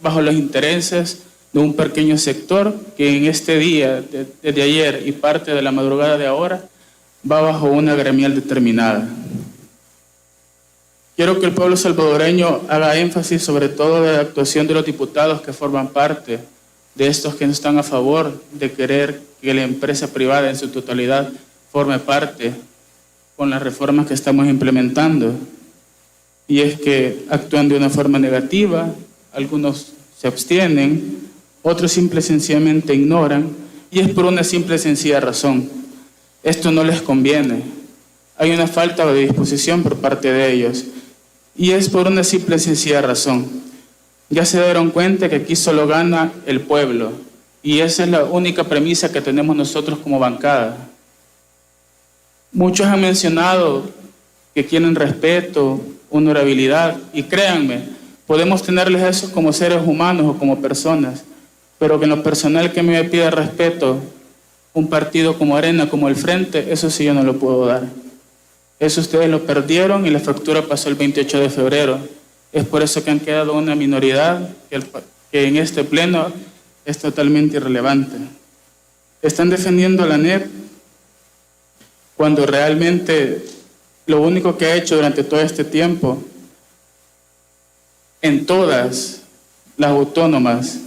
bajo los intereses de un pequeño sector que en este día, desde ayer y parte de la madrugada de ahora, va bajo una gremial determinada. Quiero que el pueblo salvadoreño haga énfasis sobre todo de la actuación de los diputados que forman parte de estos que no están a favor de querer que la empresa privada en su totalidad forme parte con las reformas que estamos implementando. Y es que actúan de una forma negativa, algunos se abstienen, otros simple y sencillamente ignoran, y es por una simple y sencilla razón. Esto no les conviene. Hay una falta de disposición por parte de ellos. Y es por una simple y sencilla razón. Ya se dieron cuenta que aquí solo gana el pueblo. Y esa es la única premisa que tenemos nosotros como bancada. Muchos han mencionado que quieren respeto, honorabilidad. Y créanme, podemos tenerles eso como seres humanos o como personas. Pero que en lo personal que me pide respeto, un partido como Arena, como el Frente, eso sí yo no lo puedo dar. Eso ustedes lo perdieron y la factura pasó el 28 de febrero. Es por eso que han quedado una minoridad que en este pleno es totalmente irrelevante. Están defendiendo la NEP cuando realmente lo único que ha hecho durante todo este tiempo en todas las autónomas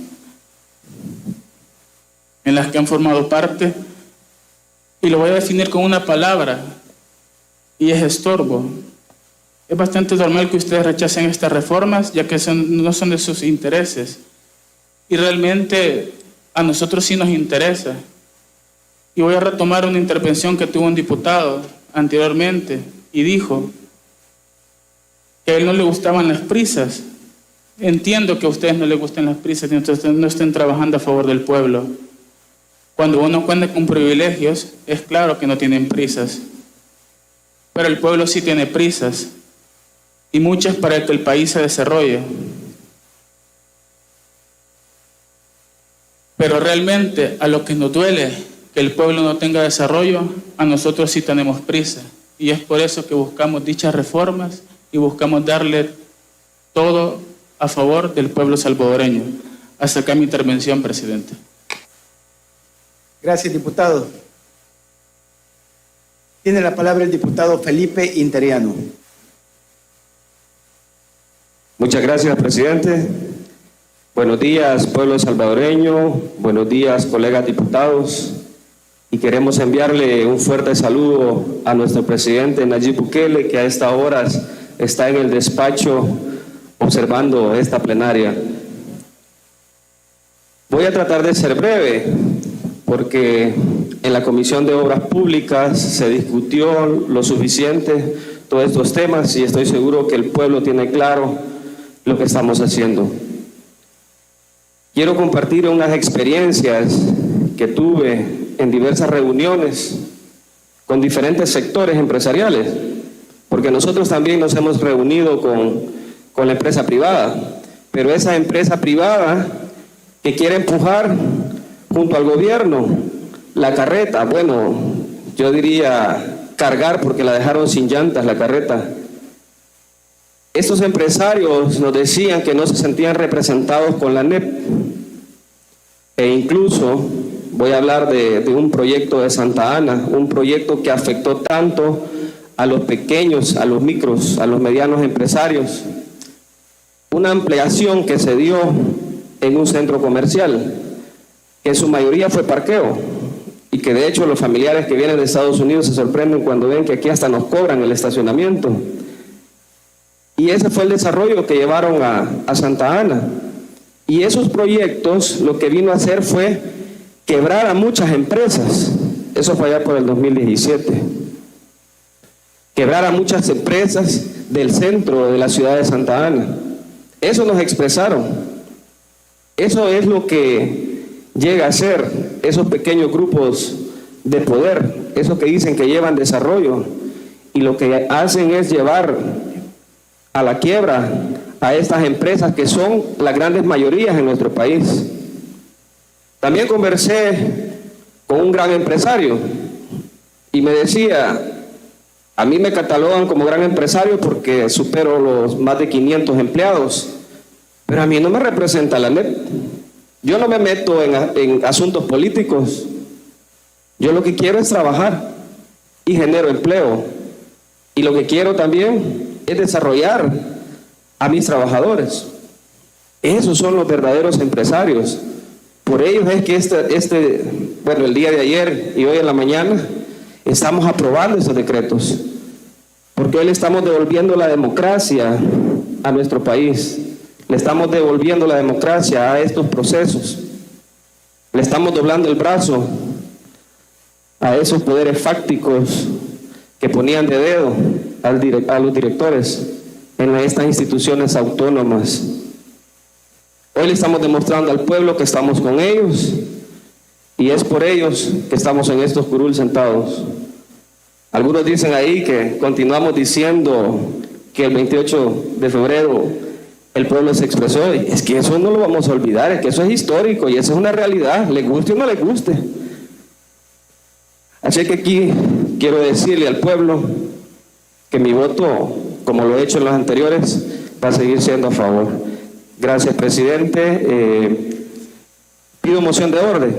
en las que han formado parte, y lo voy a definir con una palabra, y es estorbo. Es bastante normal que ustedes rechacen estas reformas, ya que no son de sus intereses. Y realmente a nosotros sí nos interesa. Y voy a retomar una intervención que tuvo un diputado anteriormente, y dijo que a él no le gustaban las prisas. Entiendo que a ustedes no les gusten las prisas, y ustedes no estén trabajando a favor del pueblo. Cuando uno cuenta con privilegios, es claro que no tienen prisas. Pero el pueblo sí tiene prisas, y muchas para que el país se desarrolle. Pero realmente a lo que nos duele que el pueblo no tenga desarrollo, a nosotros sí tenemos prisa. Y es por eso que buscamos dichas reformas y buscamos darle todo a favor del pueblo salvadoreño. Hasta acá mi intervención, presidente. Gracias, diputado. Tiene la palabra el diputado Felipe Interiano. Muchas gracias, presidente. Buenos días, pueblo salvadoreño. Buenos días, colegas diputados. Y queremos enviarle un fuerte saludo a nuestro presidente Nayib Bukele, que a estas horas está en el despacho observando esta plenaria. Voy a tratar de ser breve, porque en la Comisión de Obras Públicas se discutió lo suficiente todos estos temas y estoy seguro que el pueblo tiene claro lo que estamos haciendo. Quiero compartir unas experiencias que tuve en diversas reuniones con diferentes sectores empresariales, porque nosotros también nos hemos reunido con la empresa privada, pero esa empresa privada que quiere empujar junto al gobierno la carreta, bueno, yo diría cargar porque la dejaron sin llantas la carreta. Estos empresarios nos decían que no se sentían representados con la NEP, e incluso voy a hablar de un proyecto de Santa Ana, un proyecto que afectó tanto a los pequeños, a los micros, a los medianos empresarios. Una ampliación que se dio en un centro comercial, que en su mayoría fue parqueo, y que de hecho los familiares que vienen de Estados Unidos se sorprenden cuando ven que aquí hasta nos cobran el estacionamiento. Y ese fue el desarrollo que llevaron a Santa Ana. Y esos proyectos lo que vino a hacer fue quebrar a muchas empresas. Eso fue allá por el 2017. Quebrar a muchas empresas del centro de la ciudad de Santa Ana. Eso nos expresaron. Eso es lo que llega a ser esos pequeños grupos de poder, esos que dicen que llevan desarrollo, y lo que hacen es llevar a la quiebra a estas empresas que son las grandes mayorías en nuestro país. También conversé con un gran empresario y me decía, a mí me catalogan como gran empresario porque supero los más de 500 empleados, Pero a mí no me representa la NEP. Yo no me meto en asuntos políticos. Yo lo que quiero es trabajar y genero empleo. Y lo que quiero también es desarrollar a mis trabajadores. Esos son los verdaderos empresarios. Por ellos es que el día de ayer y hoy en la mañana estamos aprobando esos decretos. Porque hoy le estamos devolviendo la democracia a nuestro país. Le estamos devolviendo la democracia a estos procesos. Le estamos doblando el brazo a esos poderes fácticos que ponían de dedo a los directores en estas instituciones autónomas. Hoy le estamos demostrando al pueblo que estamos con ellos y es por ellos que estamos en estos curules sentados. Algunos dicen ahí que continuamos diciendo que el 28 de febrero el pueblo se expresó. Es que eso no lo vamos a olvidar, es que eso es histórico y eso es una realidad, le guste o no le guste. Así que aquí quiero decirle al pueblo que mi voto, como lo he hecho en los anteriores, va a seguir siendo a favor. Gracias, presidente. Pido moción de orden,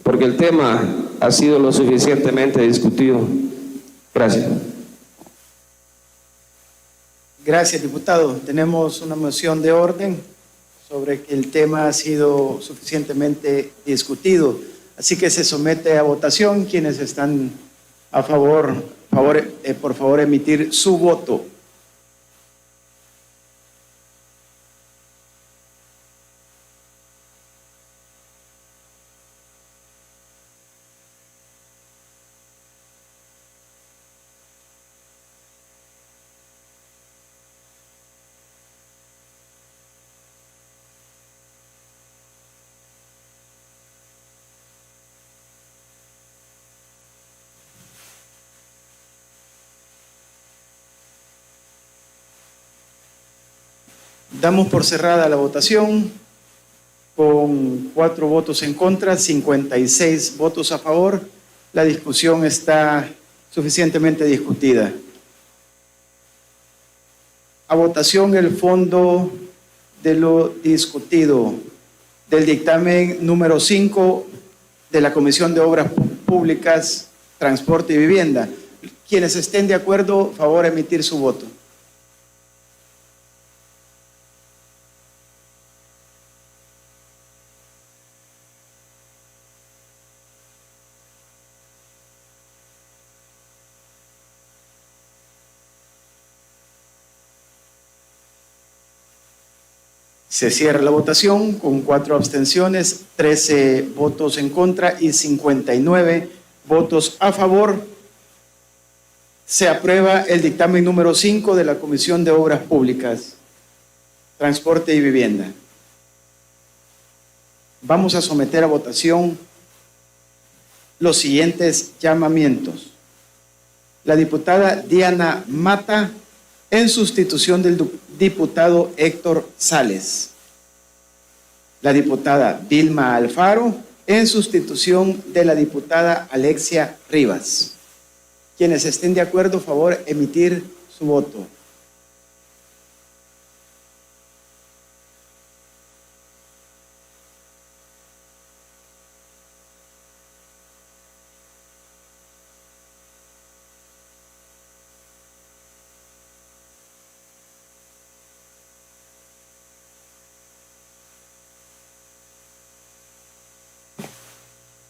porque el tema ha sido lo suficientemente discutido. Gracias. Gracias, diputado. Tenemos una moción de orden sobre que el tema ha sido suficientemente discutido. Así que se somete a votación. Quienes están a favor, por favor, emitir su voto. Damos por cerrada la votación con 4 votos en contra, 56 votos a favor. La discusión está suficientemente discutida. A votación el fondo de lo discutido del dictamen número 5 de la Comisión de Obras Públicas, Transporte y Vivienda. Quienes estén de acuerdo, favor emitir su voto. Se cierra la votación con 4 abstenciones, 13 votos en contra y 59 votos a favor. Se aprueba el dictamen número 5 de la Comisión de Obras Públicas, Transporte y Vivienda. Vamos a someter a votación los siguientes llamamientos. La diputada Diana Mata, en sustitución del diputado Héctor Sales. La diputada Vilma Alfaro, en sustitución de la diputada Alexia Rivas. Quienes estén de acuerdo, favor emitir su voto.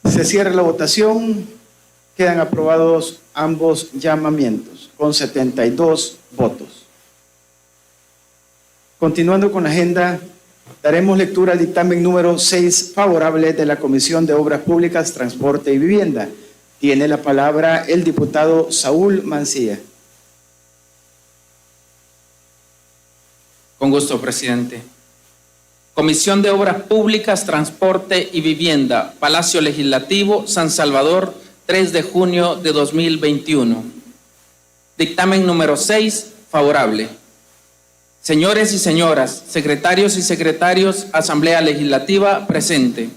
Se cierra la votación. Quedan aprobados ambos llamamientos con 72 votos. Continuando con la agenda, daremos lectura al dictamen número 6 favorable de la Comisión de Obras Públicas, Transporte y Vivienda. Tiene la palabra el diputado Saúl Mancilla. Con gusto, presidente. Comisión de Obras Públicas, Transporte y Vivienda, Palacio Legislativo, San Salvador, 3 de junio de 2021. Dictamen número 6, favorable. Señores y señoras, secretarios y secretarios, Asamblea Legislativa, presente.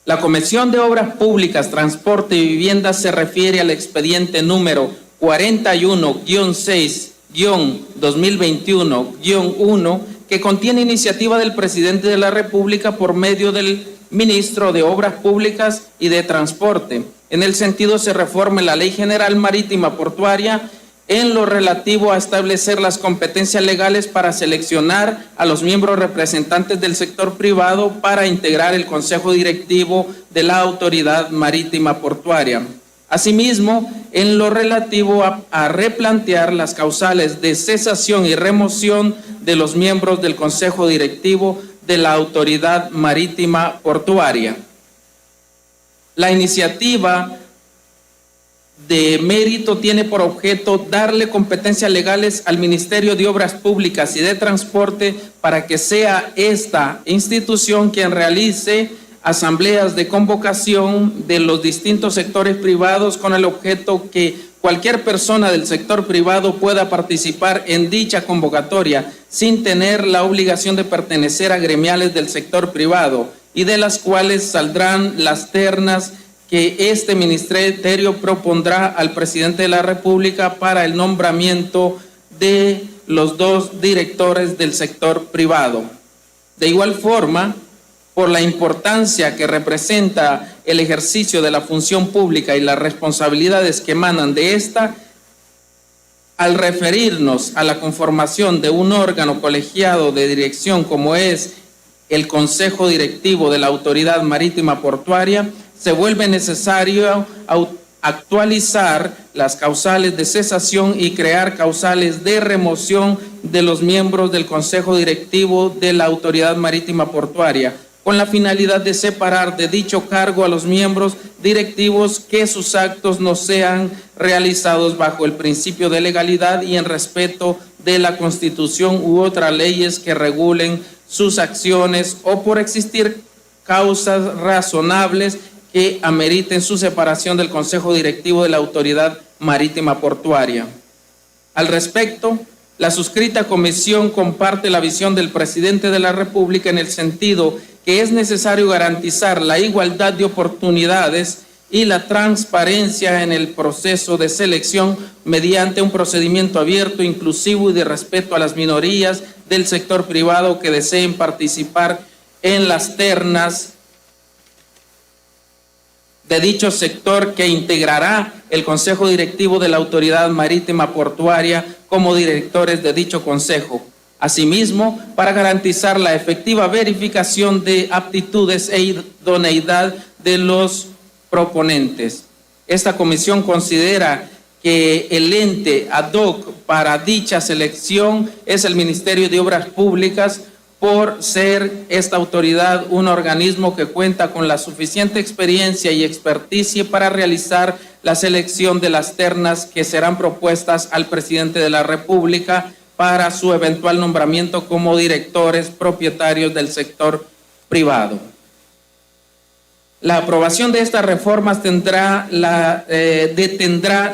La Comisión de Obras Públicas, Transporte y Vivienda se refiere al expediente número 41-6-2021-1 que contiene iniciativa del presidente de la República por medio del ministro de Obras Públicas y de Transporte. En el sentido se reforme la Ley General Marítima Portuaria en lo relativo a establecer las competencias legales para seleccionar a los miembros representantes del sector privado para integrar el Consejo Directivo de la Autoridad Marítima Portuaria. Asimismo, en lo relativo a replantear las causales de cesación y remoción de los miembros del Consejo Directivo de la Autoridad Marítima Portuaria. La iniciativa de mérito tiene por objeto darle competencias legales al Ministerio de Obras Públicas y de Transporte para que sea esta institución quien realice asambleas de convocación de los distintos sectores privados con el objeto que cualquier persona del sector privado pueda participar en dicha convocatoria sin tener la obligación de pertenecer a gremiales del sector privado y de las cuales saldrán las ternas que este ministerio propondrá al presidente de la República para el nombramiento de los 2 directores del sector privado. De igual forma, por la importancia que representa el ejercicio de la función pública y las responsabilidades que emanan de esta, al referirnos a la conformación de un órgano colegiado de dirección como es el Consejo Directivo de la Autoridad Marítima Portuaria, se vuelve necesario actualizar las causales de cesación y crear causales de remoción de los miembros del Consejo Directivo de la Autoridad Marítima Portuaria, con la finalidad de separar de dicho cargo a los miembros directivos que sus actos no sean realizados bajo el principio de legalidad y en respeto de la Constitución u otras leyes que regulen sus acciones o por existir causas razonables que ameriten su separación del Consejo Directivo de la Autoridad Marítima Portuaria. Al respecto, la suscrita comisión comparte la visión del presidente de la República en el sentido que es necesario garantizar la igualdad de oportunidades y la transparencia en el proceso de selección mediante un procedimiento abierto, inclusivo y de respeto a las minorías del sector privado que deseen participar en las ternas de dicho sector que integrará el Consejo Directivo de la Autoridad Marítima Portuaria como directores de dicho Consejo. Asimismo, para garantizar la efectiva verificación de aptitudes e idoneidad de los proponentes. Esta comisión considera que el ente ad hoc para dicha selección es el Ministerio de Obras Públicas, por ser esta autoridad un organismo que cuenta con la suficiente experiencia y experticia para realizar la selección de las ternas que serán propuestas al presidente de la República para su eventual nombramiento como directores propietarios del sector privado. La aprobación de estas reformas detendrá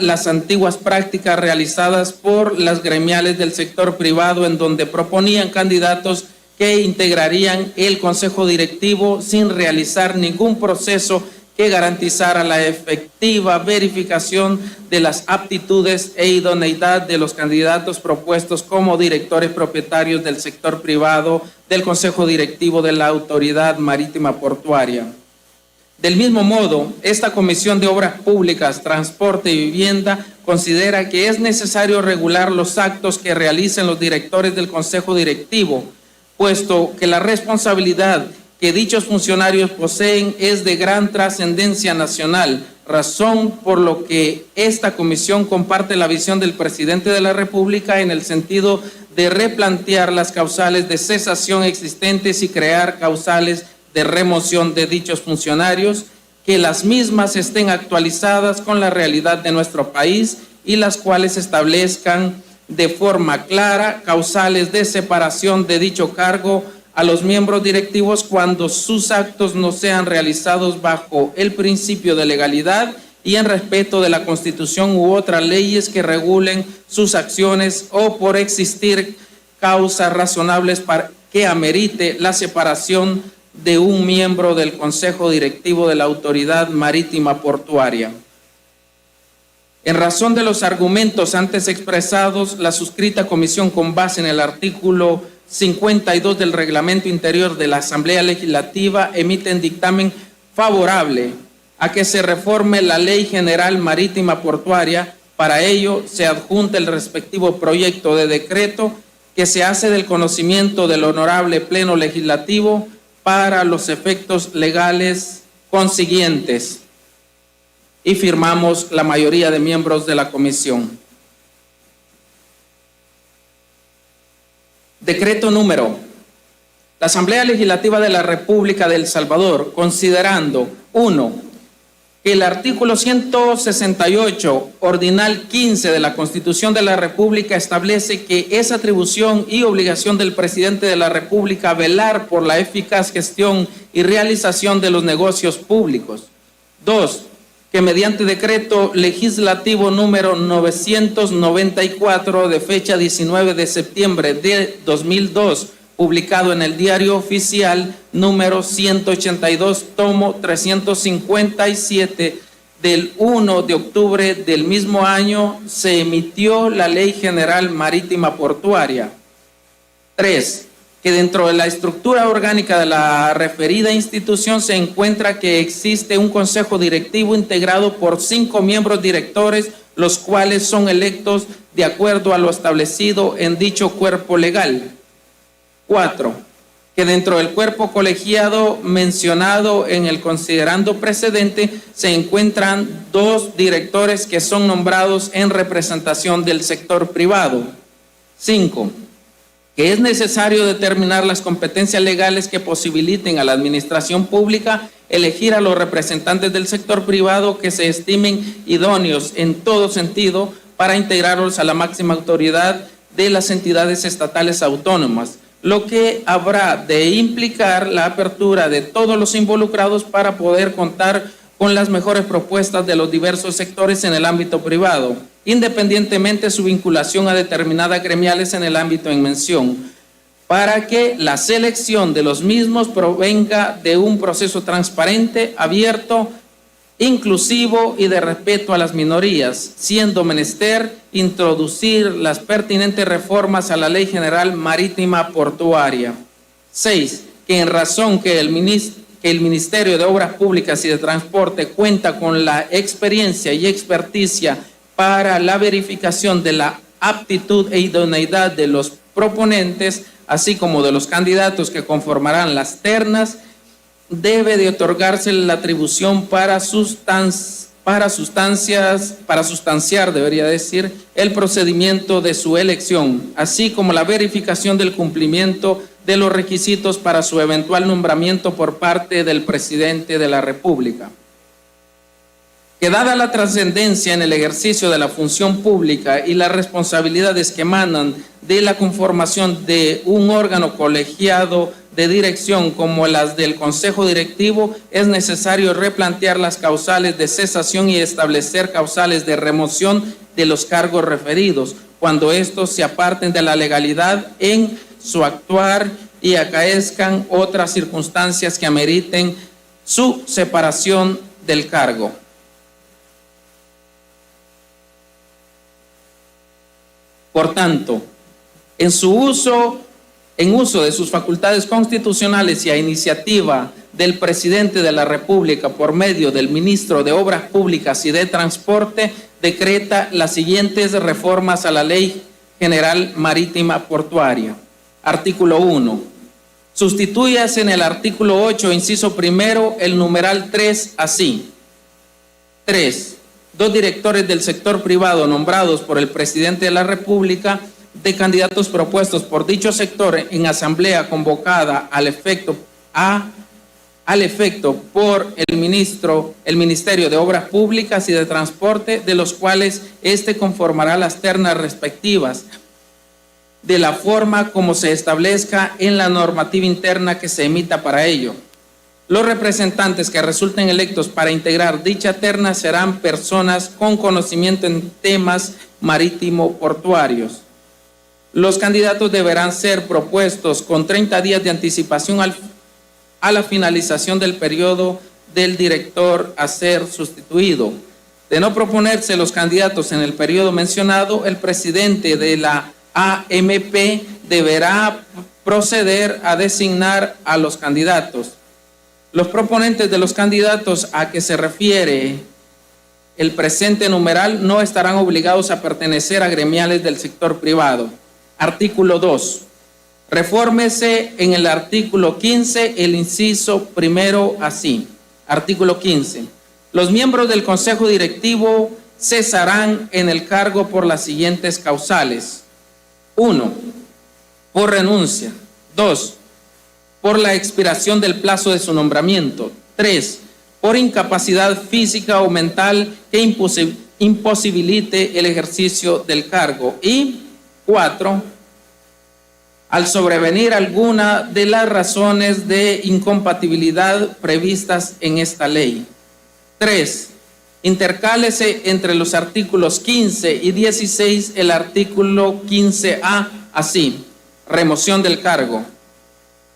las antiguas prácticas realizadas por las gremiales del sector privado en donde proponían candidatos que integrarían el Consejo Directivo sin realizar ningún proceso que garantizara la efectiva verificación de las aptitudes e idoneidad de los candidatos propuestos como directores propietarios del sector privado del Consejo Directivo de la Autoridad Marítima Portuaria. Del mismo modo, esta Comisión de Obras Públicas, Transporte y Vivienda considera que es necesario regular los actos que realicen los directores del Consejo Directivo, puesto que la responsabilidad que dichos funcionarios poseen es de gran trascendencia nacional, razón por lo que esta comisión comparte la visión del presidente de la República en el sentido de replantear las causales de cesación existentes y crear causales de remoción de dichos funcionarios, que las mismas estén actualizadas con la realidad de nuestro país y las cuales establezcan de forma clara causales de separación de dicho cargo a los miembros directivos cuando sus actos no sean realizados bajo el principio de legalidad y en respeto de la Constitución u otras leyes que regulen sus acciones o por existir causas razonables para que amerite la separación de un miembro del Consejo Directivo de la Autoridad Marítima Portuaria. En razón de los argumentos antes expresados, la suscrita comisión, con base en el artículo 52 del Reglamento Interior de la Asamblea Legislativa, emiten dictamen favorable a que se reforme la Ley General Marítima Portuaria. Para ello, se adjunta el respectivo proyecto de decreto que se hace del conocimiento del Honorable Pleno Legislativo para los efectos legales consiguientes. Y firmamos la mayoría de miembros de la comisión. Decreto número. La Asamblea Legislativa de la República de El Salvador, considerando 1. que el artículo 168, ordinal 15 de la Constitución de la República establece que es atribución y obligación del presidente de la República velar por la eficaz gestión y realización de los negocios públicos. 2. Que mediante decreto legislativo número 994 de fecha 19 de septiembre de 2002, publicado en el Diario Oficial número 182, tomo 357, del 1 de octubre del mismo año, se emitió la Ley General Marítima Portuaria. 3. Que dentro de la estructura orgánica de la referida institución se encuentra que existe un consejo directivo integrado por 5 miembros directores, los cuales son electos de acuerdo a lo establecido en dicho cuerpo legal. 4. Que dentro del cuerpo colegiado mencionado en el considerando precedente se encuentran 2 directores que son nombrados en representación del sector privado. 5. Que es necesario determinar las competencias legales que posibiliten a la administración pública elegir a los representantes del sector privado que se estimen idóneos en todo sentido para integrarlos a la máxima autoridad de las entidades estatales autónomas, lo que habrá de implicar la apertura de todos los involucrados para poder contar con las mejores propuestas de los diversos sectores en el ámbito privado, independientemente de su vinculación a determinadas gremiales en el ámbito en mención, para que la selección de los mismos provenga de un proceso transparente, abierto, inclusivo y de respeto a las minorías, siendo menester introducir las pertinentes reformas a la Ley General Marítima Portuaria. 6. Que en razón que el Ministerio de Obras Públicas y de Transporte cuenta con la experiencia y experticia para la verificación de la aptitud e idoneidad de los proponentes, así como de los candidatos que conformarán las ternas, debe de otorgarse la atribución para sustanciar, debería decir, el procedimiento de su elección, así como la verificación del cumplimiento de los requisitos para su eventual nombramiento por parte del presidente de la República. Que dada la trascendencia en el ejercicio de la función pública y las responsabilidades que emanan de la conformación de un órgano colegiado de dirección como las del Consejo Directivo, es necesario replantear las causales de cesación y establecer causales de remoción de los cargos referidos, cuando estos se aparten de la legalidad en su actuar y acaezcan otras circunstancias que ameriten su separación del cargo. Por tanto, en uso de sus facultades constitucionales y a iniciativa del presidente de la República por medio del ministro de Obras Públicas y de Transporte, decreta las siguientes reformas a la Ley General Marítima Portuaria. Artículo 1. Sustitúyase en el artículo 8, inciso primero, el numeral 3 así. 3. 2 directores del sector privado nombrados por el presidente de la República, de candidatos propuestos por dicho sector en asamblea convocada al efecto por el Ministerio de Obras Públicas y de Transporte, de los cuales éste conformará las ternas respectivas, de la forma como se establezca en la normativa interna que se emita para ello. Los representantes que resulten electos para integrar dicha terna serán personas con conocimiento en temas marítimo-portuarios. Los candidatos deberán ser propuestos con 30 días de anticipación a la finalización del periodo del director a ser sustituido. De no proponerse los candidatos en el periodo mencionado, el presidente de la AMP deberá proceder a designar a los candidatos. Los proponentes de los candidatos a que se refiere el presente numeral no estarán obligados a pertenecer a gremiales del sector privado. Artículo 2. Refórmese en el artículo 15 el inciso primero así. Artículo 15. Los miembros del Consejo Directivo cesarán en el cargo por las siguientes causales. 1. Por renuncia. 2. Por la expiración del plazo de su nombramiento. 3. Por incapacidad física o mental que imposibilite el ejercicio del cargo. Y 4. Al sobrevenir alguna de las razones de incompatibilidad previstas en esta ley. 3. Intercálese entre los artículos 15 y 16 el artículo 15A así. Remoción del cargo.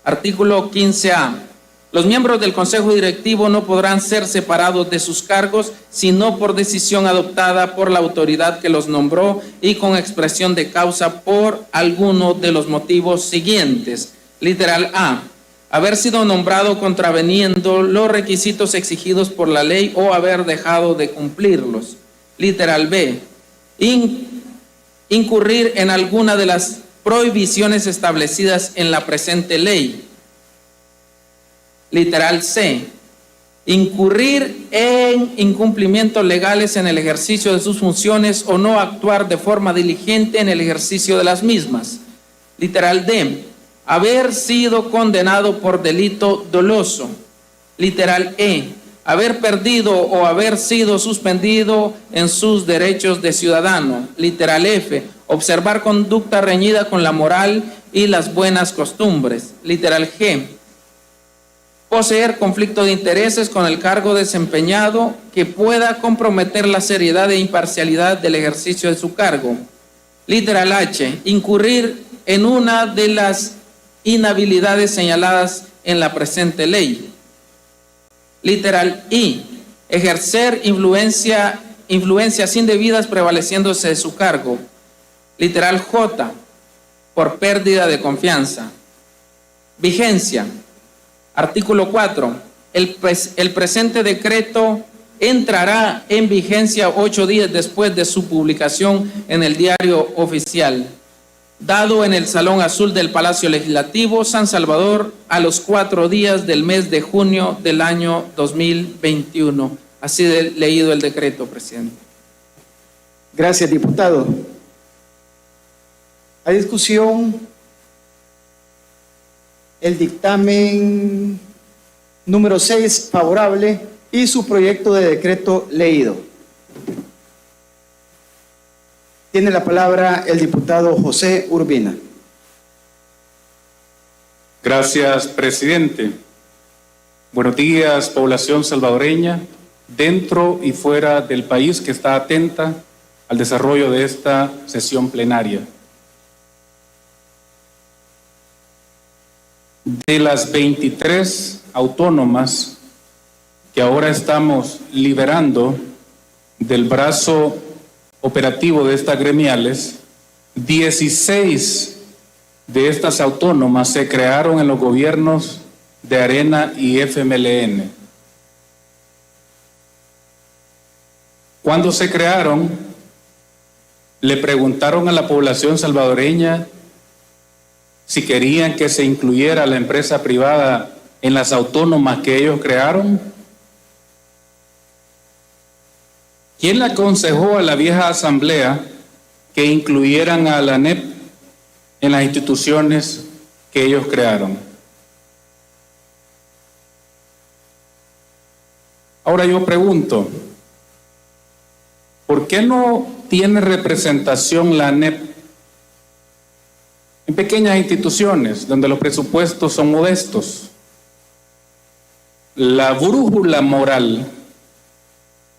Artículo 15A. Los miembros del Consejo Directivo no podrán ser separados de sus cargos sino por decisión adoptada por la autoridad que los nombró y con expresión de causa por alguno de los motivos siguientes. Literal A. Haber sido nombrado contraveniendo los requisitos exigidos por la ley o haber dejado de cumplirlos. Literal B. Incurrir en alguna de las prohibiciones establecidas en la presente ley. Literal C. Incurrir en incumplimientos legales en el ejercicio de sus funciones o no actuar de forma diligente en el ejercicio de las mismas. Literal D. Haber sido condenado por delito doloso. Literal E. Haber perdido o haber sido suspendido en sus derechos de ciudadano. Literal F. Observar conducta reñida con la moral y las buenas costumbres. Literal G. Poseer conflicto de intereses con el cargo desempeñado que pueda comprometer la seriedad e imparcialidad del ejercicio de su cargo. Literal H. Incurrir en una de las inhabilidades señaladas en la presente ley. Literal I. Ejercer influencias indebidas prevaleciéndose de su cargo. Literal J. Por pérdida de confianza. Vigencia. Artículo 4. El presente decreto entrará en vigencia 8 días después de su publicación en el Diario Oficial, dado en el Salón Azul del Palacio Legislativo, San Salvador, a los 4 días del mes de junio del año 2021. Así leído el decreto, presidente. Gracias, diputado. A discusión el dictamen número 6 favorable y su proyecto de decreto leído. Tiene la palabra el diputado José Urbina. Gracias, presidente. Buenos días, población salvadoreña, dentro y fuera del país que está atenta al desarrollo de esta sesión plenaria. De las 23 autónomas que ahora estamos liberando del brazo operativo de estas gremiales, 16 de estas autónomas se crearon en los gobiernos de Arena y FMLN. Cuando se crearon, le preguntaron a la población salvadoreña si querían que se incluyera la empresa privada en las autónomas que ellos crearon. ¿Quién le aconsejó a la vieja asamblea que incluyeran a la ANEP en las instituciones que ellos crearon? Ahora yo pregunto, ¿por qué no tiene representación la ANEP en pequeñas instituciones donde los presupuestos son modestos? La brújula moral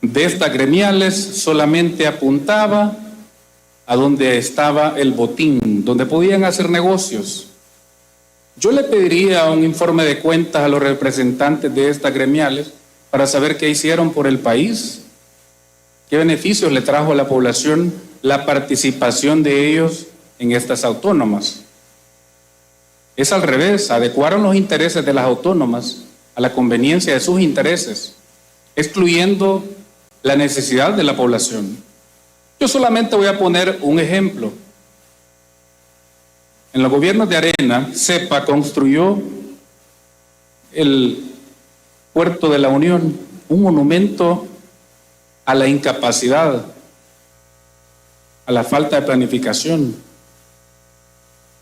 de estas gremiales solamente apuntaba a donde estaba el botín, donde podían hacer negocios. Yo le pediría un informe de cuentas a los representantes de estas gremiales para saber qué hicieron por el país, qué beneficios le trajo a la población la participación de ellos en estas autónomas. Es al revés, adecuaron los intereses de las autónomas a la conveniencia de sus intereses, excluyendo la necesidad de la población. Yo solamente voy a poner un ejemplo. En los gobiernos de Arena, CEPA construyó el Puerto de la Unión, un monumento a la incapacidad, a la falta de planificación.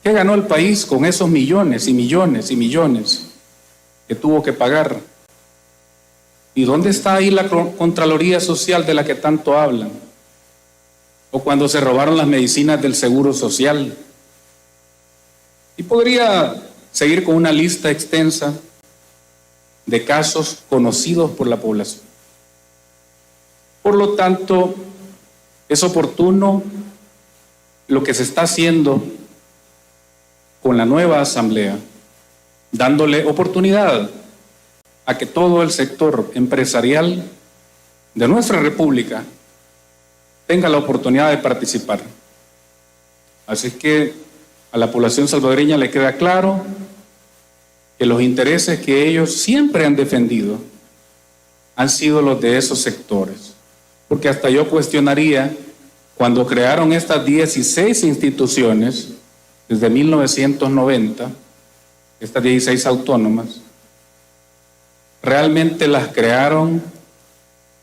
¿Qué ganó el país con esos millones y millones y millones que tuvo que pagar? ¿Y dónde está ahí la Contraloría Social de la que tanto hablan? O cuando se robaron las medicinas del Seguro Social. Y podría seguir con una lista extensa de casos conocidos por la población. Por lo tanto, es oportuno lo que se está haciendo con la nueva Asamblea, dándole oportunidad a que todo el sector empresarial de nuestra República tenga la oportunidad de participar. Así que a la población salvadoreña le queda claro que los intereses que ellos siempre han defendido han sido los de esos sectores. Porque hasta yo cuestionaría, cuando crearon estas 16 instituciones, desde 1990, estas 16 autónomas, ¿realmente las crearon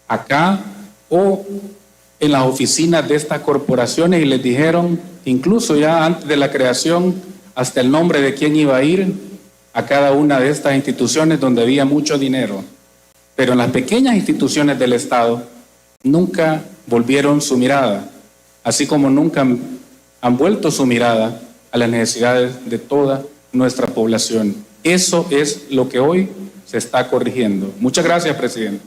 acá o en las oficinas de estas corporaciones y les dijeron, incluso ya antes de la creación, hasta el nombre de quién iba a ir a cada una de estas instituciones donde había mucho dinero? Pero en las pequeñas instituciones del Estado nunca volvieron su mirada, así como nunca han vuelto su mirada a las necesidades de toda nuestra población. Eso es lo que hoy se está corrigiendo. Muchas gracias, presidente.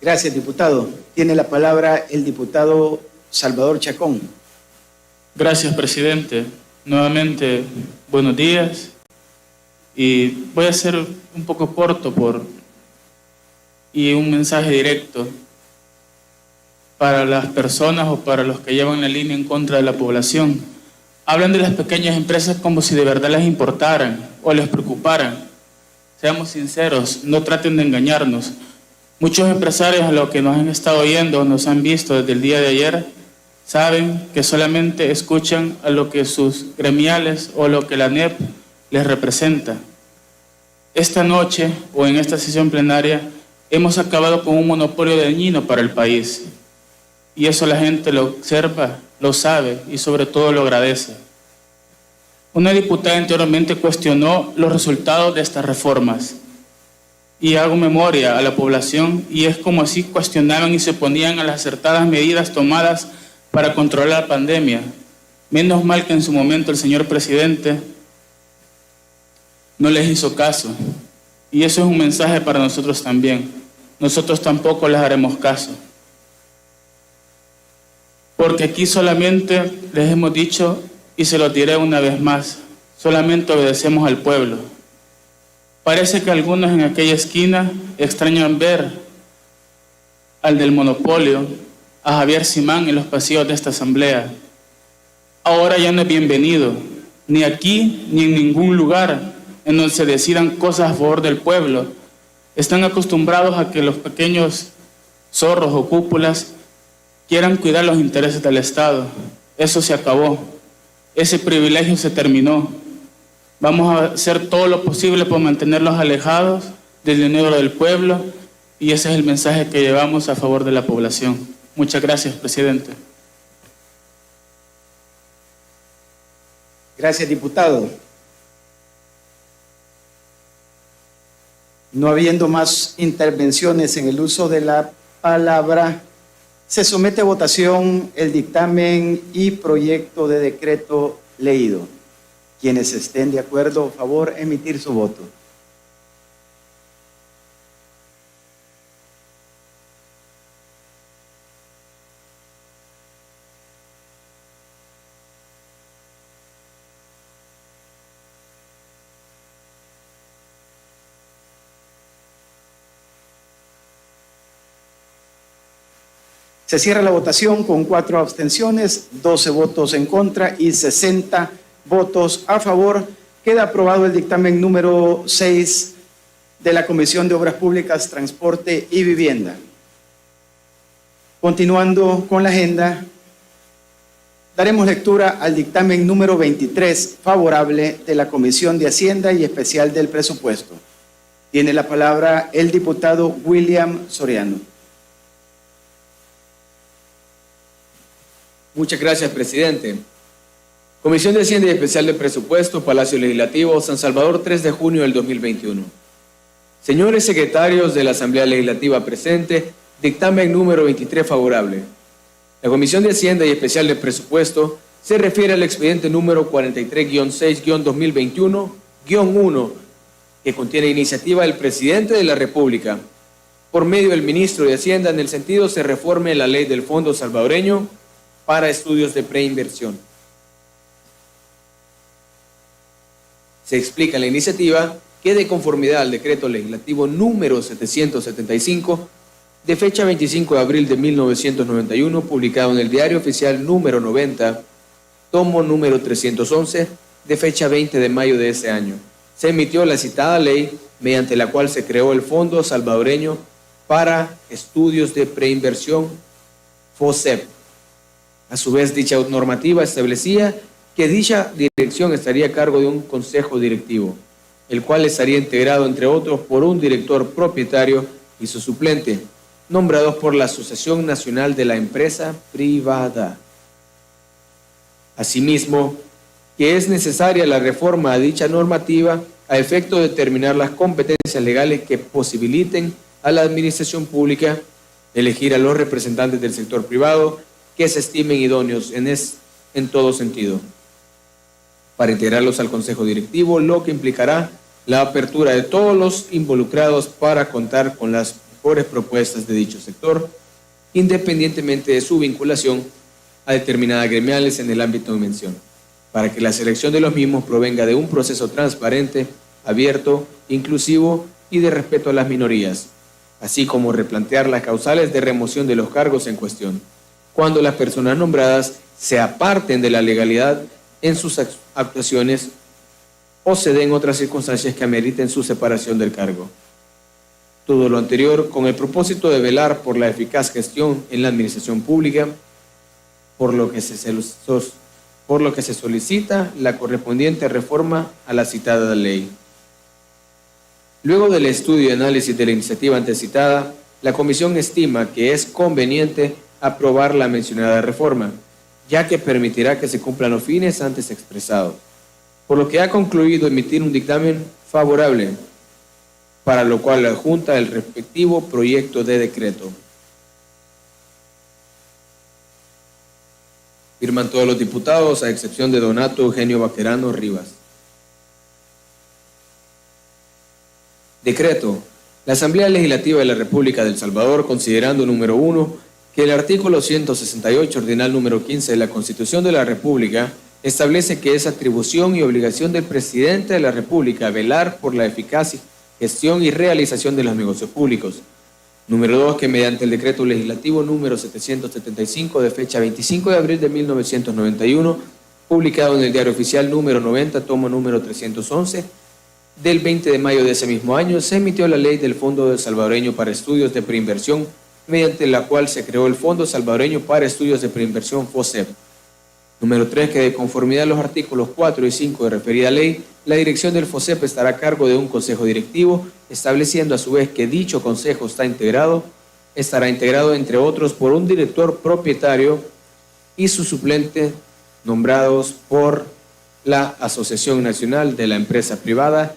Gracias, diputado. Tiene la palabra el diputado Salvador Chacón. Gracias, presidente. Nuevamente, buenos días. Y voy a ser un poco corto y un mensaje directo para las personas o para los que llevan la línea en contra de la población. Hablan de las pequeñas empresas como si de verdad les importaran o les preocuparan. Seamos sinceros, no traten de engañarnos. Muchos empresarios a los que nos han estado oyendo, nos han visto desde el día de ayer, saben que solamente escuchan a lo que sus gremiales o lo que la ANEP les representa. Esta noche o en esta sesión plenaria hemos acabado con un monopolio dañino para el país. Y eso la gente lo observa, lo sabe y sobre todo lo agradece. Una diputada anteriormente cuestionó los resultados de estas reformas. Y hago memoria a la población y es como así cuestionaban y se oponían a las acertadas medidas tomadas para controlar la pandemia. Menos mal que en su momento el señor presidente no les hizo caso. Y eso es un mensaje para nosotros también. Nosotros tampoco les haremos caso. Porque aquí solamente les hemos dicho, y se lo diré una vez más, solamente obedecemos al pueblo. Parece que algunos en aquella esquina extrañan ver al del monopolio, a Javier Simán en los pasillos de esta asamblea. Ahora ya no es bienvenido, ni aquí ni en ningún lugar en donde se decidan cosas a favor del pueblo. Están acostumbrados a que los pequeños zorros o cúpulas quieran cuidar los intereses del Estado. Eso se acabó. Ese privilegio se terminó. Vamos a hacer todo lo posible por mantenerlos alejados del dinero del pueblo y ese es el mensaje que llevamos a favor de la población. Muchas gracias, presidente. Gracias, diputado. No habiendo más intervenciones en el uso de la palabra, se somete a votación el dictamen y proyecto de decreto leído. Quienes estén de acuerdo, por favor, emitir su voto. Se cierra la votación con 4 abstenciones, 12 votos en contra y 60 votos a favor, queda aprobado el dictamen número 6 de la Comisión de Obras Públicas, Transporte y Vivienda. Continuando con la agenda, daremos lectura al dictamen número 23, favorable de la Comisión de Hacienda y Especial del Presupuesto. Tiene la palabra el diputado William Soriano. Muchas gracias, presidente. Comisión de Hacienda y Especial de Presupuesto, Palacio Legislativo, San Salvador, 3 de junio del 2021. Señores secretarios de la Asamblea Legislativa presente, dictamen número 23 favorable. La Comisión de Hacienda y Especial de Presupuesto se refiere al expediente número 43-6-2021-1, que contiene iniciativa del Presidente de la República, por medio del Ministro de Hacienda, en el sentido se reforme la ley del Fondo Salvadoreño para estudios de preinversión. Se explica en la iniciativa que, de conformidad al decreto legislativo número 775, de fecha 25 de abril de 1991, publicado en el Diario Oficial número 90, tomo número 311, de fecha 20 de mayo de ese año, se emitió la citada ley mediante la cual se creó el Fondo Salvadoreño para Estudios de Preinversión, FOSEP. A su vez, dicha normativa establecía que dicha dirección estaría a cargo de un consejo directivo, el cual estaría integrado, entre otros, por un director propietario y su suplente, nombrados por la Asociación Nacional de la Empresa Privada. Asimismo, que es necesaria la reforma a dicha normativa a efecto de determinar las competencias legales que posibiliten a la administración pública elegir a los representantes del sector privado que se estimen idóneos en todo sentido, para integrarlos al Consejo Directivo, lo que implicará la apertura de todos los involucrados para contar con las mejores propuestas de dicho sector, independientemente de su vinculación a determinadas gremiales en el ámbito de mención, para que la selección de los mismos provenga de un proceso transparente, abierto, inclusivo y de respeto a las minorías, así como replantear las causales de remoción de los cargos en cuestión, cuando las personas nombradas se aparten de la legalidad en sus actuaciones o se den otras circunstancias que ameriten su separación del cargo. Todo lo anterior con el propósito de velar por la eficaz gestión en la administración pública, por lo que se solicita la correspondiente reforma a la citada ley. Luego del estudio y análisis de la iniciativa antecitada, la Comisión estima que es conveniente aprobar la mencionada reforma, ya que permitirá que se cumplan los fines antes expresados, por lo que ha concluido emitir un dictamen favorable, para lo cual adjunta el respectivo proyecto de decreto. Firman todos los diputados, a excepción de Donato Eugenio Baquerano Rivas. Decreto. La Asamblea Legislativa de la República de El Salvador, considerando número 1, que el artículo 168, ordinal número 15 de la Constitución de la República, establece que es atribución y obligación del Presidente de la República velar por la eficaz gestión y realización de los negocios públicos. Número 2, que mediante el decreto legislativo número 775 de fecha 25 de abril de 1991, publicado en el Diario Oficial número 90, tomo número 311, del 20 de mayo de ese mismo año, se emitió la ley del Fondo Salvadoreño para Estudios de Preinversión, mediante la cual se creó el Fondo Salvadoreño para Estudios de Preinversión, FOSEP. Número 3, que de conformidad a los artículos 4 y 5 de referida ley, la dirección del FOSEP estará a cargo de un consejo directivo, estableciendo a su vez que dicho consejo estará integrado, entre otros, por un director propietario y su suplente, nombrados por la Asociación Nacional de la Empresa Privada,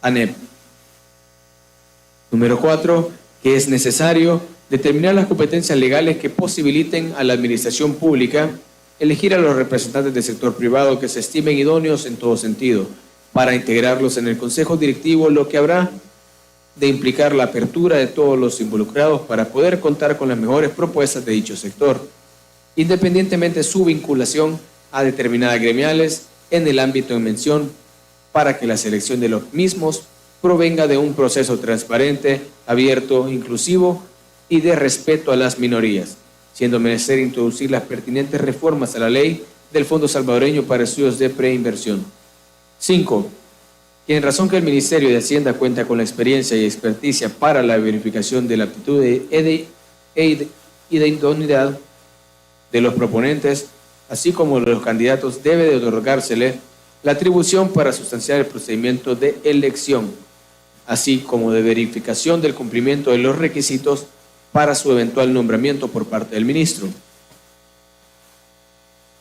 ANEP. Número 4, que es necesario determinar las competencias legales que posibiliten a la administración pública elegir a los representantes del sector privado que se estimen idóneos en todo sentido, para integrarlos en el Consejo Directivo, lo que habrá de implicar la apertura de todos los involucrados para poder contar con las mejores propuestas de dicho sector, independientemente de su vinculación a determinadas gremiales en el ámbito en mención, para que la selección de los mismos provenga de un proceso transparente, abierto, inclusivo y de respeto a las minorías, siendo menester introducir las pertinentes reformas a la ley del Fondo Salvadoreño para Estudios de Preinversión. 5. Que en razón que el Ministerio de Hacienda cuenta con la experiencia y experticia para la verificación de la aptitud y de idoneidad de los proponentes, así como de los candidatos, debe de otorgársele la atribución para sustanciar el procedimiento de elección, así como de verificación del cumplimiento de los requisitos para su eventual nombramiento por parte del ministro.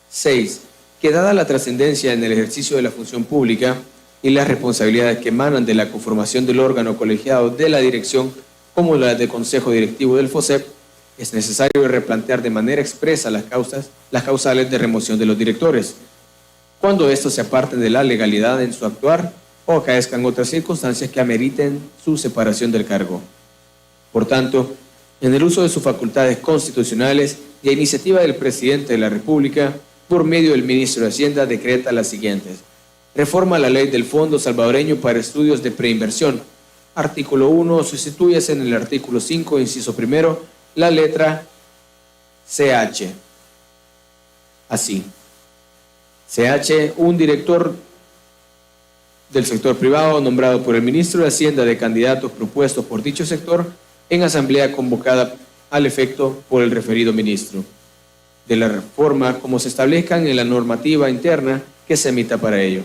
6. Que dada la trascendencia en el ejercicio de la función pública y las responsabilidades que emanan de la conformación del órgano colegiado de la dirección como la del Consejo Directivo del FOSEP, es necesario replantear de manera expresa las causales de remoción de los directores, cuando estos se aparten de la legalidad en su actuar o acaezcan otras circunstancias que ameriten su separación del cargo. Por tanto, en el uso de sus facultades constitucionales y a iniciativa del Presidente de la República, por medio del Ministro de Hacienda, decreta las siguientes. Reforma la Ley del Fondo Salvadoreño para Estudios de Preinversión. Artículo 1. Sustituyese en el artículo 5, inciso primero, la letra CH. Así. CH, un director del sector privado nombrado por el Ministro de Hacienda de candidatos propuestos por dicho sector en asamblea convocada al efecto por el referido ministro. De la reforma como se establezcan en la normativa interna que se emita para ello.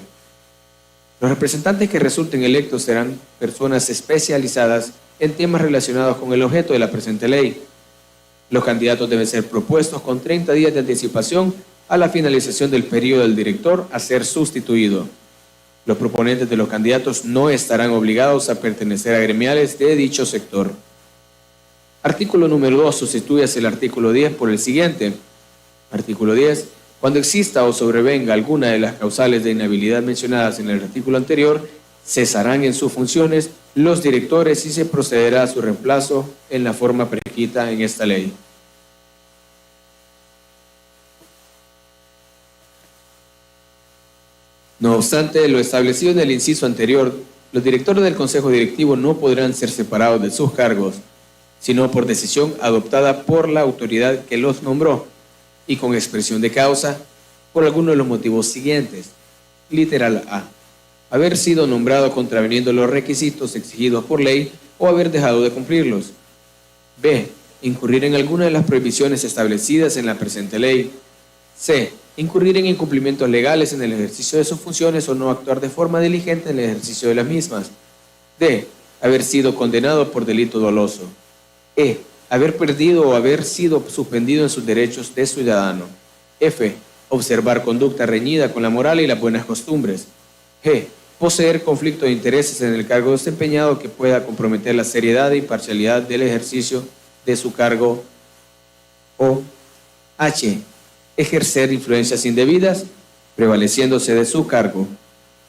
Los representantes que resulten electos serán personas especializadas en temas relacionados con el objeto de la presente ley. Los candidatos deben ser propuestos con 30 días de anticipación a la finalización del periodo del director a ser sustituido. Los proponentes de los candidatos no estarán obligados a pertenecer a gremiales de dicho sector. Artículo número 2. Sustituyase el artículo 10 por el siguiente. Artículo 10. Cuando exista o sobrevenga alguna de las causales de inhabilidad mencionadas en el artículo anterior, cesarán en sus funciones los directores y se procederá a su reemplazo en la forma prescrita en esta ley. No obstante, lo establecido en el inciso anterior, los directores del Consejo Directivo no podrán ser separados de sus cargos, sino por decisión adoptada por la autoridad que los nombró y con expresión de causa por alguno de los motivos siguientes. Literal A. Haber sido nombrado contraviniendo los requisitos exigidos por ley o haber dejado de cumplirlos. B. Incurrir en alguna de las prohibiciones establecidas en la presente ley. C. Incurrir en incumplimientos legales en el ejercicio de sus funciones o no actuar de forma diligente en el ejercicio de las mismas. D. Haber sido condenado por delito doloso. E. Haber perdido o haber sido suspendido en sus derechos de ciudadano. F. Observar conducta reñida con la moral y las buenas costumbres. G. Poseer conflicto de intereses en el cargo desempeñado que pueda comprometer la seriedad e imparcialidad del ejercicio de su cargo. O H. Ejercer influencias indebidas prevaleciéndose de su cargo.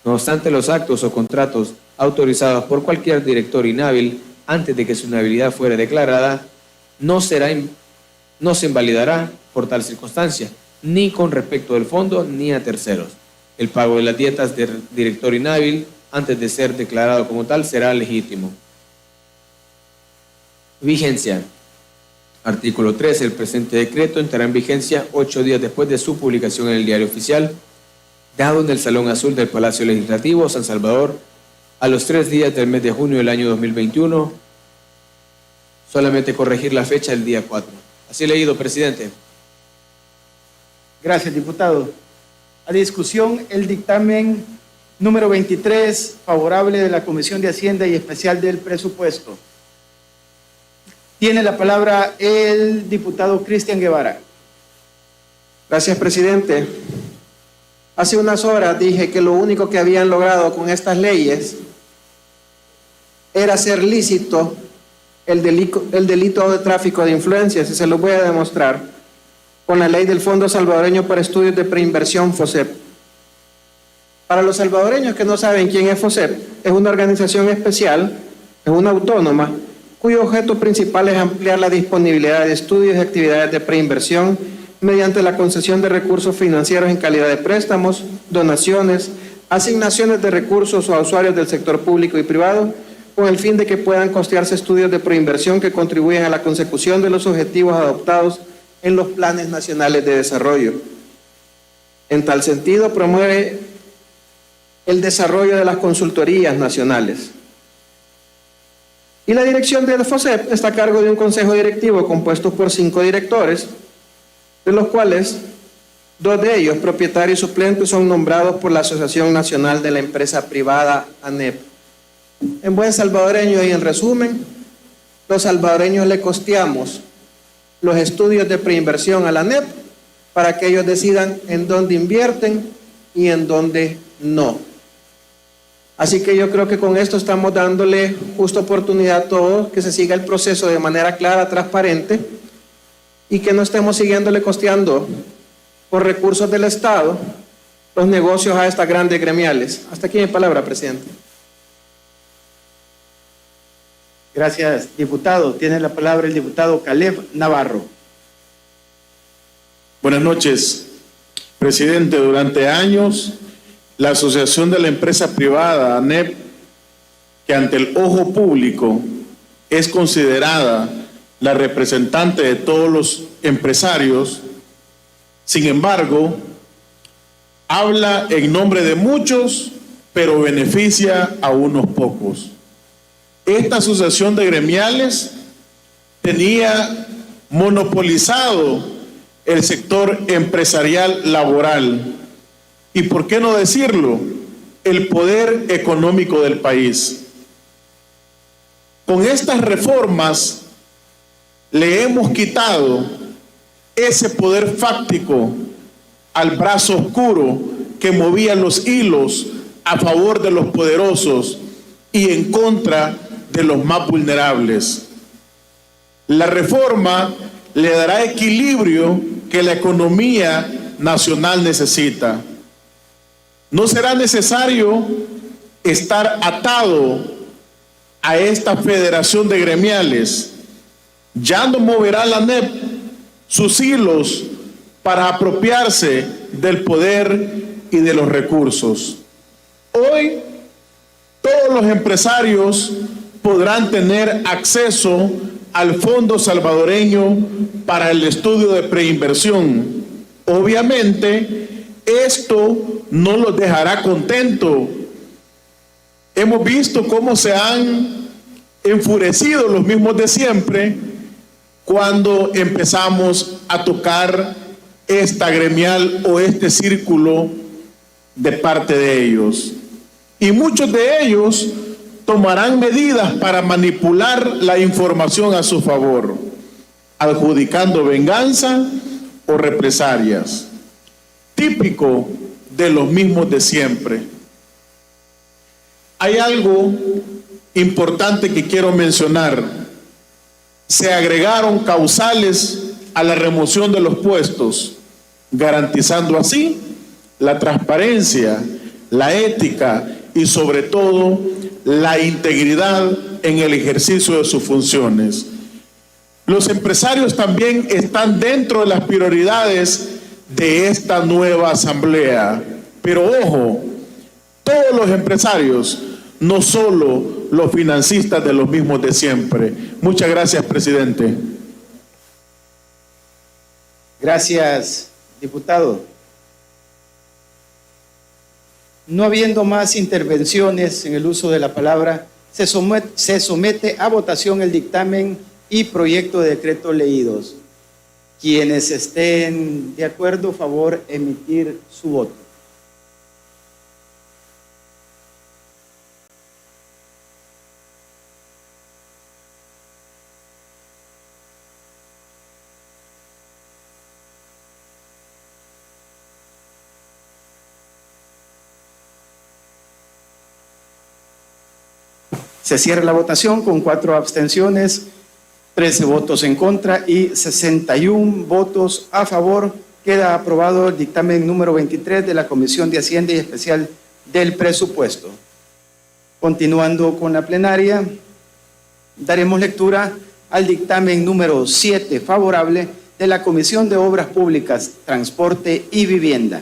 No obstante, los actos o contratos autorizados por cualquier director inhábil antes de que su inhabilidad fuera declarada no se invalidará por tal circunstancia, ni con respecto del fondo ni a terceros. El pago de las dietas del director inhábil antes de ser declarado como tal será legítimo. Vigencia. Artículo 13. El presente decreto entrará en vigencia 8 días después de su publicación en el Diario Oficial, dado en el Salón Azul del Palacio Legislativo, San Salvador, a los 3 días del mes de junio del año 2021, solamente corregir la fecha del día 4. Así leído, presidente. Gracias, diputado. A discusión el dictamen número 23, favorable de la Comisión de Hacienda y Especial del Presupuesto. Tiene la palabra el diputado Cristian Guevara. Gracias, presidente. Hace unas horas dije que lo único que habían logrado con estas leyes era hacer lícito el delito de tráfico de influencias, y se lo voy a demostrar con la ley del Fondo Salvadoreño para Estudios de Preinversión, FOSEP. Para los salvadoreños que no saben quién es FOSEP, es una organización especial, es una autónoma, cuyo objeto principal es ampliar la disponibilidad de estudios y actividades de preinversión mediante la concesión de recursos financieros en calidad de préstamos, donaciones, asignaciones de recursos a usuarios del sector público y privado, con el fin de que puedan costearse estudios de preinversión que contribuyan a la consecución de los objetivos adoptados en los planes nacionales de desarrollo. En tal sentido, promueve el desarrollo de las consultorías nacionales. Y la dirección del FOSEP está a cargo de un consejo directivo compuesto por 5 directores, de los cuales 2 de ellos, propietarios y suplentes, son nombrados por la Asociación Nacional de la Empresa Privada, ANEP. En buen salvadoreño y en resumen, los salvadoreños le costeamos los estudios de preinversión a la ANEP para que ellos decidan en dónde invierten y en dónde no. Así que yo creo que con esto estamos dándole justa oportunidad a todos que se siga el proceso de manera clara, transparente, y que no estemos siguiéndole costeando por recursos del Estado los negocios a estas grandes gremiales. Hasta aquí mi palabra, presidente. Gracias, diputado. Tiene la palabra el diputado Caleb Navarro. Buenas noches, presidente. Durante años, la Asociación de la Empresa Privada, ANEP, que ante el ojo público es considerada la representante de todos los empresarios, sin embargo, habla en nombre de muchos, pero beneficia a unos pocos. Esta asociación de gremiales tenía monopolizado el sector empresarial laboral y, por qué no decirlo, el poder económico del país. Con estas reformas le hemos quitado ese poder fáctico al brazo oscuro que movía los hilos a favor de los poderosos y en contra de los más vulnerables. La reforma le dará equilibrio que la economía nacional necesita. No será necesario estar atado a esta federación de gremiales. Ya no moverá la ANEP sus hilos para apropiarse del poder y de los recursos. Hoy, todos los empresarios podrán tener acceso al Fondo Salvadoreño para el estudio de preinversión. Obviamente, esto no los dejará contentos. Hemos visto cómo se han enfurecido los mismos de siempre cuando empezamos a tocar esta gremial o este círculo de parte de ellos. Y muchos de ellos tomarán medidas para manipular la información a su favor, adjudicando venganza o represalias, típico de los mismos de siempre. Hay algo importante que quiero mencionar. Se agregaron causales a la remoción de los puestos, garantizando así la transparencia, la ética y sobre todo la integridad en el ejercicio de sus funciones. Los empresarios también están dentro de las prioridades de esta nueva asamblea. Pero ojo, todos los empresarios, no solo los financistas de los mismos de siempre. Muchas gracias, presidente. Gracias, diputado. No habiendo más intervenciones en el uso de la palabra, se somete a votación el dictamen y proyecto de decreto leídos. Quienes estén de acuerdo, favor emitir su voto. Se cierra la votación con 4 abstenciones, 13 votos en contra y 61 votos a favor. Queda aprobado el dictamen número 23 de la Comisión de Hacienda y Especial del Presupuesto. Continuando con la plenaria, daremos lectura al dictamen número 7 favorable de la Comisión de Obras Públicas, Transporte y Vivienda.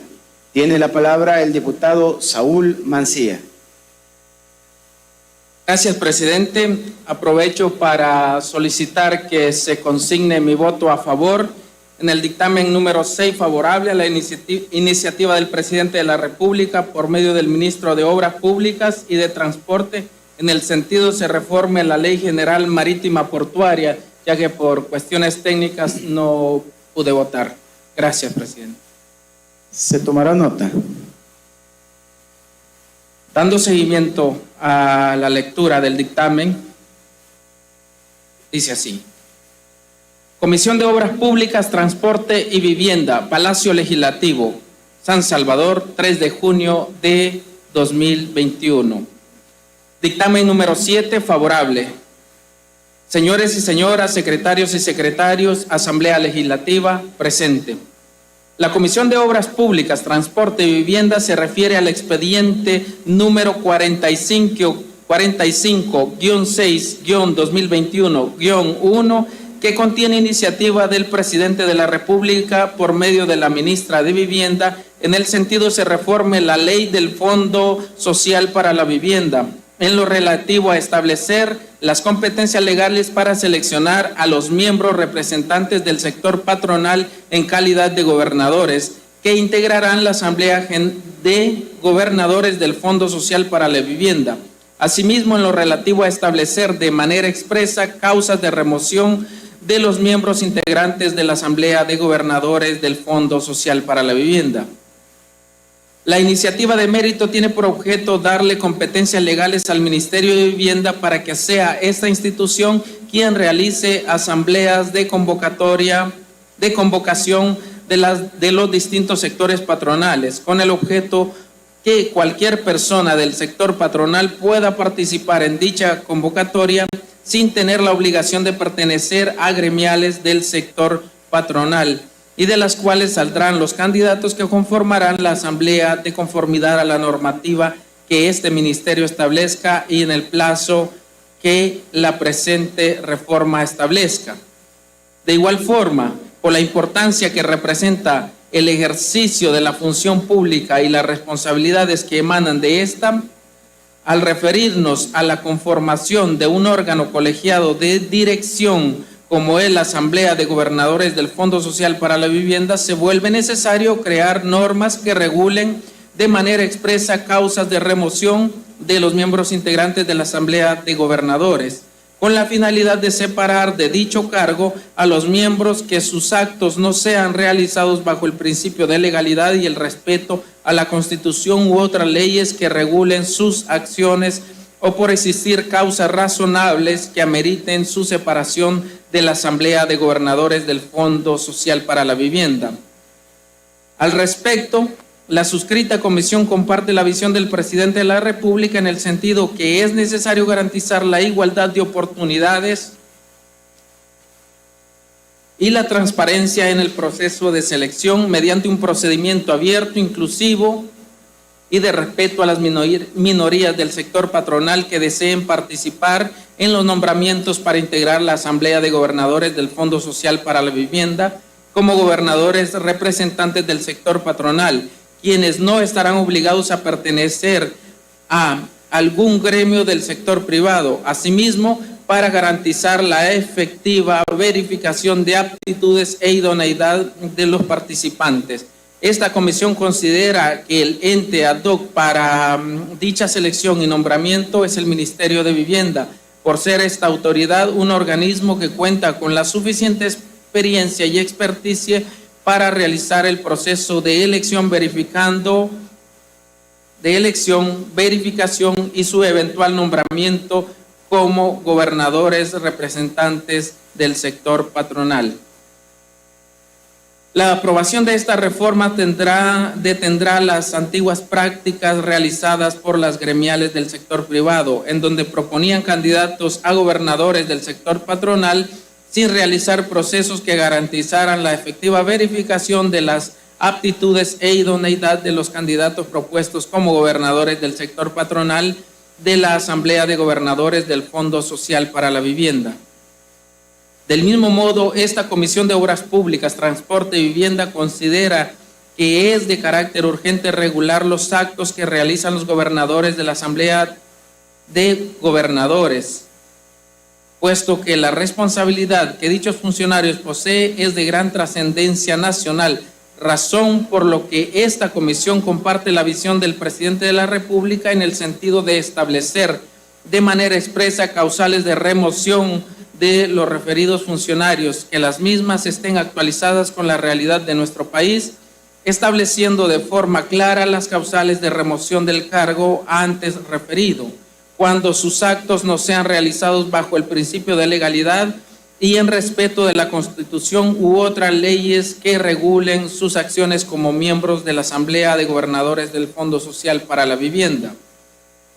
Tiene la palabra el diputado Saúl Mancía. Gracias, presidente. Aprovecho para solicitar que se consigne mi voto a favor En el dictamen número 6, favorable a la iniciativa del presidente de la República por medio del ministro de Obras Públicas y de Transporte, en el sentido se reforme la Ley General Marítima Portuaria, ya que por cuestiones técnicas no pude votar. Gracias, presidente. Se tomará nota. Dando seguimiento a la lectura del dictamen, dice así. Comisión de Obras Públicas, Transporte y Vivienda, Palacio Legislativo, San Salvador, 3 de junio de 2021. Dictamen número 7, favorable. Señores y señoras, secretarios y secretarios, Asamblea Legislativa, presente. La Comisión de Obras Públicas, Transporte y Vivienda se refiere al expediente número 45-6-2021-1, que contiene iniciativa del presidente de la República por medio de la ministra de Vivienda. En el sentido se reforme la ley del Fondo Social para la Vivienda, en lo relativo a establecer las competencias legales para seleccionar a los miembros representantes del sector patronal en calidad de gobernadores, que integrarán la Asamblea de Gobernadores del Fondo Social para la Vivienda. Asimismo, en lo relativo a establecer de manera expresa causas de remoción de los miembros integrantes de la Asamblea de Gobernadores del Fondo Social para la Vivienda. La iniciativa de mérito tiene por objeto darle competencias legales al Ministerio de Vivienda para que sea esta institución quien realice asambleas de convocación de los distintos sectores patronales, con el objeto que cualquier persona del sector patronal pueda participar en dicha convocatoria sin tener la obligación de pertenecer a gremiales del sector patronal, y de las cuales saldrán los candidatos que conformarán la asamblea de conformidad a la normativa que este ministerio establezca y en el plazo que la presente reforma establezca. De igual forma, por la importancia que representa el ejercicio de la función pública y las responsabilidades que emanan de esta, al referirnos a la conformación de un órgano colegiado de dirección como es la Asamblea de Gobernadores del Fondo Social para la Vivienda, se vuelve necesario crear normas que regulen de manera expresa causas de remoción de los miembros integrantes de la Asamblea de Gobernadores, con la finalidad de separar de dicho cargo a los miembros que sus actos no sean realizados bajo el principio de legalidad y el respeto a la Constitución u otras leyes que regulen sus acciones, o por existir causas razonables que ameriten su separación de la Asamblea de Gobernadores del Fondo Social para la Vivienda. Al respecto, la suscrita comisión comparte la visión del presidente de la República en el sentido que es necesario garantizar la igualdad de oportunidades y la transparencia en el proceso de selección mediante un procedimiento abierto, inclusivo y de respeto a las minorías del sector patronal que deseen participar en los nombramientos para integrar la Asamblea de Gobernadores del Fondo Social para la Vivienda como gobernadores representantes del sector patronal, quienes no estarán obligados a pertenecer a algún gremio del sector privado. Asimismo, para garantizar la efectiva verificación de aptitudes e idoneidad de los participantes. Esta comisión considera que el ente ad hoc para dicha selección y nombramiento es el Ministerio de Vivienda, por ser esta autoridad un organismo que cuenta con la suficiente experiencia y experticia para realizar el proceso de elección, verificación y su eventual nombramiento como gobernadores representantes del sector patronal. La aprobación de esta reforma detendrá las antiguas prácticas realizadas por las gremiales del sector privado, en donde proponían candidatos a gobernadores del sector patronal sin realizar procesos que garantizaran la efectiva verificación de las aptitudes e idoneidad de los candidatos propuestos como gobernadores del sector patronal de la Asamblea de Gobernadores del Fondo Social para la Vivienda. Del mismo modo, esta Comisión de Obras Públicas, Transporte y Vivienda considera que es de carácter urgente regular los actos que realizan los gobernadores de la Asamblea de Gobernadores, puesto que la responsabilidad que dichos funcionarios poseen es de gran trascendencia nacional, razón por lo que esta comisión comparte la visión del presidente de la República en el sentido de establecer de manera expresa causales de remoción de los referidos funcionarios, que las mismas estén actualizadas con la realidad de nuestro país, estableciendo de forma clara las causales de remoción del cargo antes referido, cuando sus actos no sean realizados bajo el principio de legalidad y en respeto de la Constitución u otras leyes que regulen sus acciones como miembros de la Asamblea de Gobernadores del Fondo Social para la Vivienda.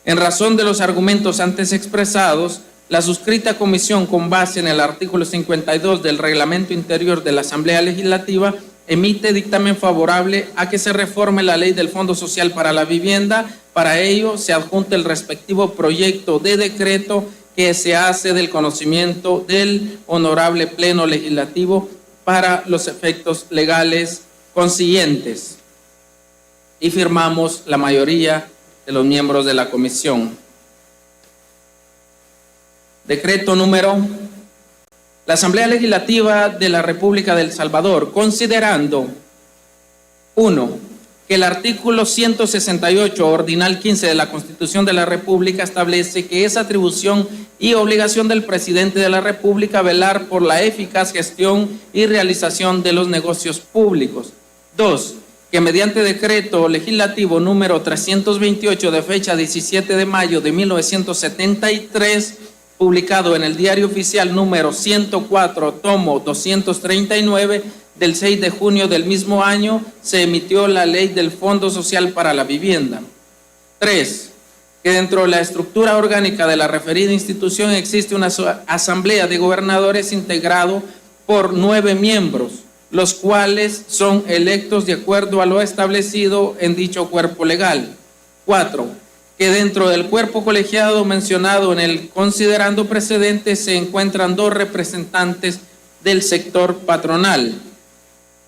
En razón de los argumentos antes expresados, la suscrita comisión, con base en el artículo 52 del Reglamento Interior de la Asamblea Legislativa, emite dictamen favorable a que se reforme la ley del Fondo Social para la Vivienda. Para ello, se adjunta el respectivo proyecto de decreto que se hace del conocimiento del Honorable Pleno Legislativo para los efectos legales consiguientes. Y firmamos la mayoría de los miembros de la comisión. Decreto número: la Asamblea Legislativa de la República de El Salvador, considerando 1. que el artículo 168, ordinal 15 de la Constitución de la República establece que es atribución y obligación del presidente de la República velar por la eficaz gestión y realización de los negocios públicos. 2. que mediante decreto legislativo número 328 de fecha 17 de mayo de 1973, publicado en el Diario Oficial número 104, tomo 239, del 6 de junio del mismo año, se emitió la Ley del Fondo Social para la Vivienda. 3. Que dentro de la estructura orgánica de la referida institución existe una asamblea de gobernadores integrado por 9 miembros, los cuales son electos de acuerdo a lo establecido en dicho cuerpo legal. 4. Que dentro del cuerpo colegiado mencionado en el considerando precedente se encuentran 2 representantes del sector patronal.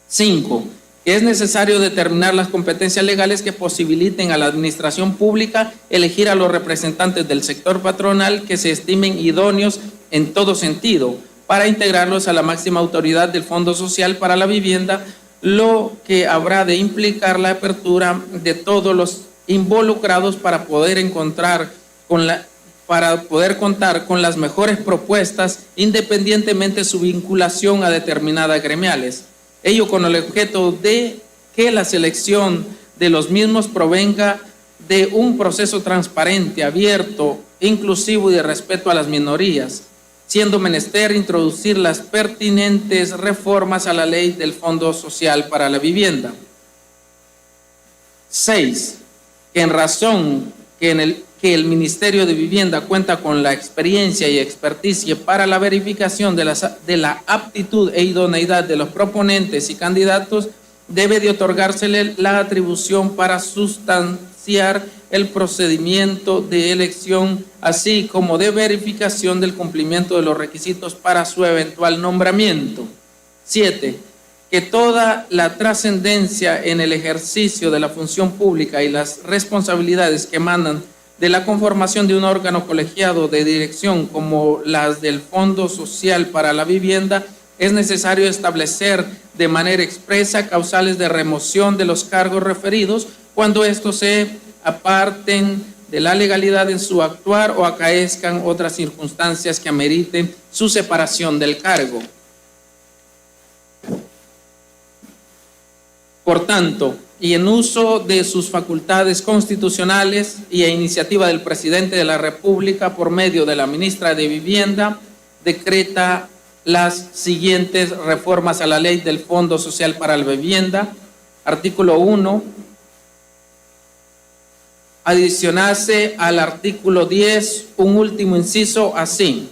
5. Que es necesario determinar las competencias legales que posibiliten a la administración pública elegir a los representantes del sector patronal que se estimen idóneos en todo sentido para integrarlos a la máxima autoridad del Fondo Social para la Vivienda, lo que habrá de implicar la apertura de todos los involucrados para poder contar con las mejores propuestas independientemente de su vinculación a determinadas gremiales. Ello con el objeto de que la selección de los mismos provenga de un proceso transparente, abierto, inclusivo y de respeto a las minorías, siendo menester introducir las pertinentes reformas a la ley del Fondo Social para la Vivienda. 6. Que en razón que el Ministerio de Vivienda cuenta con la experiencia y experticia para la verificación de la aptitud e idoneidad de los proponentes y candidatos, debe de otorgársele la atribución para sustanciar el procedimiento de elección, así como de verificación del cumplimiento de los requisitos para su eventual nombramiento. 7. Que toda la trascendencia en el ejercicio de la función pública y las responsabilidades que emanan de la conformación de un órgano colegiado de dirección como las del Fondo Social para la Vivienda, es necesario establecer de manera expresa causales de remoción de los cargos referidos cuando estos se aparten de la legalidad en su actuar o acaezcan otras circunstancias que ameriten su separación del cargo. Por tanto, y en uso de sus facultades constitucionales y a iniciativa del presidente de la República por medio de la ministra de Vivienda, decreta las siguientes reformas a la ley del Fondo Social para la Vivienda. Artículo 1. Adicionarse al artículo 10 un último inciso así: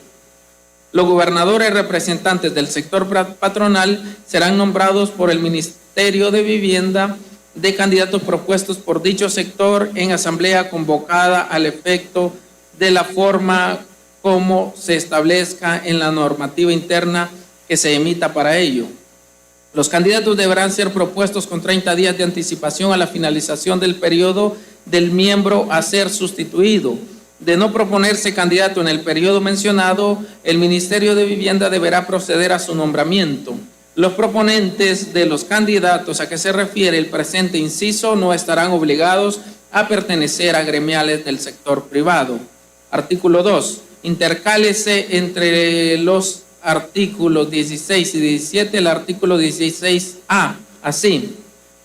los gobernadores representantes del sector patronal serán nombrados por el Ministerio de Vivienda de candidatos propuestos por dicho sector en asamblea convocada al efecto de la forma como se establezca en la normativa interna que se emita para ello. Los candidatos deberán ser propuestos con 30 días de anticipación a la finalización del periodo del miembro a ser sustituido, De no proponerse candidato en el periodo mencionado, el Ministerio de Vivienda deberá proceder a su nombramiento. Los proponentes de los candidatos a que se refiere el presente inciso no estarán obligados a pertenecer a gremiales del sector privado. Artículo 2. Intercálese entre los artículos 16 y 17 el artículo 16A. Así,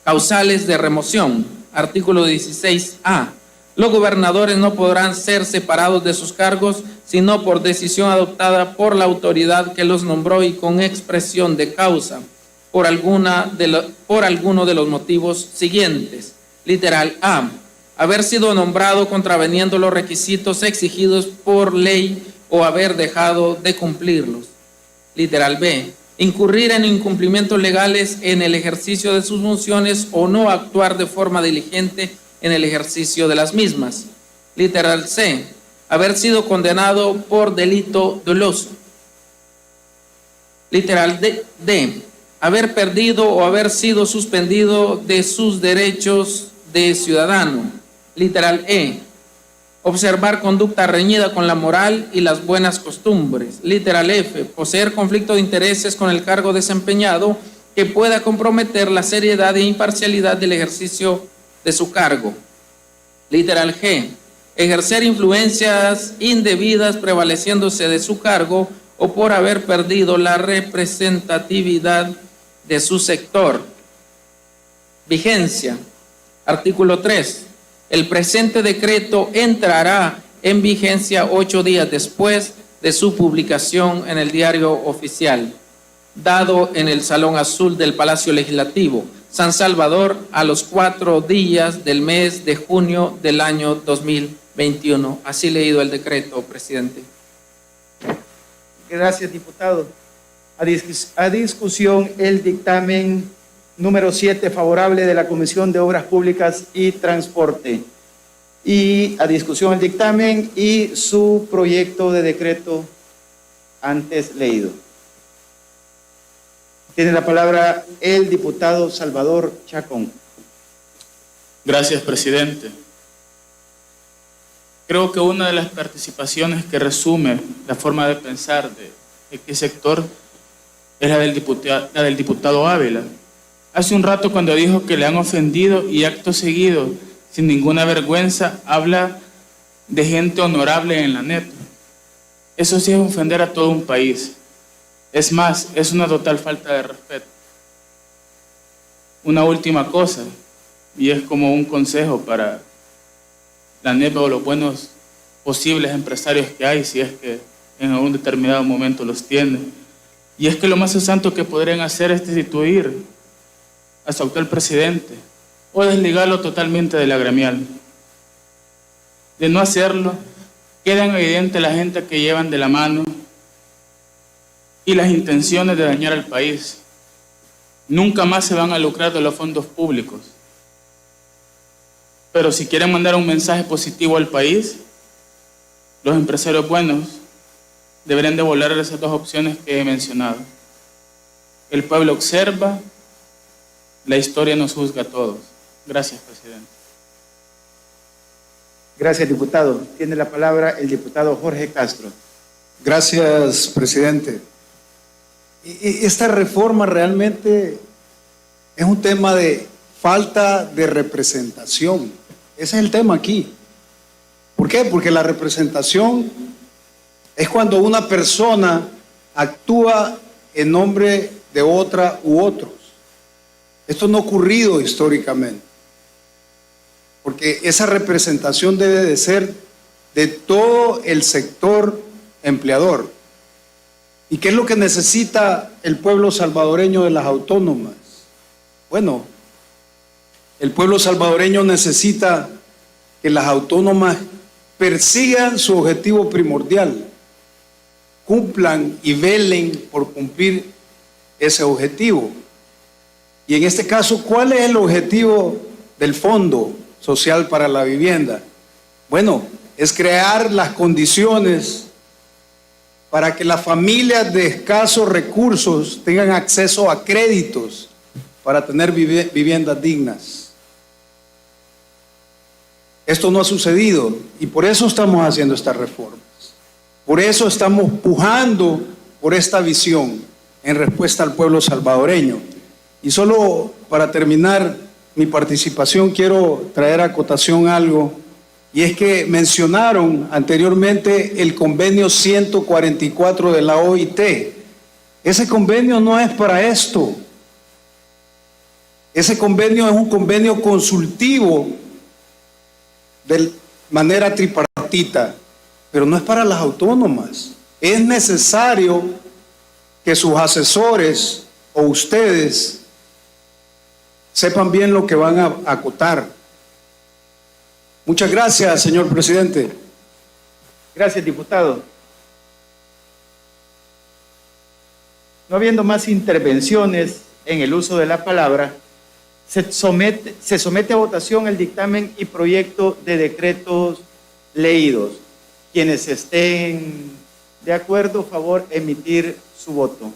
causales de remoción. Artículo 16A. Los gobernadores no podrán ser separados de sus cargos sino por decisión adoptada por la autoridad que los nombró y con expresión de causa por alguno de los motivos siguientes. Literal A. Haber sido nombrado contraveniendo los requisitos exigidos por ley o haber dejado de cumplirlos. Literal B. Incurrir en incumplimientos legales en el ejercicio de sus funciones o no actuar de forma diligente en el ejercicio de las mismas. Literal C. Haber sido condenado por delito doloso. Literal D. Haber perdido o haber sido suspendido de sus derechos de ciudadano. Literal E. Observar conducta reñida con la moral y las buenas costumbres. Literal F. Poseer conflicto de intereses con el cargo desempeñado que pueda comprometer la seriedad e imparcialidad del ejercicio de su cargo. Literal G. Ejercer influencias indebidas prevaleciéndose de su cargo o por haber perdido la representatividad de su sector. Vigencia. Artículo 3. El presente decreto entrará en vigencia 8 días después de su publicación en el Diario Oficial, dado en el Salón Azul del Palacio Legislativo, San Salvador, a los 4 días del mes de junio del año 2021. Así leído el decreto, presidente. Gracias, diputado. A discusión el dictamen número 7 favorable de la Comisión de Obras Públicas y Transporte. Y a discusión el dictamen y su proyecto de decreto antes leído. Tiene la palabra el diputado Salvador Chacón. Gracias, presidente. Creo que una de las participaciones que resume la forma de pensar de qué sector es la del diputado Ávila. Hace un rato, cuando dijo que le han ofendido y acto seguido, sin ninguna vergüenza, habla de gente honorable en la NEP. Eso sí es ofender a todo un país. Es más, es una total falta de respeto. Una última cosa, y es como un consejo para la NEP o los buenos posibles empresarios que hay, si es que en algún determinado momento los tienen. Y es que lo más santo que podrían hacer es destituir a su actual presidente o desligarlo totalmente de la gremial. De no hacerlo, quedan evidentes la gente que llevan de la mano y las intenciones de dañar al país. Nunca más se van a lucrar de los fondos públicos. Pero si quieren mandar un mensaje positivo al país, los empresarios buenos deberían devolver esas dos opciones que he mencionado. El pueblo observa, la historia nos juzga a todos. Gracias, presidente. Gracias, diputado. Tiene la palabra el diputado Jorge Castro. Gracias, presidente. Esta reforma realmente es un tema de falta de representación. Ese es el tema aquí. ¿Por qué? Porque la representación es cuando una persona actúa en nombre de otra u otros. Esto no ha ocurrido históricamente, porque esa representación debe de ser de todo el sector empleador. ¿Y qué es lo que necesita el pueblo salvadoreño de las autónomas? Bueno, el pueblo salvadoreño necesita que las autónomas persigan su objetivo primordial, cumplan y velen por cumplir ese objetivo. Y en este caso, ¿cuál es el objetivo del Fondo Social para la Vivienda? Bueno, es crear las condiciones para que las familias de escasos recursos tengan acceso a créditos para tener viviendas dignas. Esto no ha sucedido y por eso estamos haciendo estas reformas. Por eso estamos pujando por esta visión en respuesta al pueblo salvadoreño. Y solo para terminar mi participación quiero traer a acotación algo, y es que mencionaron anteriormente el convenio 144 de la OIT. Ese convenio no es para esto. Ese convenio es un convenio consultivo de manera tripartita, pero no es para las autónomas. Es necesario que sus asesores o ustedes sepan bien lo que van a acotar. Muchas gracias, señor presidente. Gracias, diputado. No habiendo más intervenciones en el uso de la palabra, se somete a votación el dictamen y proyecto de decretos leídos. Quienes estén de acuerdo, favor emitir su voto.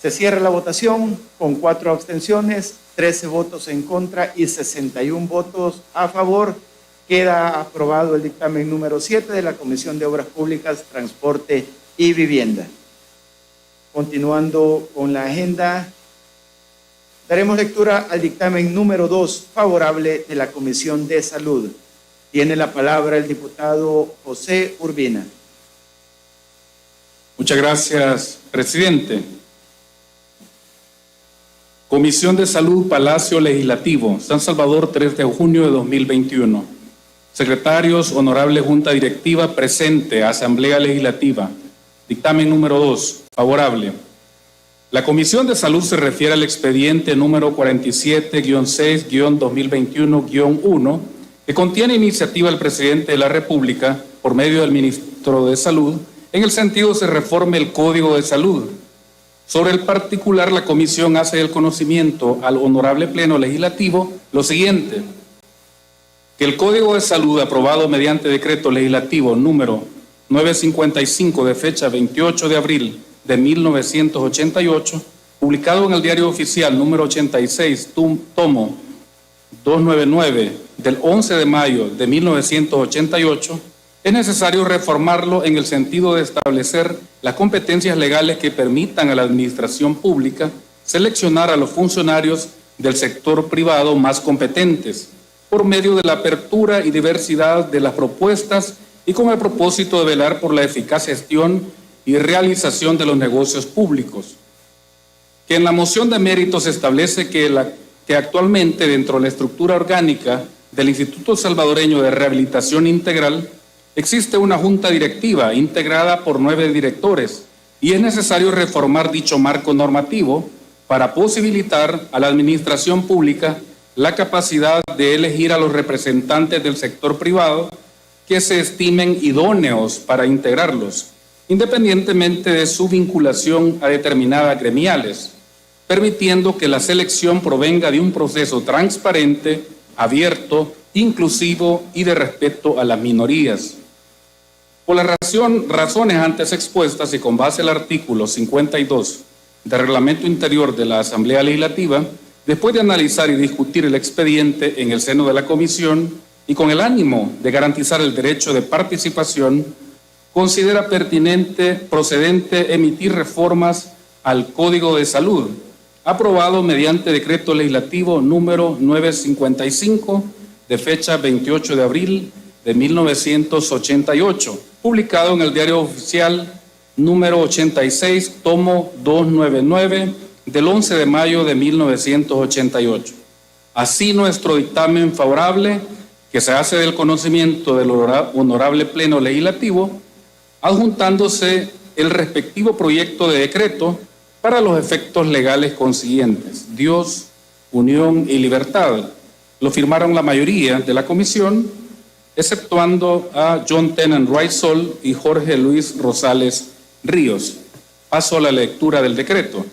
Se cierra la votación con 4 abstenciones, 13 votos en contra y 61 votos a favor. Queda aprobado el dictamen número 7 de la Comisión de Obras Públicas, Transporte y Vivienda. Continuando con la agenda, daremos lectura al dictamen número 2, favorable de la Comisión de Salud. Tiene la palabra el diputado José Urbina. Muchas gracias, presidente. Comisión de Salud, Palacio Legislativo, San Salvador, 3 de junio de 2021. Secretarios, honorable Junta Directiva, presente, Asamblea Legislativa. Dictamen número 2, favorable. La Comisión de Salud se refiere al expediente número 47-6-2021-1, que contiene iniciativa del Presidente de la República, por medio del Ministro de Salud, en el sentido se reforme el Código de Salud. Sobre el particular, la Comisión hace el conocimiento al Honorable Pleno Legislativo lo siguiente: que el Código de Salud, aprobado mediante decreto legislativo número 955 de fecha 28 de abril de 1988, publicado en el Diario Oficial número 86, tomo 299 del 11 de mayo de 1988, es necesario reformarlo en el sentido de establecer las competencias legales que permitan a la administración pública seleccionar a los funcionarios del sector privado más competentes, por medio de la apertura y diversidad de las propuestas y con el propósito de velar por la eficaz gestión y realización de los negocios públicos. Que en la moción de mérito se establece que actualmente dentro de la estructura orgánica del Instituto Salvadoreño de Rehabilitación Integral existe una junta directiva integrada por 9 directores y es necesario reformar dicho marco normativo para posibilitar a la administración pública la capacidad de elegir a los representantes del sector privado que se estimen idóneos para integrarlos, independientemente de su vinculación a determinadas gremiales, permitiendo que la selección provenga de un proceso transparente, abierto, inclusivo y de respeto a las minorías. Por las razones antes expuestas y con base al artículo 52 del Reglamento Interior de la Asamblea Legislativa, después de analizar y discutir el expediente en el seno de la Comisión y con el ánimo de garantizar el derecho de participación, considera procedente emitir reformas al Código de Salud, aprobado mediante decreto legislativo número 955 de fecha 28 de abril de 1988, publicado en el Diario Oficial número 86, tomo 299, del 11 de mayo de 1988. Así, nuestro dictamen favorable, que se hace del conocimiento del Honorable Pleno Legislativo, adjuntándose el respectivo proyecto de decreto para los efectos legales consiguientes. Dios, unión y libertad. Lo firmaron la mayoría de la comisión, exceptuando a John Tennant Wright-Sol y Jorge Luis Rosales Ríos. Paso a la lectura del decreto.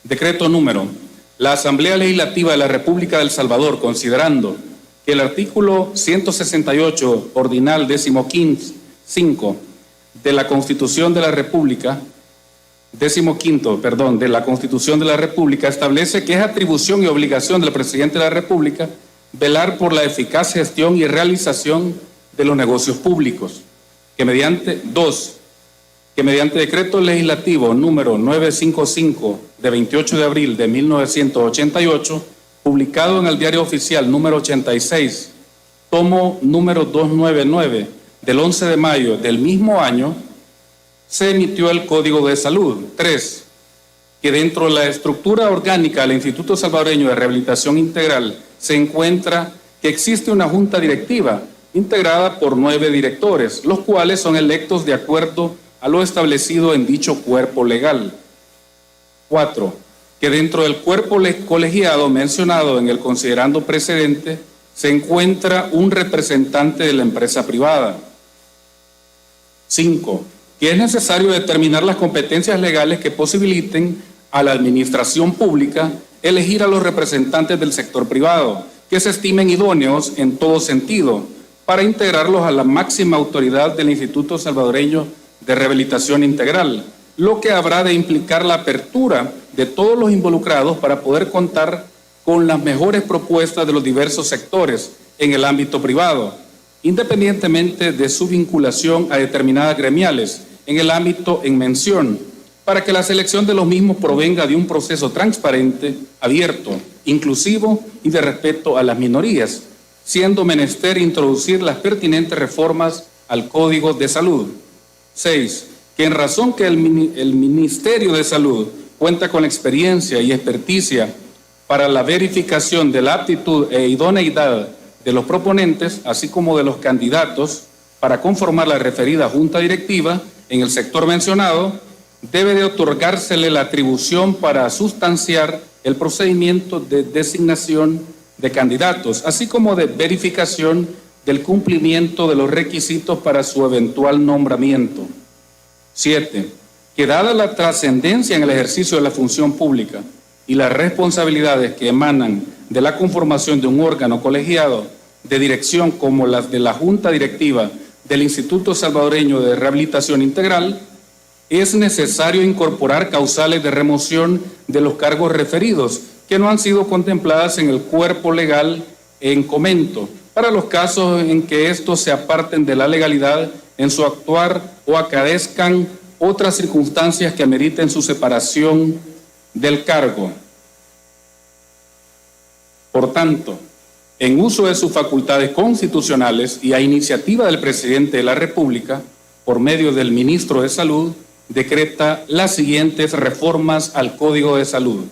Decreto número. La Asamblea Legislativa de la República del Salvador, considerando que el artículo 168 ordinal 15 de la Constitución de la República, de la Constitución de la República establece que es atribución y obligación del presidente de la República velar por la eficaz gestión y realización de los negocios públicos, que mediante decreto legislativo número 955 de 28 de abril de 1988, publicado en el Diario Oficial número 86, tomo número 299 del 11 de mayo del mismo año, se emitió el Código de Salud. 3. Que dentro de la estructura orgánica del Instituto Salvadoreño de Rehabilitación Integral se encuentra que existe una junta directiva integrada por 9 directores, los cuales son electos de acuerdo a lo establecido en dicho cuerpo legal. 4. Que dentro del cuerpo colegiado mencionado en el considerando precedente se encuentra un representante de la empresa privada. 5. Que es necesario determinar las competencias legales que posibiliten a la administración pública elegir a los representantes del sector privado, que se estimen idóneos en todo sentido, para integrarlos a la máxima autoridad del Instituto Salvadoreño de Rehabilitación Integral, lo que habrá de implicar la apertura de todos los involucrados para poder contar con las mejores propuestas de los diversos sectores en el ámbito privado, independientemente de su vinculación a determinadas gremiales en el ámbito en mención, para que la selección de los mismos provenga de un proceso transparente, abierto, inclusivo y de respeto a las minorías, siendo menester introducir las pertinentes reformas al Código de Salud. 6. Que en razón que el Ministerio de Salud cuenta con experiencia y experticia para la verificación de la aptitud e idoneidad de los proponentes, así como de los candidatos para conformar la referida junta directiva en el sector mencionado, debe de otorgársele la atribución para sustanciar el procedimiento de designación de candidatos, así como de verificación del cumplimiento de los requisitos para su eventual nombramiento. 7. Que dada la trascendencia en el ejercicio de la función pública y las responsabilidades que emanan de la conformación de un órgano colegiado de dirección como las de la Junta Directiva del Instituto Salvadoreño de Rehabilitación Integral, es necesario incorporar causales de remoción de los cargos referidos que no han sido contempladas en el cuerpo legal en comento, para los casos en que estos se aparten de la legalidad en su actuar o acaezcan otras circunstancias que ameriten su separación del cargo. Por tanto, en uso de sus facultades constitucionales y a iniciativa del presidente de la República, por medio del ministro de Salud, decreta las siguientes reformas al Código de Salud.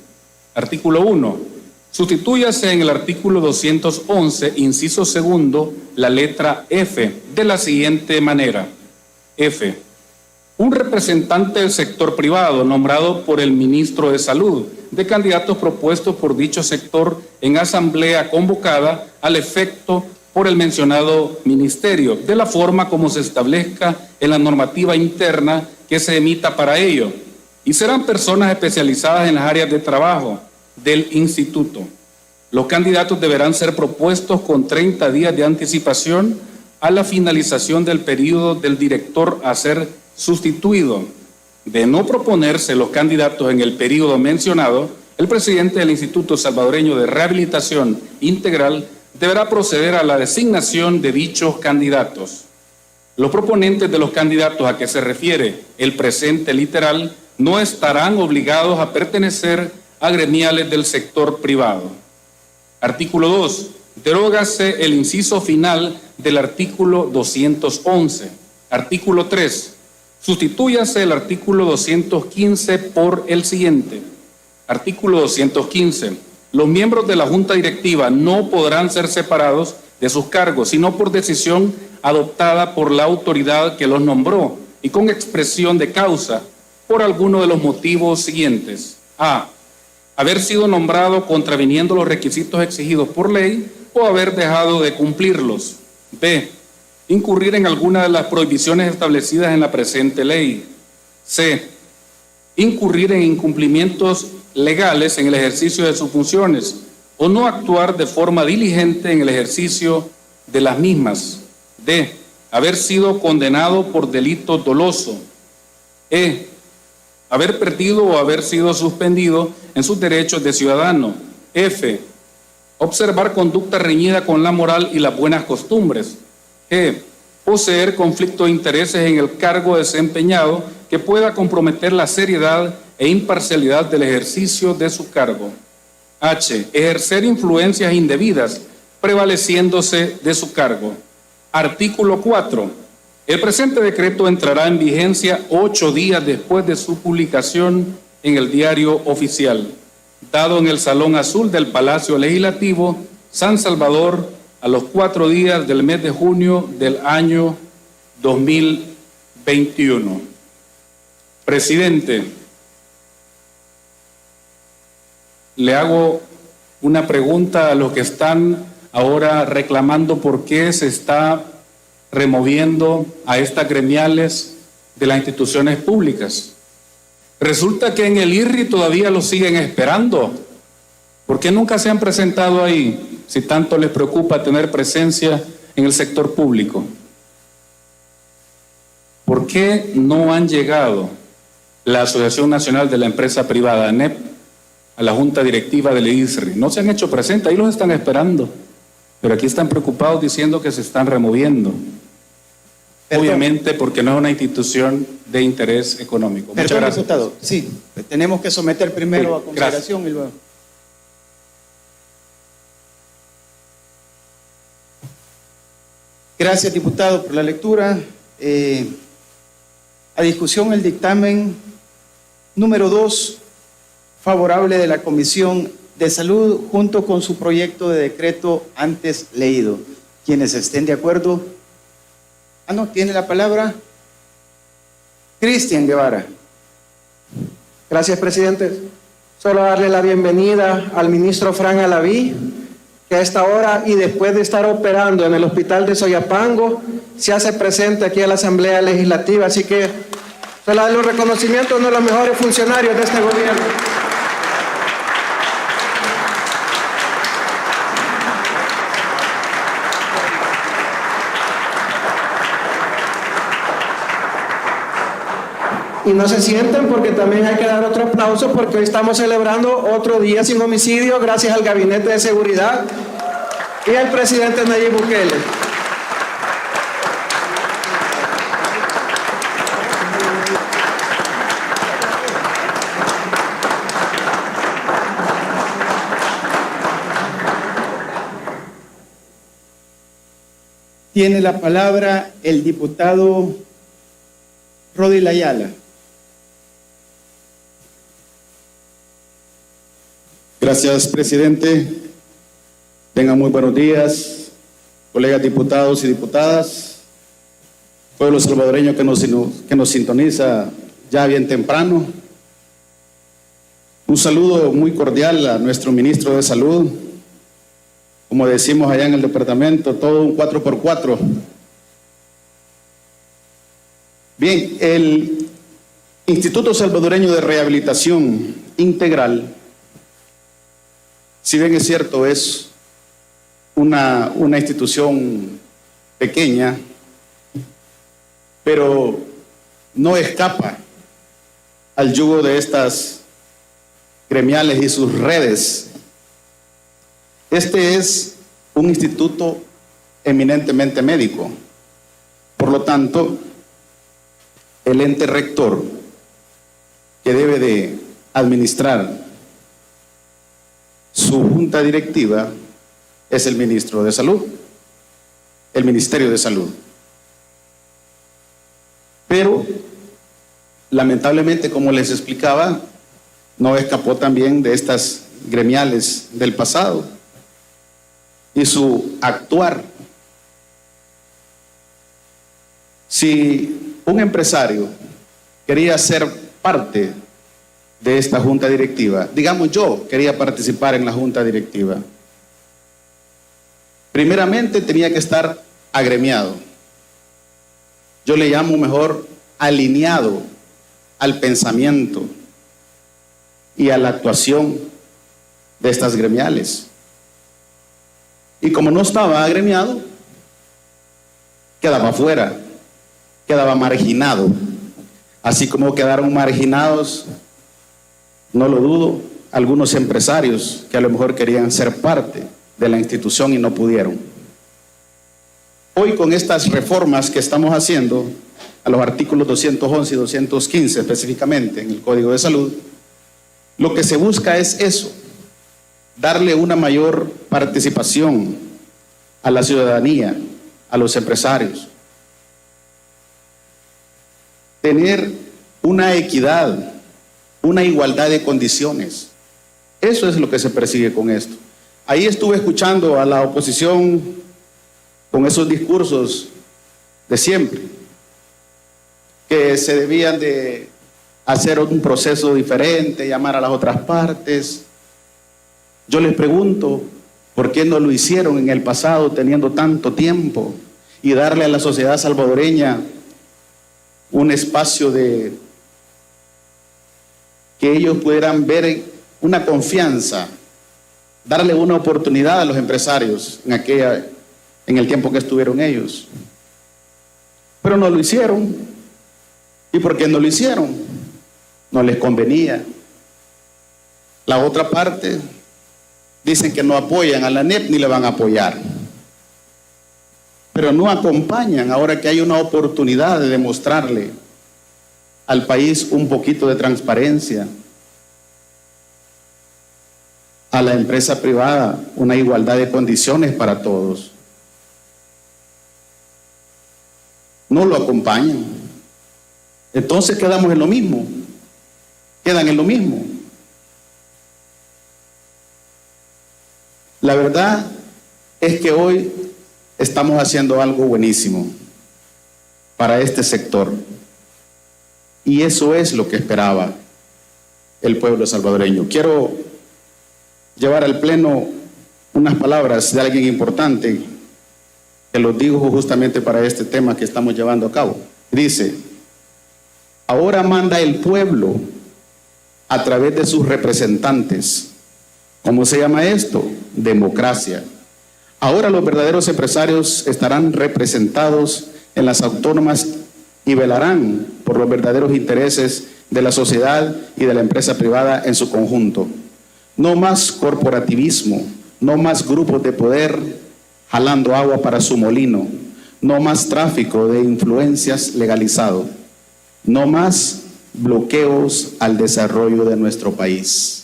Artículo 1. Sustitúyase en el artículo 211, inciso segundo, la letra F, de la siguiente manera. F. Un representante del sector privado nombrado por el ministro de Salud, de candidatos propuestos por dicho sector en asamblea convocada al efecto por el mencionado ministerio, de la forma como se establezca en la normativa interna que se emita para ello, y serán personas especializadas en las áreas de trabajo del instituto. Los candidatos deberán ser propuestos con 30 días de anticipación a la finalización del periodo del director a ser sustituido. De no proponerse los candidatos en el periodo mencionado, el presidente del Instituto Salvadoreño de Rehabilitación Integral deberá proceder a la designación de dichos candidatos. Los proponentes de los candidatos a que se refiere el presente literal no estarán obligados a pertenecer a gremiales del sector privado. Artículo 2. Derógase el inciso final del artículo 211. Artículo 3. Sustitúyase el artículo 215 por el siguiente. Artículo 215. Los miembros de la Junta Directiva no podrán ser separados de sus cargos, sino por decisión adoptada por la autoridad que los nombró y con expresión de causa por alguno de los motivos siguientes. A. Haber sido nombrado contraviniendo los requisitos exigidos por ley o haber dejado de cumplirlos. B. Incurrir en alguna de las prohibiciones establecidas en la presente ley. C. Incurrir en incumplimientos legales en el ejercicio de sus funciones o no actuar de forma diligente en el ejercicio de las mismas. D. Haber sido condenado por delito doloso. E. Haber perdido o haber sido suspendido en sus derechos de ciudadano. F. Observar conducta reñida con la moral y las buenas costumbres. G. Poseer conflicto de intereses en el cargo desempeñado que pueda comprometer la seriedad e imparcialidad del ejercicio de su cargo. H. Ejercer influencias indebidas prevaleciéndose de su cargo. Artículo 4. El presente decreto entrará en vigencia 8 días después de su publicación en el Diario Oficial, dado en el Salón Azul del Palacio Legislativo, San Salvador, a los 4 días del mes de junio del año 2021. Presidente, le hago una pregunta a los que están ahora reclamando por qué se está removiendo a estas gremiales de las instituciones públicas. Resulta que en el IRRI todavía lo siguen esperando. ¿Por qué nunca se han presentado ahí si tanto les preocupa tener presencia en el sector público? ¿Por qué no han llegado la Asociación Nacional de la Empresa Privada, ANEP, a la Junta Directiva del ISRI? No se han hecho presentes, ahí los están esperando. Pero aquí están preocupados diciendo que se están removiendo. Perdón. Obviamente porque no es una institución de interés económico. Muchas Perdón, gracias. diputado. Sí, tenemos que someter primero Sí, a consideración y luego. Gracias, diputado, por la lectura. A discusión el dictamen número 2, favorable de la Comisión de Salud, junto con su proyecto de decreto antes leído. Quienes estén de acuerdo. No, tiene la palabra Cristian Guevara. Gracias, presidente. Solo darle la bienvenida al ministro Fran Alaví, que a esta hora y después de estar operando en el hospital de Soyapango, se hace presente aquí a la Asamblea Legislativa. Así que solo darle los reconocimientos a uno de los mejores funcionarios de este gobierno. Y no se sienten porque también hay que dar otro aplauso porque hoy estamos celebrando otro día sin homicidio gracias al Gabinete de Seguridad y al presidente Nayib Bukele. Tiene la palabra el diputado Rodil Ayala. Gracias, presidente. Tengan muy buenos días, colegas diputados y diputadas, pueblo salvadoreño que nos sintoniza ya bien temprano. Un saludo muy cordial a nuestro ministro de Salud. Como decimos allá en el departamento, todo un 4x4. Bien, el Instituto Salvadoreño de Rehabilitación Integral, si bien es cierto, es una institución pequeña, pero no escapa al yugo de estas gremiales y sus redes. Este es un instituto eminentemente médico. Por lo tanto, el ente rector que debe de administrar su junta directiva es el ministro de Salud, el Ministerio de Salud. Pero, lamentablemente, como les explicaba, no escapó también de estas gremiales del pasado y su actuar. Si un empresario quería ser parte de esta junta directiva, digamos yo quería participar en la junta directiva, primeramente tenía que estar agremiado. Yo le llamo mejor alineado al pensamiento y a la actuación de estas gremiales. Y como no estaba agremiado, quedaba fuera, quedaba marginado. Así como quedaron marginados, no lo dudo, algunos empresarios que a lo mejor querían ser parte de la institución y no pudieron. Hoy, con estas reformas que estamos haciendo a los artículos 211 y 215 específicamente en el Código de Salud, lo que se busca es eso, darle una mayor participación a la ciudadanía, a los empresarios, tener una equidad, una igualdad de condiciones. Eso es lo que se persigue con esto. Ahí estuve escuchando a la oposición con esos discursos de siempre, que se debían de hacer un proceso diferente, llamar a las otras partes. Yo les pregunto, ¿por qué no lo hicieron en el pasado teniendo tanto tiempo y darle a la sociedad salvadoreña un espacio de que ellos pudieran ver una confianza, darle una oportunidad a los empresarios en el tiempo que estuvieron ellos? Pero no lo hicieron. ¿Y por qué no lo hicieron? No les convenía. La otra parte dicen que no apoyan a la ANEP ni le van a apoyar, pero no acompañan ahora que hay una oportunidad de demostrarle al país un poquito de transparencia, a la empresa privada una igualdad de condiciones para todos. No lo acompañan. Entonces quedamos en lo mismo, quedan en lo mismo. La verdad es que hoy estamos haciendo algo buenísimo para este sector. Y eso es lo que esperaba el pueblo salvadoreño. Quiero llevar al Pleno unas palabras de alguien importante que lo dijo justamente para este tema que estamos llevando a cabo. Dice: ahora manda el pueblo a través de sus representantes. ¿Cómo se llama esto? Democracia. Ahora los verdaderos empresarios estarán representados en las autónomas y velarán por los verdaderos intereses de la sociedad y de la empresa privada en su conjunto. No más corporativismo, no más grupos de poder jalando agua para su molino, no más tráfico de influencias legalizado, no más bloqueos al desarrollo de nuestro país.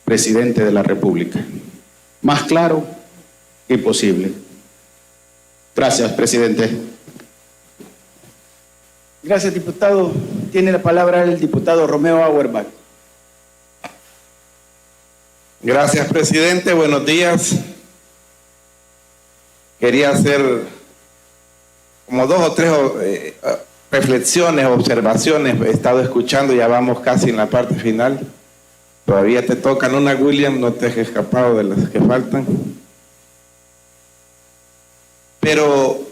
Presidente de la República. Más claro imposible. Gracias, presidente. Gracias, diputado. Tiene la palabra el diputado Romeo Auerbach. Gracias, presidente. Buenos días. Quería hacer como 2 o 3 reflexiones, observaciones. He estado escuchando, ya vamos casi en la parte final. Todavía te tocan una, William, no te has escapado de las que faltan. Pero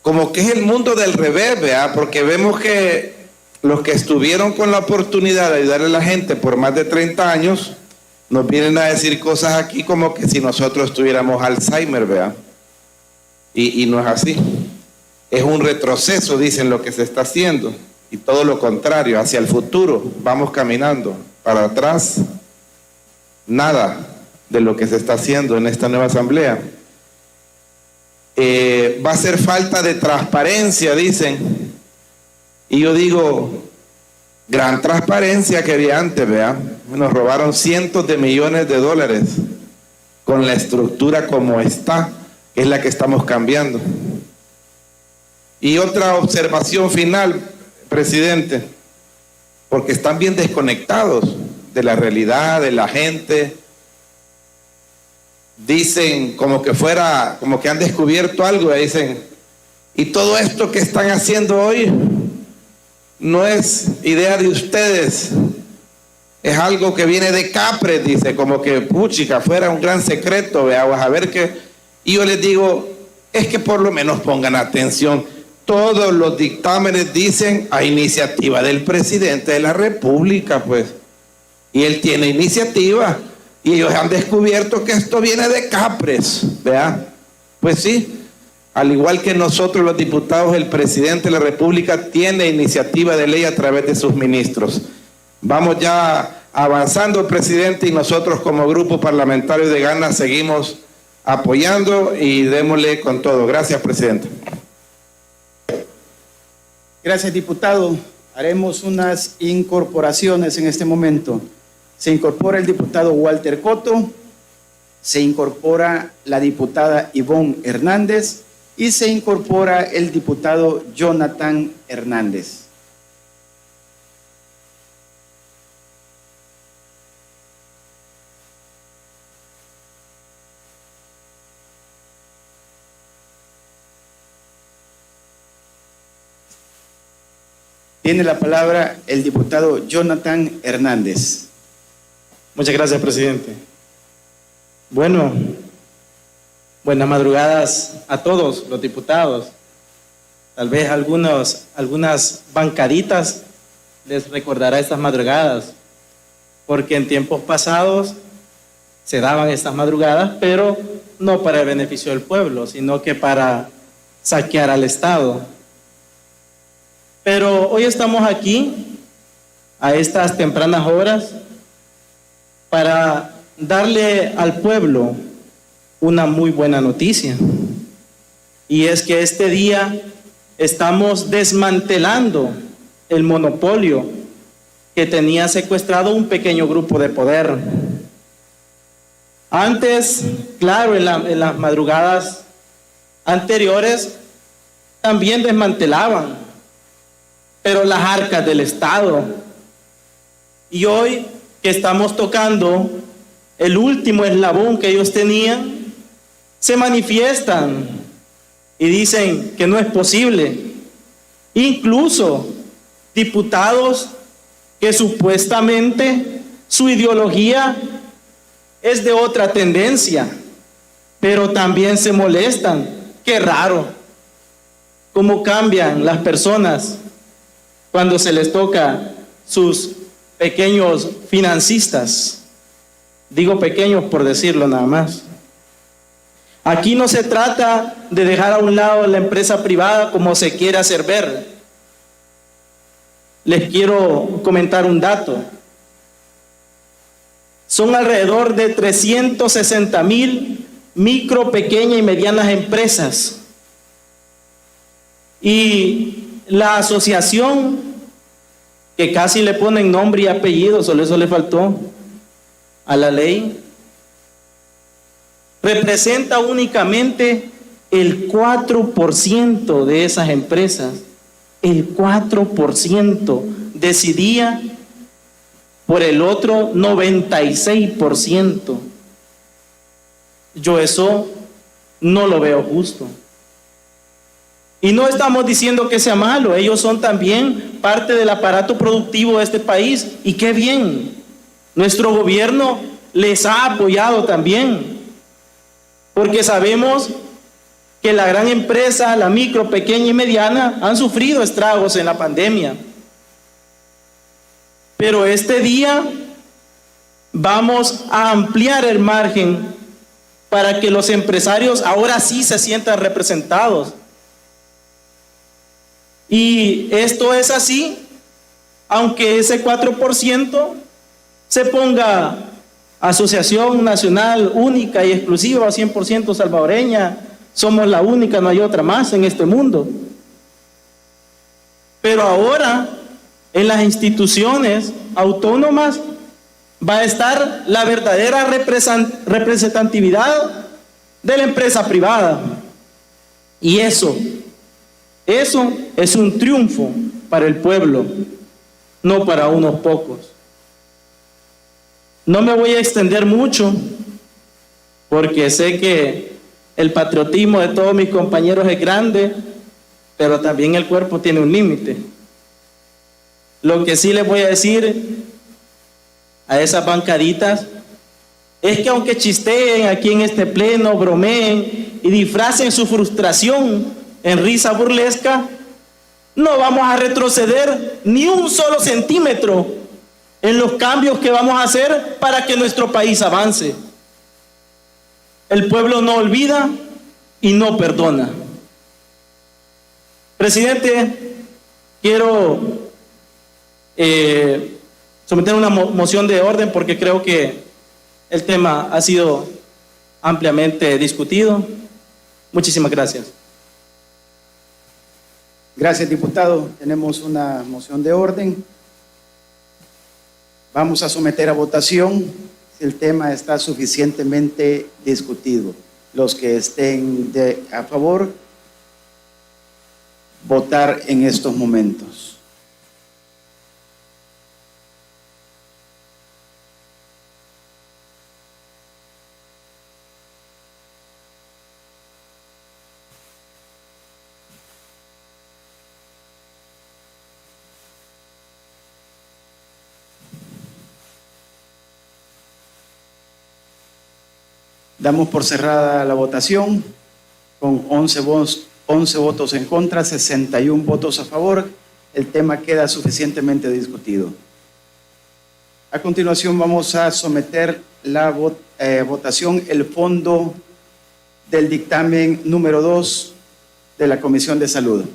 como que es el mundo del revés, ¿verdad? Porque vemos que los que estuvieron con la oportunidad de ayudar a la gente por más de 30 años, nos vienen a decir cosas aquí como que si nosotros tuviéramos Alzheimer, ¿verdad? Y no es así. Es un retroceso, dicen, lo que se está haciendo. Y todo lo contrario, hacia el futuro, vamos caminando. Para atrás, nada de lo que se está haciendo en esta nueva asamblea. Va a ser falta de transparencia, dicen. Y yo digo, gran transparencia que había antes, ¿verdad? Nos robaron cientos de millones de dólares con la estructura como está, que es la que estamos cambiando. Y otra observación final, presidente, porque están bien desconectados de la realidad, de la gente. Dicen como que han descubierto algo, y dicen, y todo esto que están haciendo hoy no es idea de ustedes, es algo que viene de Capres, dice, como que puchica, fuera un gran secreto, veamos a ver qué. Y yo les digo, es que por lo menos pongan atención. Todos los dictámenes dicen a iniciativa del presidente de la República, pues. Y él tiene iniciativa. Y ellos han descubierto que esto viene de Capres, ¿verdad? Pues sí, al igual que nosotros los diputados, el presidente de la República tiene iniciativa de ley a través de sus ministros. Vamos ya avanzando, presidente, y nosotros como grupo parlamentario de Gana seguimos apoyando y démosle con todo. Gracias, presidente. Gracias, diputado. Haremos unas incorporaciones en este momento. Se incorpora el diputado Walter Coto, se incorpora la diputada Ivonne Hernández y se incorpora el diputado Jonathan Hernández. Tiene la palabra el diputado Jonathan Hernández. Muchas gracias, presidente. Bueno, buenas madrugadas a todos los diputados. Tal vez algunas bancaditas les recordará estas madrugadas, porque en tiempos pasados se daban estas madrugadas, pero no para el beneficio del pueblo, sino que para saquear al Estado. Pero hoy estamos aquí, a estas tempranas horas, para darle al pueblo una muy buena noticia. Y es que este día estamos desmantelando el monopolio que tenía secuestrado un pequeño grupo de poder. Antes, claro, en las madrugadas anteriores también desmantelaban, pero las arcas del Estado. Y hoy que estamos tocando el último eslabón que ellos tenían, se manifiestan y dicen que no es posible. Incluso diputados que supuestamente su ideología es de otra tendencia, pero también se molestan. Qué raro cómo cambian las personas cuando se les toca sus pequeños financistas. Digo pequeños por decirlo nada más. Aquí no se trata de dejar a un lado la empresa privada como se quiere hacer ver. Les quiero comentar un dato. Son alrededor de 360,000 micro, pequeñas y medianas empresas. Y la asociación, que casi le ponen nombre y apellido, solo eso le faltó a la ley, representa únicamente el 4% de esas empresas. El 4% decidía por el otro 96%. Yo eso no lo veo justo. Y no estamos diciendo que sea malo, ellos son también parte del aparato productivo de este país, y qué bien. Nuestro gobierno les ha apoyado también, porque sabemos que la gran empresa, la micro, pequeña y mediana, han sufrido estragos en la pandemia. Pero este día vamos a ampliar el margen para que los empresarios ahora sí se sientan representados. Y esto es así, aunque ese 4% se ponga Asociación Nacional única y exclusiva, 100% salvadoreña, somos la única, no hay otra más en este mundo. Pero ahora, en las instituciones autónomas, va a estar la verdadera representatividad de la empresa privada. Y eso es un triunfo para el pueblo, no para unos pocos. No me voy a extender mucho, porque sé que el patriotismo de todos mis compañeros es grande, pero también el cuerpo tiene un límite. Lo que sí les voy a decir a esas bancaditas es que aunque chisteen aquí en este pleno, bromeen y disfracen su frustración en risa burlesca, no vamos a retroceder ni un solo centímetro en los cambios que vamos a hacer para que nuestro país avance. El pueblo no olvida y no perdona. Presidente, quiero someter una moción de orden porque creo que el tema ha sido ampliamente discutido. Muchísimas gracias. Gracias, diputado. Tenemos una moción de orden. Vamos a someter a votación si el tema está suficientemente discutido. Los que estén a favor, votar en estos momentos. Damos por cerrada la votación con 11 votos en contra, 61 votos a favor. El tema queda suficientemente discutido. A continuación vamos a someter la votación el fondo del dictamen número 2 de la Comisión de Salud.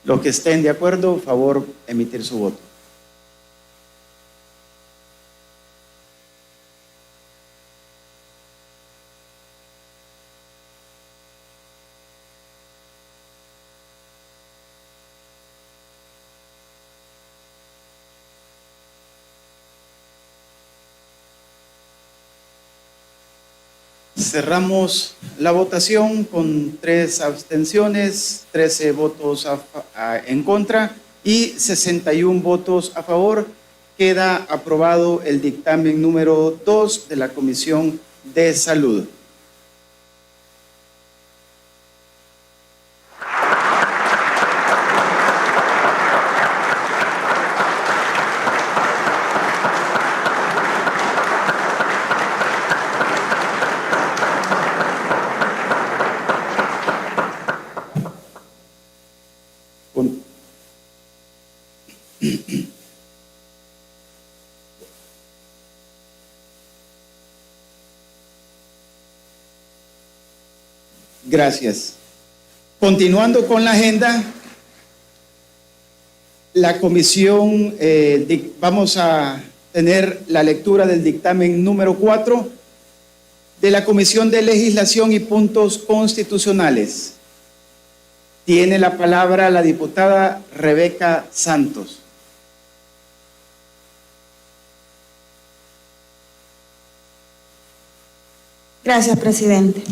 Los que estén de acuerdo, favor emitir su voto. Cerramos la votación con 3 abstenciones, 13 votos en contra y 61 votos a favor. Queda aprobado el dictamen número 2 de la Comisión de Salud. Gracias. Continuando con la agenda, la comisión, vamos a tener la lectura del dictamen número 4 de la Comisión de Legislación y Puntos Constitucionales. Tiene la palabra la diputada Rebeca Santos. Gracias, presidente.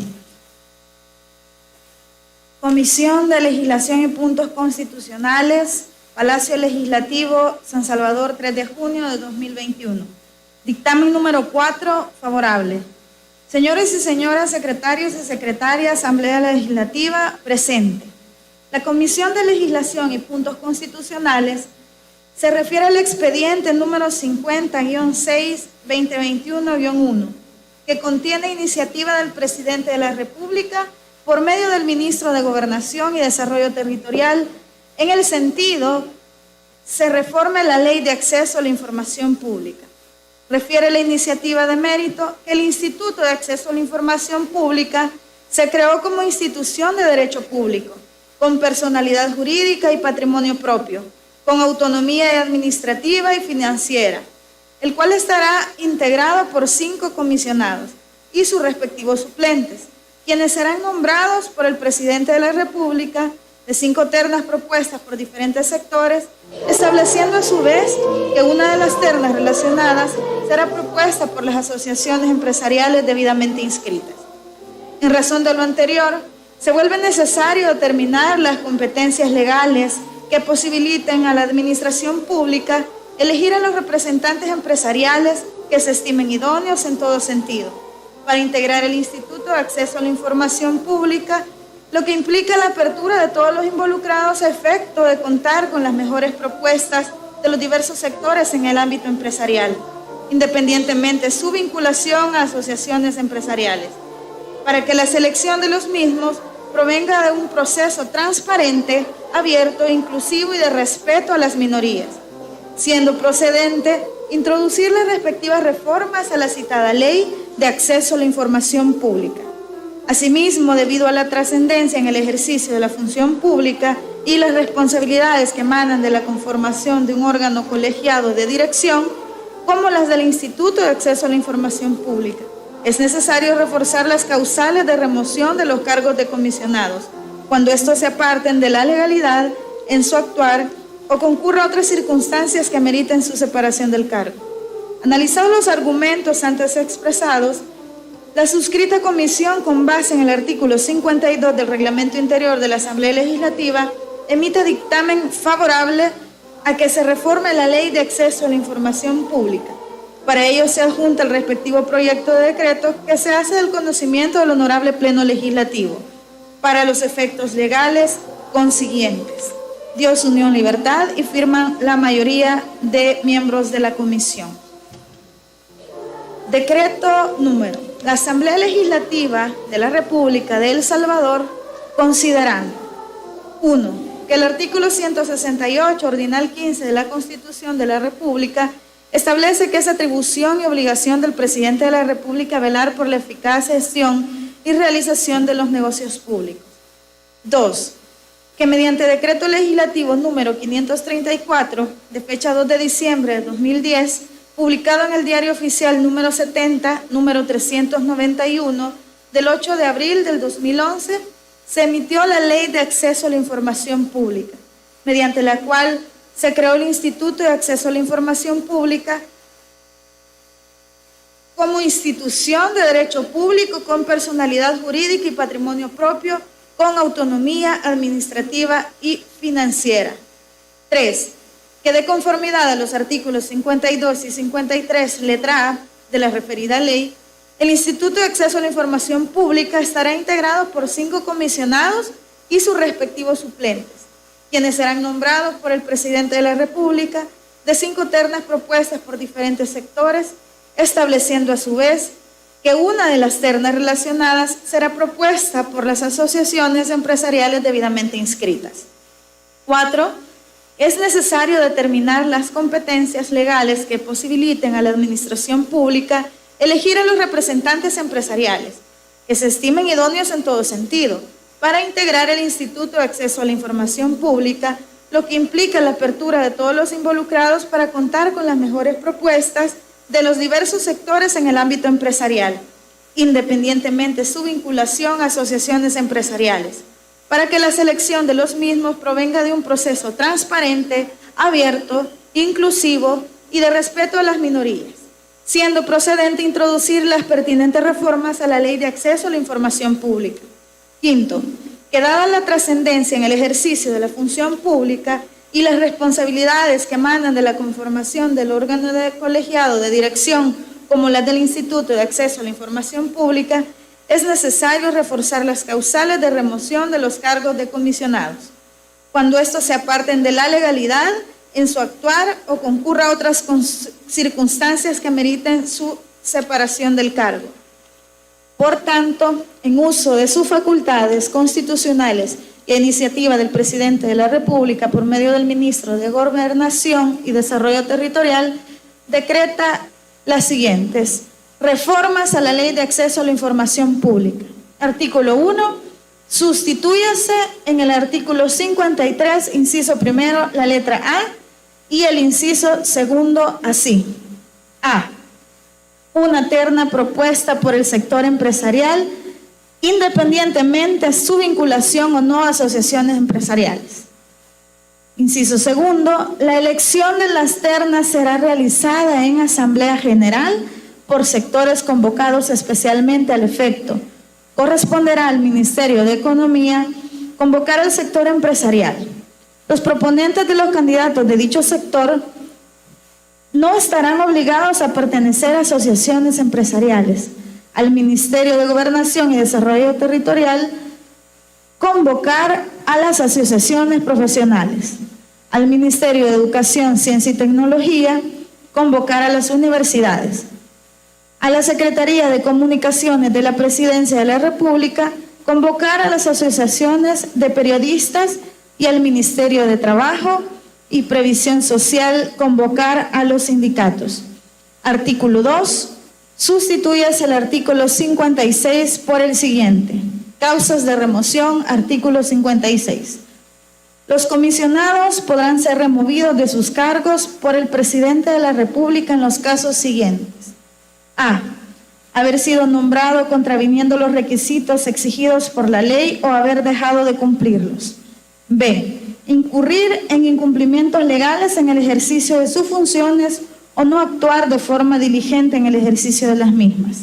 Comisión de Legislación y Puntos Constitucionales, Palacio Legislativo, San Salvador, 3 de junio de 2021. Dictamen número 4, favorable. Señores y señoras secretarios y secretarias, Asamblea Legislativa, presente. La Comisión de Legislación y Puntos Constitucionales se refiere al expediente número 50-6-2021-1, que contiene iniciativa del Presidente de la República por medio del Ministro de Gobernación y Desarrollo Territorial, en el sentido se reforme la Ley de Acceso a la Información Pública. Refiere la iniciativa de mérito que el Instituto de Acceso a la Información Pública se creó como institución de derecho público, con personalidad jurídica y patrimonio propio, con autonomía administrativa y financiera, el cual estará integrado por 5 comisionados y sus respectivos suplentes, quienes serán nombrados por el Presidente de la República de 5 ternas propuestas por diferentes sectores, estableciendo a su vez que una de las ternas relacionadas será propuesta por las asociaciones empresariales debidamente inscritas. En razón de lo anterior, se vuelve necesario determinar las competencias legales que posibiliten a la administración pública elegir a los representantes empresariales que se estimen idóneos en todo sentido, para integrar el Instituto de Acceso a la Información Pública, lo que implica la apertura de todos los involucrados a efecto de contar con las mejores propuestas de los diversos sectores en el ámbito empresarial, independientemente de su vinculación a asociaciones empresariales, para que la selección de los mismos provenga de un proceso transparente, abierto, inclusivo y de respeto a las minorías, siendo procedente introducir las respectivas reformas a la citada Ley de Acceso a la Información Pública. Asimismo, debido a la trascendencia en el ejercicio de la función pública y las responsabilidades que emanan de la conformación de un órgano colegiado de dirección, como las del Instituto de Acceso a la Información Pública, es necesario reforzar las causales de remoción de los cargos de comisionados, cuando estos se aparten de la legalidad en su actuar o concurra a otras circunstancias que ameriten su separación del cargo. Analizados los argumentos antes expresados, la suscrita comisión, con base en el artículo 52 del Reglamento Interior de la Asamblea Legislativa, emite dictamen favorable a que se reforme la Ley de Acceso a la Información Pública. Para ello se adjunta el respectivo proyecto de decreto que se hace del conocimiento del Honorable Pleno Legislativo, para los efectos legales consiguientes. Dios, unión, libertad, y firman la mayoría de miembros de la comisión. Decreto número: la Asamblea Legislativa de la República de El Salvador, considerando: 1. Que el artículo 168, ordinal 15 de la Constitución de la República establece que es atribución y obligación del presidente de la República velar por la eficaz gestión y realización de los negocios públicos. 2. Que mediante decreto legislativo número 534, de fecha 2 de diciembre de 2010, publicado en el Diario Oficial número 70, número 391, del 8 de abril del 2011, se emitió la Ley de Acceso a la Información Pública, mediante la cual se creó el Instituto de Acceso a la Información Pública como institución de derecho público con personalidad jurídica y patrimonio propio, con autonomía administrativa y financiera. 3. Que de conformidad a los artículos 52 y 53, letra A, de la referida ley, el Instituto de Acceso a la Información Pública estará integrado por 5 comisionados y sus respectivos suplentes, quienes serán nombrados por el Presidente de la República de 5 ternas propuestas por diferentes sectores, estableciendo a su vez que una de las ternas relacionadas será propuesta por las asociaciones empresariales debidamente inscritas. 4. Es necesario determinar las competencias legales que posibiliten a la administración pública elegir a los representantes empresariales, que se estimen idóneos en todo sentido, para integrar el Instituto de Acceso a la Información Pública, lo que implica la apertura de todos los involucrados para contar con las mejores propuestas de los diversos sectores en el ámbito empresarial, independientemente de su vinculación a asociaciones empresariales, para que la selección de los mismos provenga de un proceso transparente, abierto, inclusivo y de respeto a las minorías, siendo procedente introducir las pertinentes reformas a la Ley de Acceso a la Información Pública. 5. Que dada la trascendencia en el ejercicio de la función pública y las responsabilidades que emanan de la conformación del órgano colegiado de dirección, como las del Instituto de Acceso a la Información Pública, es necesario reforzar las causales de remoción de los cargos de comisionados, cuando estos se aparten de la legalidad en su actuar o concurra a otras circunstancias que meriten su separación del cargo. Por tanto, en uso de sus facultades constitucionales y a iniciativa del Presidente de la República por medio del Ministro de Gobernación y Desarrollo Territorial, decreta las siguientes reformas a la Ley de Acceso a la Información Pública. Artículo 1. Sustitúyase en el artículo 53, inciso primero, la letra A y el inciso segundo así. A. Una terna propuesta por el sector empresarial, independientemente de su vinculación o no a asociaciones empresariales. Inciso segundo, la elección de las ternas será realizada en Asamblea General por sectores convocados especialmente al efecto. Corresponderá al Ministerio de Economía convocar al sector empresarial. Los proponentes de los candidatos de dicho sector no estarán obligados a pertenecer a asociaciones empresariales. Al Ministerio de Gobernación y Desarrollo Territorial convocar a las asociaciones profesionales. Al Ministerio de Educación, Ciencia y Tecnología convocar a las universidades. A la Secretaría de Comunicaciones de la Presidencia de la República convocar a las asociaciones de periodistas y al Ministerio de Trabajo y Previsión Social convocar a los sindicatos. Artículo 2. Sustituyase el artículo 56 por el siguiente. Causas de remoción, artículo 56. Los comisionados podrán ser removidos de sus cargos por el presidente de la República en los casos siguientes. A. Haber sido nombrado contraviniendo los requisitos exigidos por la ley o haber dejado de cumplirlos. B. Incurrir en incumplimientos legales en el ejercicio de sus funciones o no actuar de forma diligente en el ejercicio de las mismas.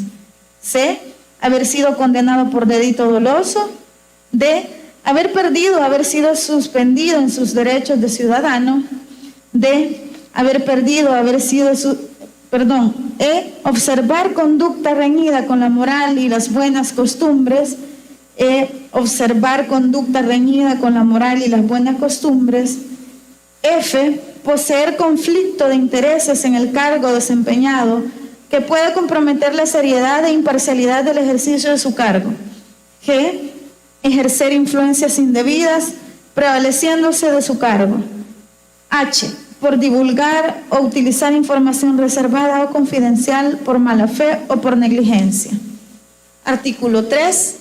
C. Haber sido condenado por delito doloso. D. Haber perdido o haber sido suspendido en sus derechos de ciudadano. D. Haber perdido o haber sido E. Observar conducta reñida con la moral y las buenas costumbres. E. Observar conducta reñida con la moral y las buenas costumbres. F. Poseer conflicto de intereses en el cargo desempeñado que pueda comprometer la seriedad e imparcialidad del ejercicio de su cargo. G. Ejercer influencias indebidas prevaleciéndose de su cargo. H. Por divulgar o utilizar información reservada o confidencial por mala fe o por negligencia. Artículo 3.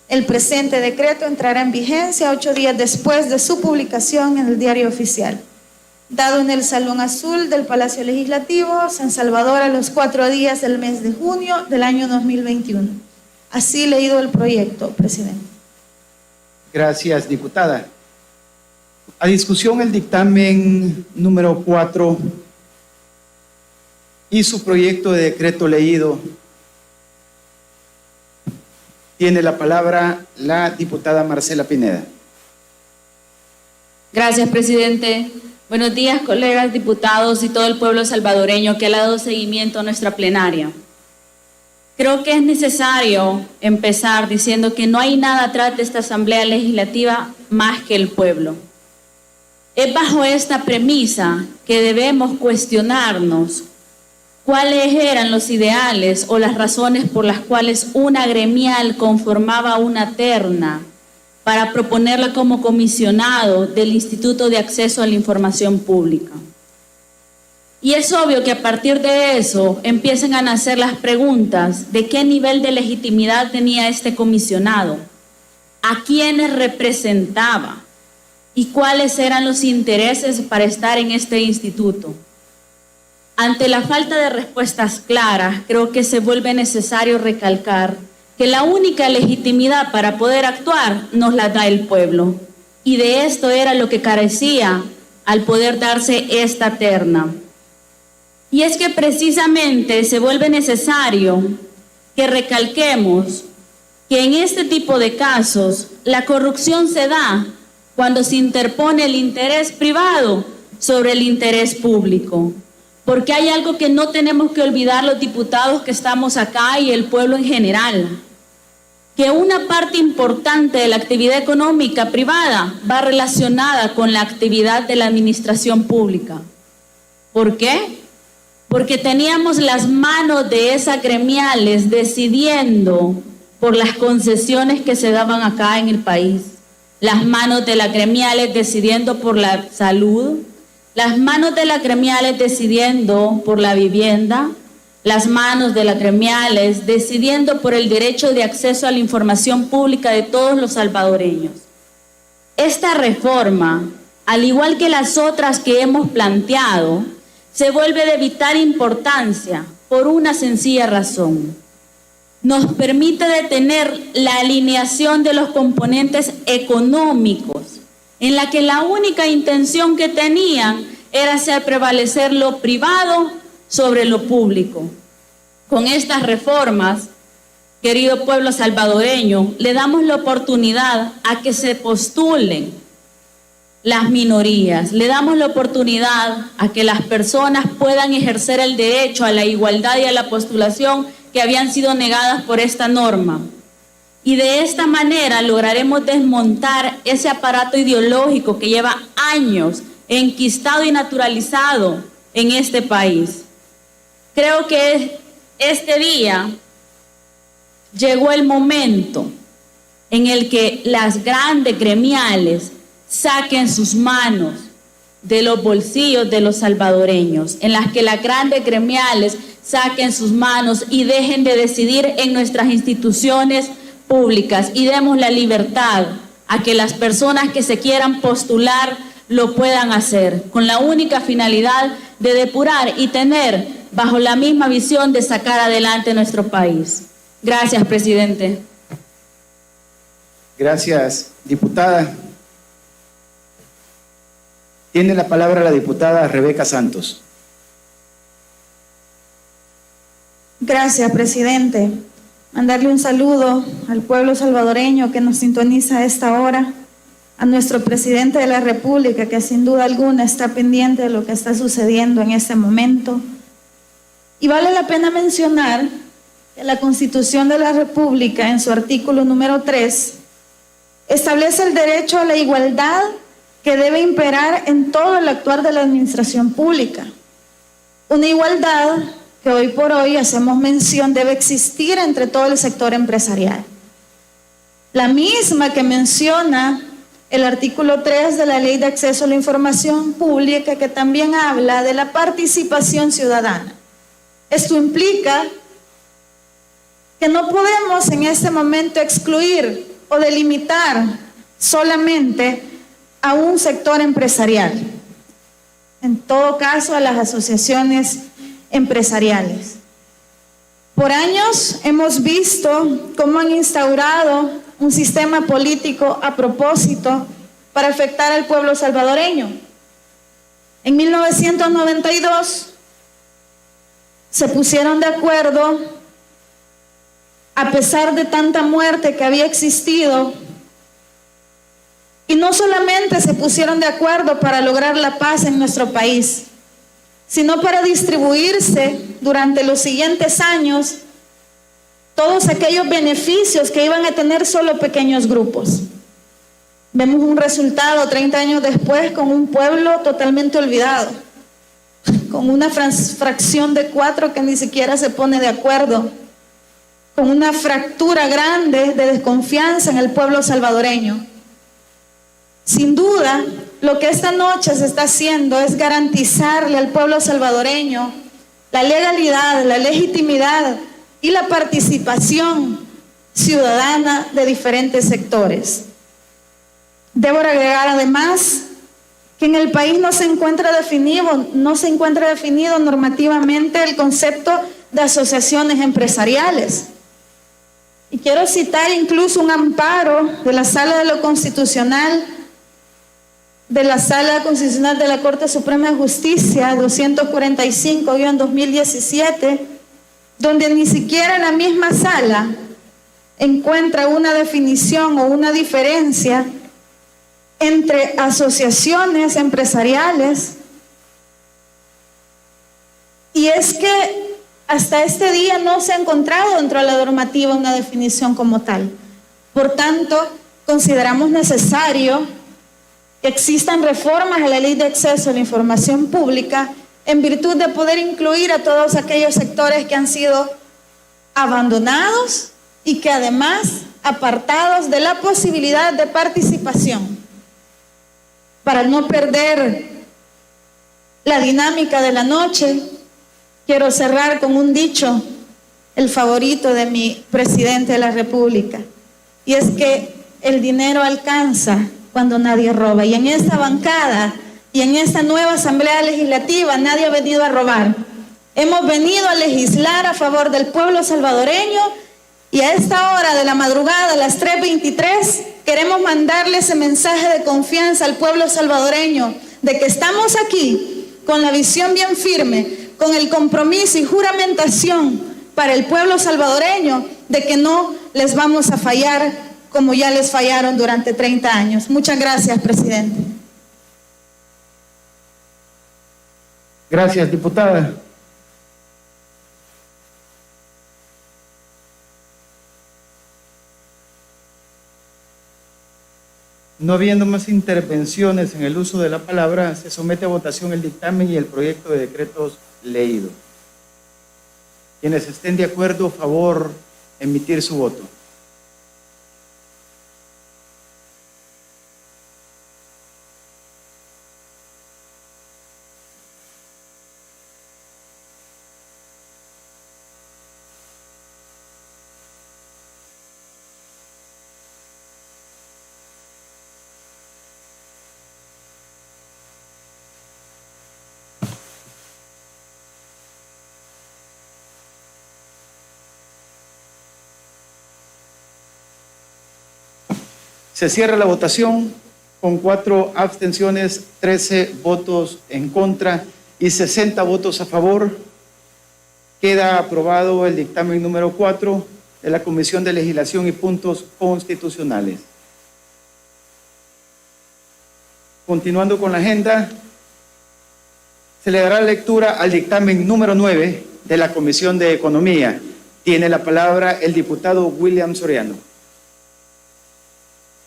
El presente decreto entrará en vigencia 8 días después de su publicación en el Diario Oficial. Dado en el Salón Azul del Palacio Legislativo, San Salvador, a los 4 días del mes de junio del año 2021. Así leído el proyecto, presidente. Gracias, diputada. A discusión el dictamen número 4 y su proyecto de decreto leído. Tiene la palabra la diputada Marcela Pineda. Gracias, presidente. Buenos días, colegas diputados y todo el pueblo salvadoreño que ha dado seguimiento a nuestra plenaria. Creo que es necesario empezar diciendo que no hay nada atrás de esta Asamblea Legislativa más que el pueblo. Es bajo esta premisa que debemos cuestionarnos cuáles eran los ideales o las razones por las cuales una gremial conformaba una terna para proponerla como comisionado del Instituto de Acceso a la Información Pública. Y es obvio que a partir de eso empiezan a nacer las preguntas de qué nivel de legitimidad tenía este comisionado, a quiénes representaba y cuáles eran los intereses para estar en este instituto. Ante la falta de respuestas claras, creo que se vuelve necesario recalcar que la única legitimidad para poder actuar nos la da el pueblo. Y de esto era lo que carecía al poder darse esta terna. Y es que precisamente se vuelve necesario que recalquemos que en este tipo de casos la corrupción se da cuando se interpone el interés privado sobre el interés público. Porque hay algo que no tenemos que olvidar los diputados que estamos acá y el pueblo en general, que una parte importante de la actividad económica privada va relacionada con la actividad de la administración pública. ¿Por qué? Porque teníamos las manos de esas gremiales decidiendo por las concesiones que se daban acá en el país, las manos de las gremiales decidiendo por la salud, las manos de las gremiales decidiendo por la vivienda, las manos de las gremiales decidiendo por el derecho de acceso a la información pública de todos los salvadoreños. Esta reforma, al igual que las otras que hemos planteado, se vuelve de vital importancia por una sencilla razón. Nos permite detener la alineación de los componentes económicos, en la que la única intención que tenían era hacer prevalecer lo privado sobre lo público. Con estas reformas, querido pueblo salvadoreño, le damos la oportunidad a que se postulen las minorías, le damos la oportunidad a que las personas puedan ejercer el derecho a la igualdad y a la postulación que habían sido negadas por esta norma. Y de esta manera lograremos desmontar ese aparato ideológico que lleva años enquistado y naturalizado en este país. Creo que este día llegó el momento en el que las grandes gremiales saquen sus manos de los bolsillos de los salvadoreños, en las que las grandes gremiales saquen sus manos y dejen de decidir en nuestras instituciones públicas y demos la libertad a que las personas que se quieran postular lo puedan hacer, con la única finalidad de depurar y tener bajo la misma visión de sacar adelante nuestro país. Gracias, presidente. Gracias, diputada. Tiene la palabra la diputada Rebeca Santos. Gracias, presidente. Mandarle un saludo al pueblo salvadoreño que nos sintoniza a esta hora, a nuestro presidente de la República, que sin duda alguna está pendiente de lo que está sucediendo en este momento. Y vale la pena mencionar que la Constitución de la República, en su artículo número 3, establece el derecho a la igualdad que debe imperar en todo el actuar de la administración pública. Una igualdad que hoy por hoy hacemos mención debe existir entre todo el sector empresarial. La misma que menciona el artículo 3 de la Ley de Acceso a la Información Pública, que también habla de la participación ciudadana. Esto implica que no podemos en este momento excluir o delimitar solamente a un sector empresarial, en todo caso a las asociaciones empresariales. Por años hemos visto cómo han instaurado un sistema político a propósito para afectar al pueblo salvadoreño. En 1992 se pusieron de acuerdo, a pesar de tanta muerte que había existido, y no solamente se pusieron de acuerdo para lograr la paz en nuestro país, sino para distribuirse durante los siguientes años todos aquellos beneficios que iban a tener solo pequeños grupos. Vemos un resultado 30 años después con un pueblo totalmente olvidado, con una fracción de 4 que ni siquiera se pone de acuerdo, con una fractura grande de desconfianza en el pueblo salvadoreño. Sin duda, lo que esta noche se está haciendo es garantizarle al pueblo salvadoreño la legalidad, la legitimidad y la participación ciudadana de diferentes sectores. Debo agregar además que en el país no se encuentra definido normativamente el concepto de asociaciones empresariales. Y quiero citar incluso un amparo de la Sala de lo Constitucional, de la Corte Suprema de Justicia 245-2017, donde ni siquiera la misma sala encuentra una definición o una diferencia entre asociaciones empresariales, y es que hasta este día no se ha encontrado dentro de la normativa una definición como tal. Por tanto, consideramos necesario que existan reformas a la Ley de Acceso a la Información Pública en virtud de poder incluir a todos aquellos sectores que han sido abandonados y que además apartados de la posibilidad de participación. Para no perder la dinámica de la noche, quiero cerrar con un dicho, el favorito de mi presidente de la República, y es que el dinero alcanza cuando nadie roba. Y en esta bancada y en esta nueva Asamblea Legislativa nadie ha venido a robar. Hemos venido a legislar a favor del pueblo salvadoreño, y a esta hora de la madrugada, a las 3:23, queremos mandarle ese mensaje de confianza al pueblo salvadoreño de que estamos aquí con la visión bien firme, con el compromiso y juramentación para el pueblo salvadoreño de que no les vamos a fallar como ya les fallaron durante 30 años. Muchas gracias, presidente. Gracias, diputada. No habiendo más intervenciones en el uso de la palabra, se somete a votación el dictamen y el proyecto de decretos leído. Quienes estén de acuerdo, favor, emitir su voto. Se cierra la votación con 4 abstenciones, 13 votos en contra y 60 votos a favor. Queda aprobado el dictamen número 4 de la Comisión de Legislación y Puntos Constitucionales. Continuando con la agenda, se le dará lectura al dictamen número 9 de la Comisión de Economía. Tiene la palabra el diputado William Soriano.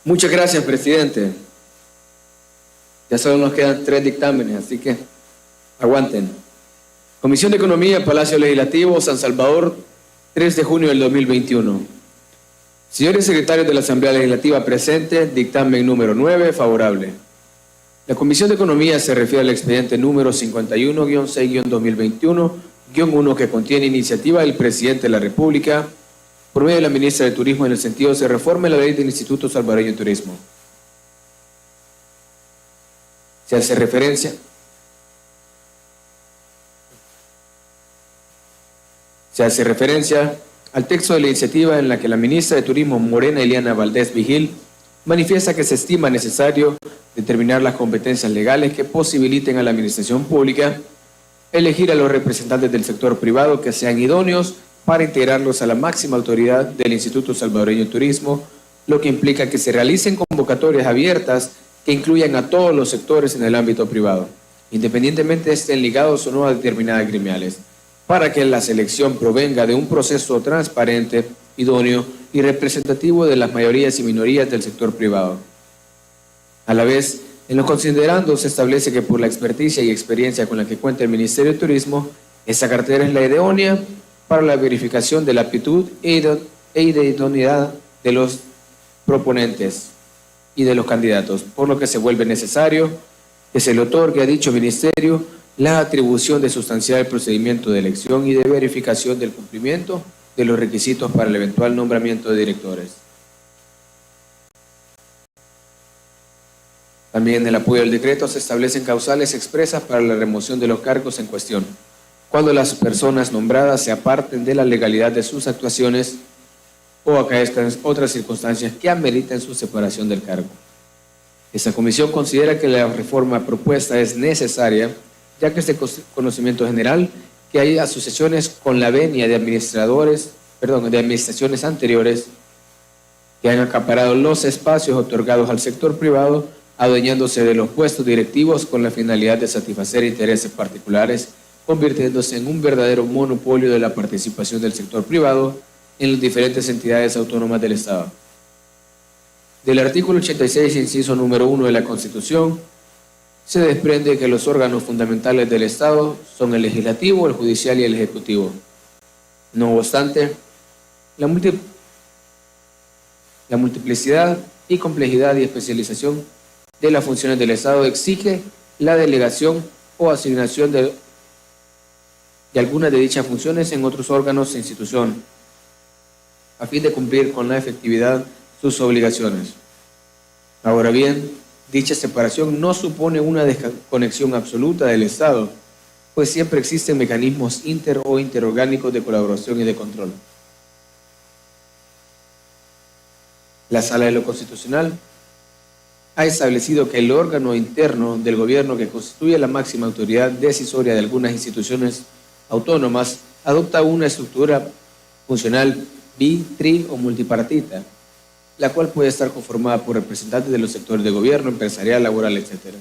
Muchas gracias, presidente. Ya solo nos quedan 3 dictámenes, así que aguanten. Comisión de Economía, Palacio Legislativo, San Salvador, 3 de junio del 2021. Señores secretarios de la Asamblea Legislativa presente, dictamen número 9, favorable. La Comisión de Economía se refiere al expediente número 51-6-2021-1 que contiene iniciativa del Presidente de la República por medio de la Ministra de Turismo en el sentido de se reforme la ley del Instituto Salvadoreño de Turismo. Se hace referencia al texto de la iniciativa en la que la Ministra de Turismo, Morena Eliana Valdés Vigil, manifiesta que se estima necesario determinar las competencias legales que posibiliten a la administración pública elegir a los representantes del sector privado que sean idóneos para integrarlos a la máxima autoridad del Instituto Salvadoreño de Turismo, lo que implica que se realicen convocatorias abiertas que incluyan a todos los sectores en el ámbito privado, independientemente estén ligados o no a determinadas gremiales, para que la selección provenga de un proceso transparente, idóneo y representativo de las mayorías y minorías del sector privado. A la vez, en los considerandos se establece que por la experticia y experiencia con la que cuenta el Ministerio de Turismo, esa cartera es la idónea para la verificación de la aptitud e de idoneidad de los proponentes y de los candidatos, por lo que se vuelve necesario que se le otorgue a dicho ministerio la atribución de sustanciar el procedimiento de elección y de verificación del cumplimiento de los requisitos para el eventual nombramiento de directores. También en el apoyo del decreto se establecen causales expresas para la remoción de los cargos en cuestión, cuando las personas nombradas se aparten de la legalidad de sus actuaciones o acaezcan otras circunstancias que ameriten su separación del cargo. Esta comisión considera que la reforma propuesta es necesaria, ya que es de conocimiento general que hay asociaciones con la venia de administraciones anteriores que han acaparado los espacios otorgados al sector privado, adueñándose de los puestos directivos con la finalidad de satisfacer intereses particulares, convirtiéndose en un verdadero monopolio de la participación del sector privado en las diferentes entidades autónomas del Estado. Del artículo 86, inciso número 1 de la Constitución, se desprende que los órganos fundamentales del Estado son el legislativo, el judicial y el ejecutivo. No obstante, la multiplicidad y complejidad y especialización de las funciones del Estado exige la delegación o asignación de algunas de dichas funciones en otros órganos e instituciones, a fin de cumplir con la efectividad sus obligaciones. Ahora bien, dicha separación no supone una desconexión absoluta del Estado, pues siempre existen mecanismos o interorgánicos de colaboración y de control. La Sala de lo Constitucional ha establecido que el órgano interno del gobierno que constituye la máxima autoridad decisoria de algunas instituciones autónomas adopta una estructura funcional tri o multipartita, la cual puede estar conformada por representantes de los sectores de gobierno, empresarial, laboral, etc.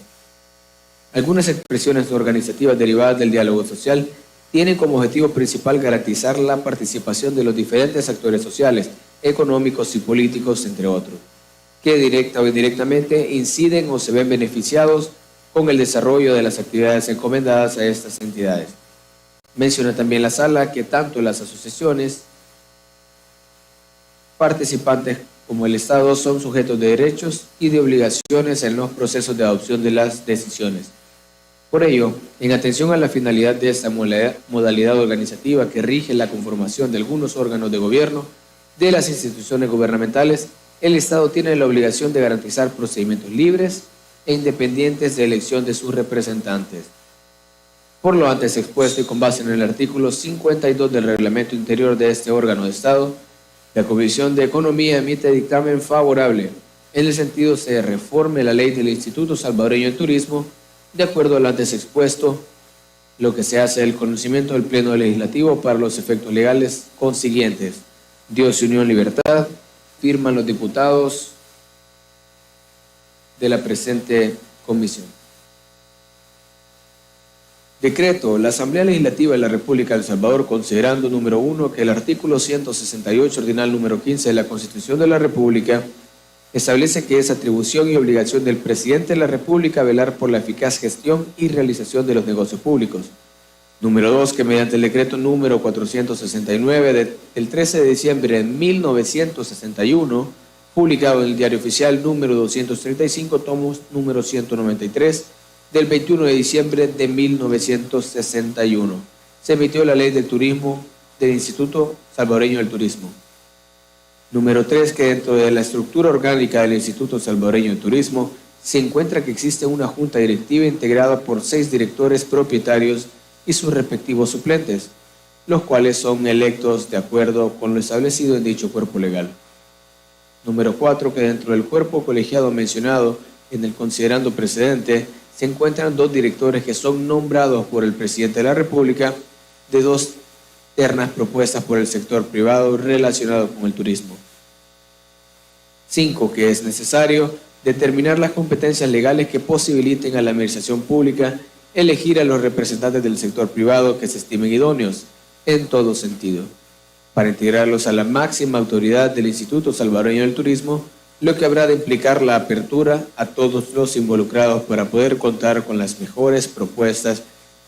Algunas expresiones organizativas derivadas del diálogo social tienen como objetivo principal garantizar la participación de los diferentes actores sociales, económicos y políticos, entre otros, que directa o indirectamente inciden o se ven beneficiados con el desarrollo de las actividades encomendadas a estas entidades. Menciona también la Sala que tanto las asociaciones participantes como el Estado son sujetos de derechos y de obligaciones en los procesos de adopción de las decisiones. Por ello, en atención a la finalidad de esta modalidad organizativa que rige la conformación de algunos órganos de gobierno de las instituciones gubernamentales, el Estado tiene la obligación de garantizar procedimientos libres e independientes de elección de sus representantes. Por lo antes expuesto y con base en el artículo 52 del reglamento interior de este órgano de Estado, la Comisión de Economía emite dictamen favorable En el sentido se reforme la ley del Instituto Salvadoreño de Turismo de acuerdo a lo antes expuesto, lo que se hace del conocimiento del Pleno Legislativo para los efectos legales consiguientes. Dios y Unión Libertad, firman los diputados de la presente comisión. Decreto. La Asamblea Legislativa de la República de El Salvador, considerando número 1, que el artículo 168, ordinal número 15 de la Constitución de la República establece que es atribución y obligación del Presidente de la República velar por la eficaz gestión y realización de los negocios públicos. Número 2, que mediante el decreto número 469 del 13 de diciembre de 1961, publicado en el Diario Oficial número 235, tomos número 193, del 21 de diciembre de 1961, se emitió la Ley del Turismo del Instituto Salvadoreño del Turismo. Número 3, que dentro de la estructura orgánica del Instituto Salvadoreño de Turismo se encuentra que existe una junta directiva integrada por 6 directores propietarios y sus respectivos suplentes, los cuales son electos de acuerdo con lo establecido en dicho cuerpo legal. Número 4, que dentro del cuerpo colegiado mencionado en el considerando precedente se encuentran 2 directores que son nombrados por el Presidente de la República de 2 ternas propuestas por el sector privado relacionado con el turismo. 5, que es necesario determinar las competencias legales que posibiliten a la administración pública elegir a los representantes del sector privado que se estimen idóneos en todo sentido, para integrarlos a la máxima autoridad del Instituto Salvadoreño del Turismo, lo que habrá de implicar la apertura a todos los involucrados para poder contar con las mejores propuestas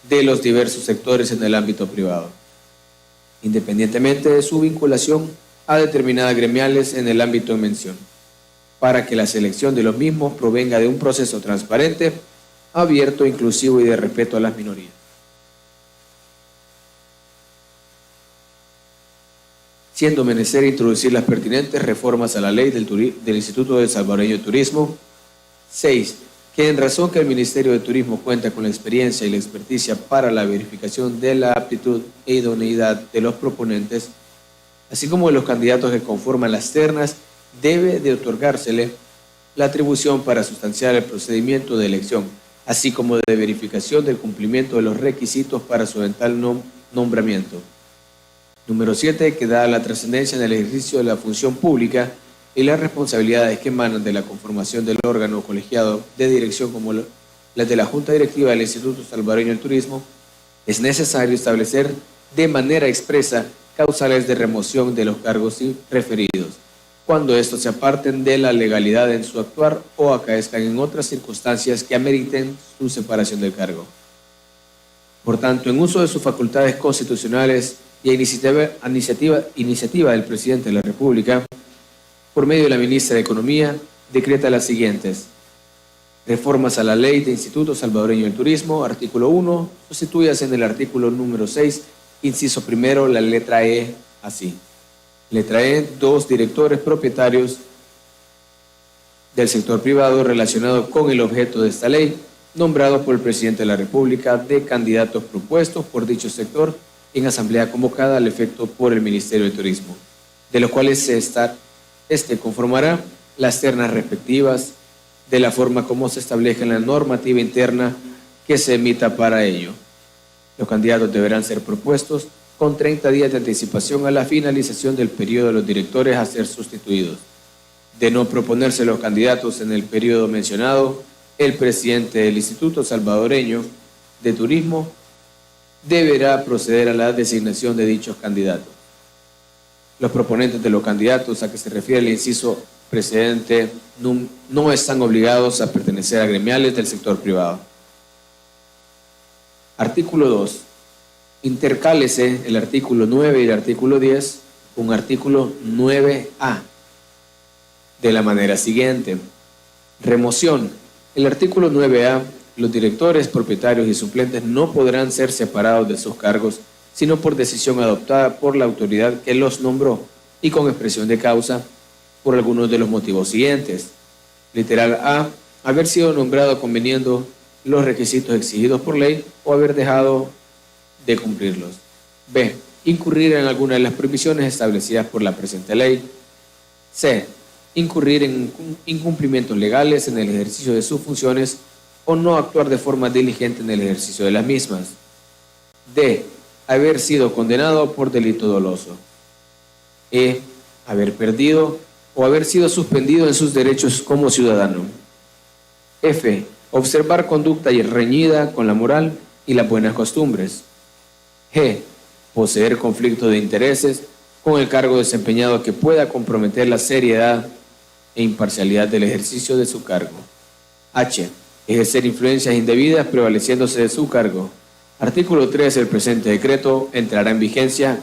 de los diversos sectores en el ámbito privado, independientemente de su vinculación a determinadas gremiales en el ámbito en mención, para que la selección de los mismos provenga de un proceso transparente, abierto, inclusivo y de respeto a las minorías. Siendo menester introducir las pertinentes reformas a la ley del Instituto Salvadoreño de Turismo. 6. Que en razón que el Ministerio de Turismo cuenta con la experiencia y la experticia para la verificación de la aptitud e idoneidad de los proponentes, así como de los candidatos que conforman las ternas, debe de otorgársele la atribución para sustanciar el procedimiento de elección, así como de verificación del cumplimiento de los requisitos para su eventual nombramiento. Número 7, que dada la trascendencia en el ejercicio de la función pública y las responsabilidades que emanan de la conformación del órgano colegiado de dirección como las de la Junta Directiva del Instituto Salvadoreño del Turismo, es necesario establecer de manera expresa causales de remoción de los cargos referidos, cuando estos se aparten de la legalidad en su actuar o acaezcan en otras circunstancias que ameriten su separación del cargo. Por tanto, en uso de sus facultades constitucionales y a iniciativa del Presidente de la República, por medio de la Ministra de Economía, decreta las siguientes: reformas a la Ley de Instituto Salvadoreño del Turismo, artículo 1, sustituyas en el artículo número 6, inciso primero, la letra E, así. Letra E, 2 directores propietarios del sector privado relacionados con el objeto de esta ley, nombrados por el Presidente de la República de candidatos propuestos por dicho sector en asamblea convocada al efecto por el Ministerio de Turismo, de los cuales conformará las ternas respectivas de la forma como se establece en la normativa interna que se emita para ello. Los candidatos deberán ser propuestos con 30 días de anticipación a la finalización del periodo de los directores a ser sustituidos. De no proponerse los candidatos en el periodo mencionado, el presidente del Instituto Salvadoreño de Turismo deberá proceder a la designación de dichos candidatos. Los proponentes de los candidatos a que se refiere el inciso precedente no están obligados a pertenecer a gremiales del sector privado. Artículo 2. Intercálese el artículo 9 y el artículo 10 con artículo 9A de la manera siguiente. Remoción. El artículo 9A. Los directores, propietarios y suplentes no podrán ser separados de sus cargos, sino por decisión adoptada por la autoridad que los nombró y con expresión de causa por algunos de los motivos siguientes. Literal A. Haber sido nombrado conveniendo los requisitos exigidos por ley o haber dejado de cumplirlos. B. Incurrir en alguna de las prohibiciones establecidas por la presente ley. C. incurrir en incumplimientos legales en el ejercicio de sus funciones o no actuar de forma diligente en el ejercicio de las mismas. D. Haber sido condenado por delito doloso. E. Haber perdido o haber sido suspendido en sus derechos como ciudadano. F. Observar conducta reñida con la moral y las buenas costumbres. G. Poseer conflicto de intereses con el cargo desempeñado que pueda comprometer la seriedad e imparcialidad del ejercicio de su cargo. H. Ejercer influencias indebidas prevaleciéndose de su cargo. Artículo 3 del presente decreto entrará en vigencia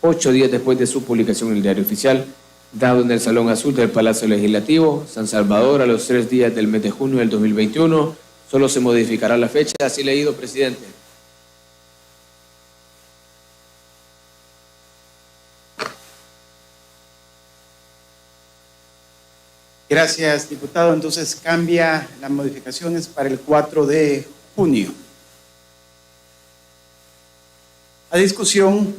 8 días después de su publicación en el Diario Oficial, dado en el Salón Azul del Palacio Legislativo, San Salvador, a los 3 días del mes de junio del 2021. Solo se modificará la fecha. Así leído, presidente. Gracias, diputado. Entonces cambia las modificaciones para el 4 de junio. A discusión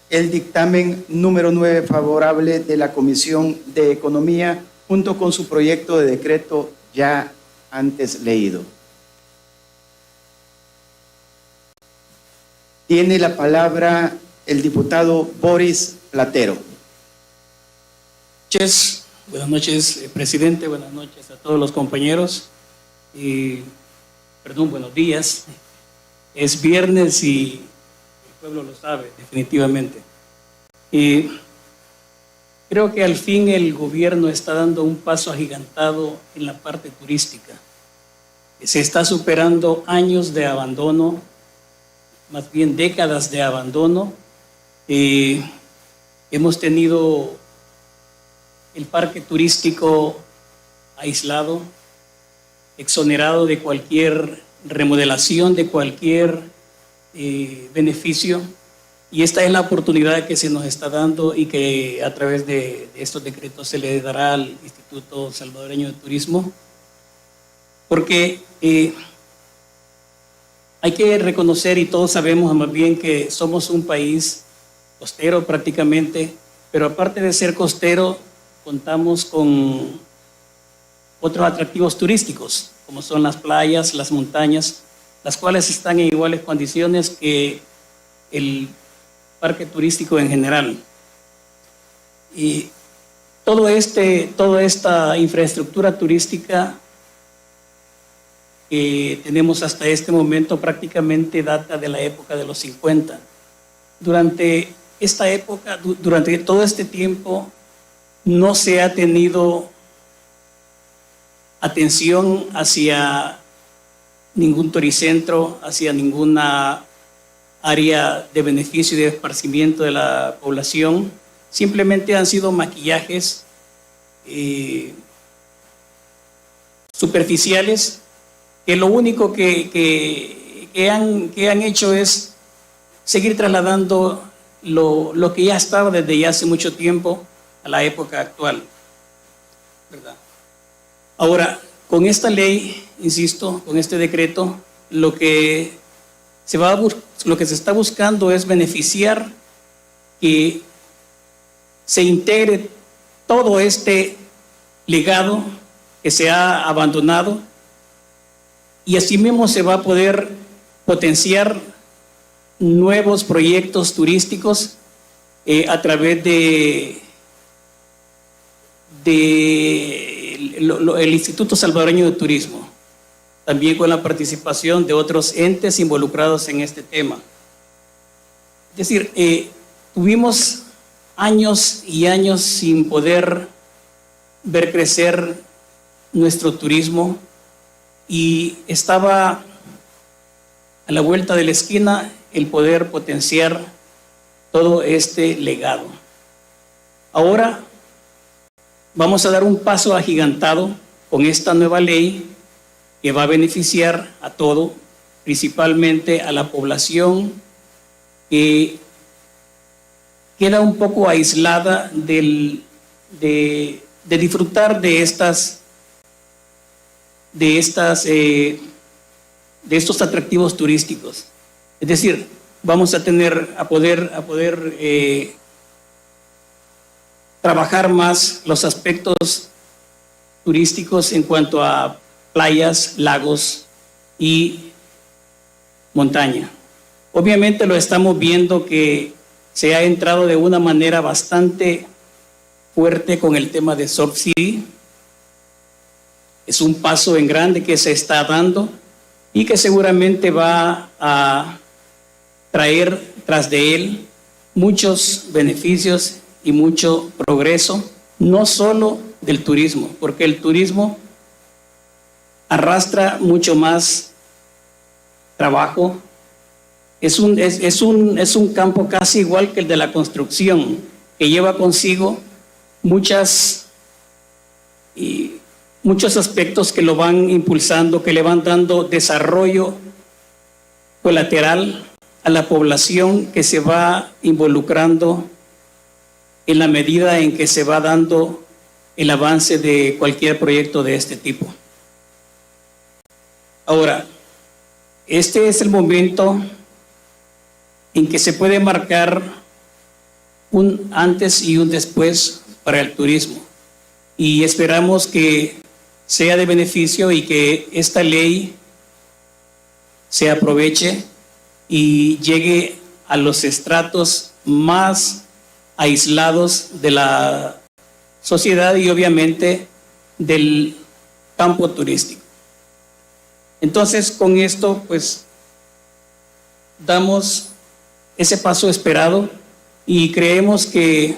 el dictamen número 9 favorable de la Comisión de Economía junto con su proyecto de decreto ya antes leído. Tiene la palabra el diputado Boris Platero. Buenas noches, presidente. Buenas noches a todos los compañeros. Buenos días. Es viernes y el pueblo lo sabe, definitivamente. Y creo que al fin el gobierno está dando un paso agigantado en la parte turística. Se está superando años de abandono, más bien décadas de abandono. Hemos tenido el parque turístico aislado, exonerado de cualquier remodelación, de cualquier beneficio, y esta es la oportunidad que se nos está dando y que a través de estos decretos se le dará al Instituto Salvadoreño de Turismo, porque hay que reconocer, y todos sabemos más bien, que somos un país costero prácticamente, pero aparte de ser costero, contamos con otros atractivos turísticos, como son las playas, las montañas, las cuales están en iguales condiciones que el parque turístico en general. Y toda esta infraestructura turística que tenemos hasta este momento prácticamente data de la época de los 50. Durante esta época, durante todo este tiempo, no se ha tenido atención hacia ningún turicentro, hacia ninguna área de beneficio y de esparcimiento de la población. Simplemente han sido maquillajes superficiales que lo único que han hecho es seguir trasladando lo que ya estaba desde ya hace mucho tiempo a la época actual, ¿verdad? Ahora, con esta ley, insisto, con este decreto, lo que se está buscando es beneficiar que se integre todo este legado que se ha abandonado, y asimismo se va a poder potenciar nuevos proyectos turísticos a través del Instituto Salvadoreño de Turismo, también con la participación de otros entes involucrados en este tema. Es decir, tuvimos años y años sin poder ver crecer nuestro turismo, y estaba a la vuelta de la esquina el poder potenciar todo este legado. Ahora vamos a dar un paso agigantado con esta nueva ley que va a beneficiar a todo, principalmente a la población que queda un poco aislada de disfrutar de estos atractivos turísticos. Es decir, vamos a poder trabajar más los aspectos turísticos en cuanto a playas, lagos y montaña. Obviamente lo estamos viendo que se ha entrado de una manera bastante fuerte con el tema de Surf City. Es un paso en grande que se está dando y que seguramente va a traer tras de él muchos beneficios y mucho progreso, no solo del turismo, porque el turismo arrastra mucho más trabajo. Es un campo casi igual que el de la construcción, que lleva consigo muchos aspectos que lo van impulsando, que le van dando desarrollo colateral a la población que se va involucrando en la medida en que se va dando el avance de cualquier proyecto de este tipo. Ahora, este es el momento en que se puede marcar un antes y un después para el turismo. Y esperamos que sea de beneficio y que esta ley se aproveche y llegue a los estratos más aislados de la sociedad y obviamente del campo turístico. Entonces, con esto, pues, damos ese paso esperado y creemos que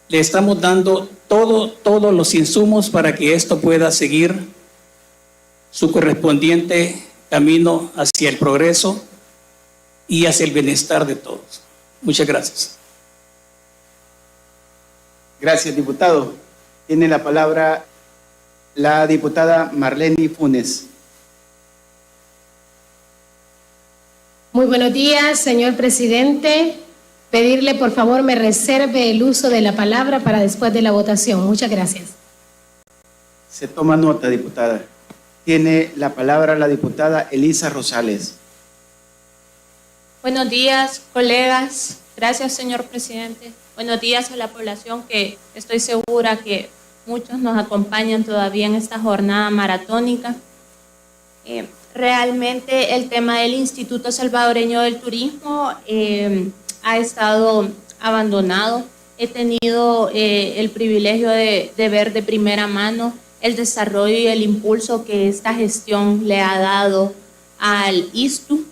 le estamos dando todos los insumos para que esto pueda seguir su correspondiente camino hacia el progreso y hacia el bienestar de todos. Muchas gracias. Gracias, diputado. Tiene la palabra la diputada Marlene Funes. Muy buenos días, señor presidente. Pedirle, por favor, me reserve el uso de la palabra para después de la votación. Muchas gracias. Se toma nota, diputada. Tiene la palabra la diputada Elisa Rosales. Buenos días, colegas. Gracias, señor presidente. Buenos días a la población que estoy segura que muchos nos acompañan todavía en esta jornada maratónica. Realmente el tema del Instituto Salvadoreño del Turismo ha estado abandonado. He tenido el privilegio de ver de primera mano el desarrollo y el impulso que esta gestión le ha dado al ISTU.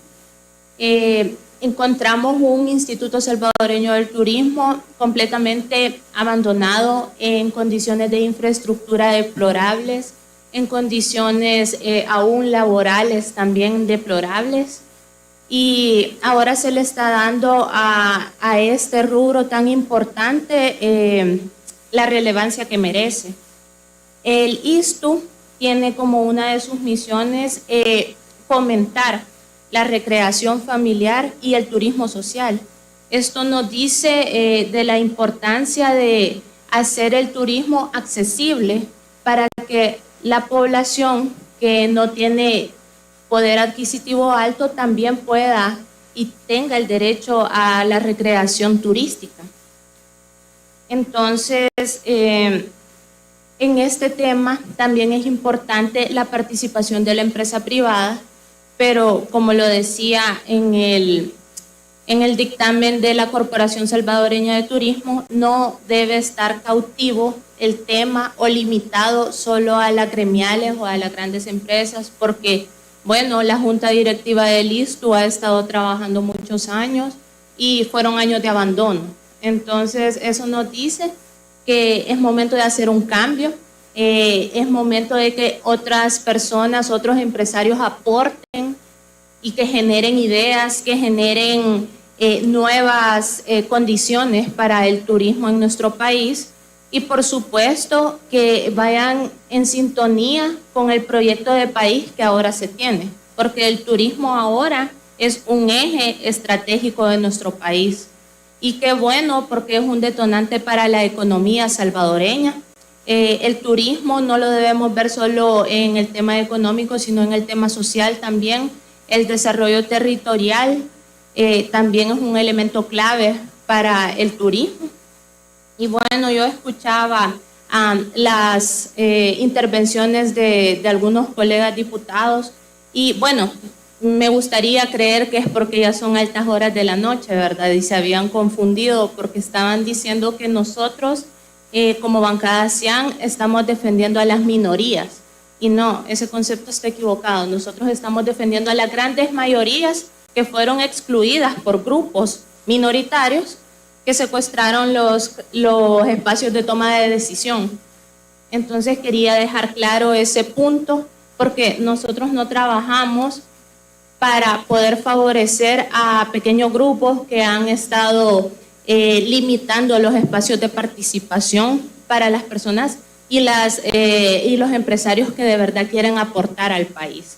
Encontramos un Instituto Salvadoreño del Turismo completamente abandonado, en condiciones de infraestructura deplorables, en condiciones aún laborales también deplorables. Y ahora se le está dando a este rubro tan importante la relevancia que merece. El ISTU tiene como una de sus misiones fomentar la recreación familiar y el turismo social. Esto nos dice de la importancia de hacer el turismo accesible para que la población que no tiene poder adquisitivo alto también pueda y tenga el derecho a la recreación turística. Entonces, en este tema también es importante la participación de la empresa privada, pero como lo decía en el dictamen de la Corporación Salvadoreña de Turismo, no debe estar cautivo el tema o limitado solo a las gremiales o a las grandes empresas, porque, bueno, la Junta Directiva del ISTU ha estado trabajando muchos años y fueron años de abandono. Entonces, eso nos dice que es momento de hacer un cambio, es momento de que otras personas, otros empresarios aporten y que generen ideas, que generen nuevas condiciones para el turismo en nuestro país y por supuesto que vayan en sintonía con el proyecto de país que ahora se tiene, porque el turismo ahora es un eje estratégico de nuestro país y qué bueno porque es un detonante para la economía salvadoreña. El turismo no lo debemos ver solo en el tema económico, sino en el tema social también. El desarrollo territorial también es un elemento clave para el turismo. Y bueno, yo escuchaba las intervenciones de algunos colegas diputados y bueno, me gustaría creer que es porque ya son altas horas de la noche, ¿verdad? Y se habían confundido porque estaban diciendo que nosotros como bancada CIAN estamos defendiendo a las minorías y no, ese concepto está equivocado. Nosotros estamos defendiendo a las grandes mayorías que fueron excluidas por grupos minoritarios que secuestraron los espacios de toma de decisión. Entonces quería dejar claro ese punto porque nosotros no trabajamos para poder favorecer a pequeños grupos que han estado limitando los espacios de participación para las personas y los empresarios que de verdad quieren aportar al país.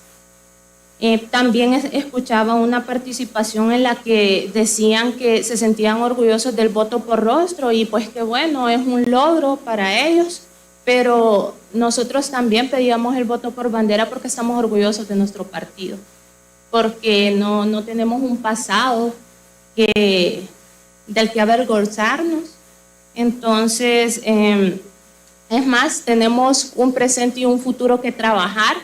También escuchaba una participación en la que decían que se sentían orgullosos del voto por rostro y pues que bueno, es un logro para ellos, pero nosotros también pedíamos el voto por bandera porque estamos orgullosos de nuestro partido, porque no tenemos un pasado del que avergonzarnos. Entonces, es más, tenemos un presente y un futuro que trabajar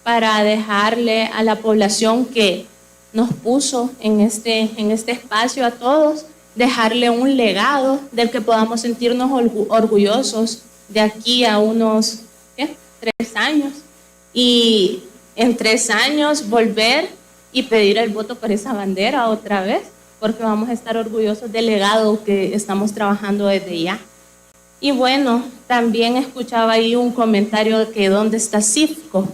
para dejarle a la población que nos puso en este espacio a todos, dejarle un legado del que podamos sentirnos orgullosos de aquí a unos 3 años. Y en 3 años volver y pedir el voto por esa bandera otra vez, porque vamos a estar orgullosos del legado que estamos trabajando desde ya. Y bueno, también escuchaba ahí un comentario de que ¿dónde está CIFCO?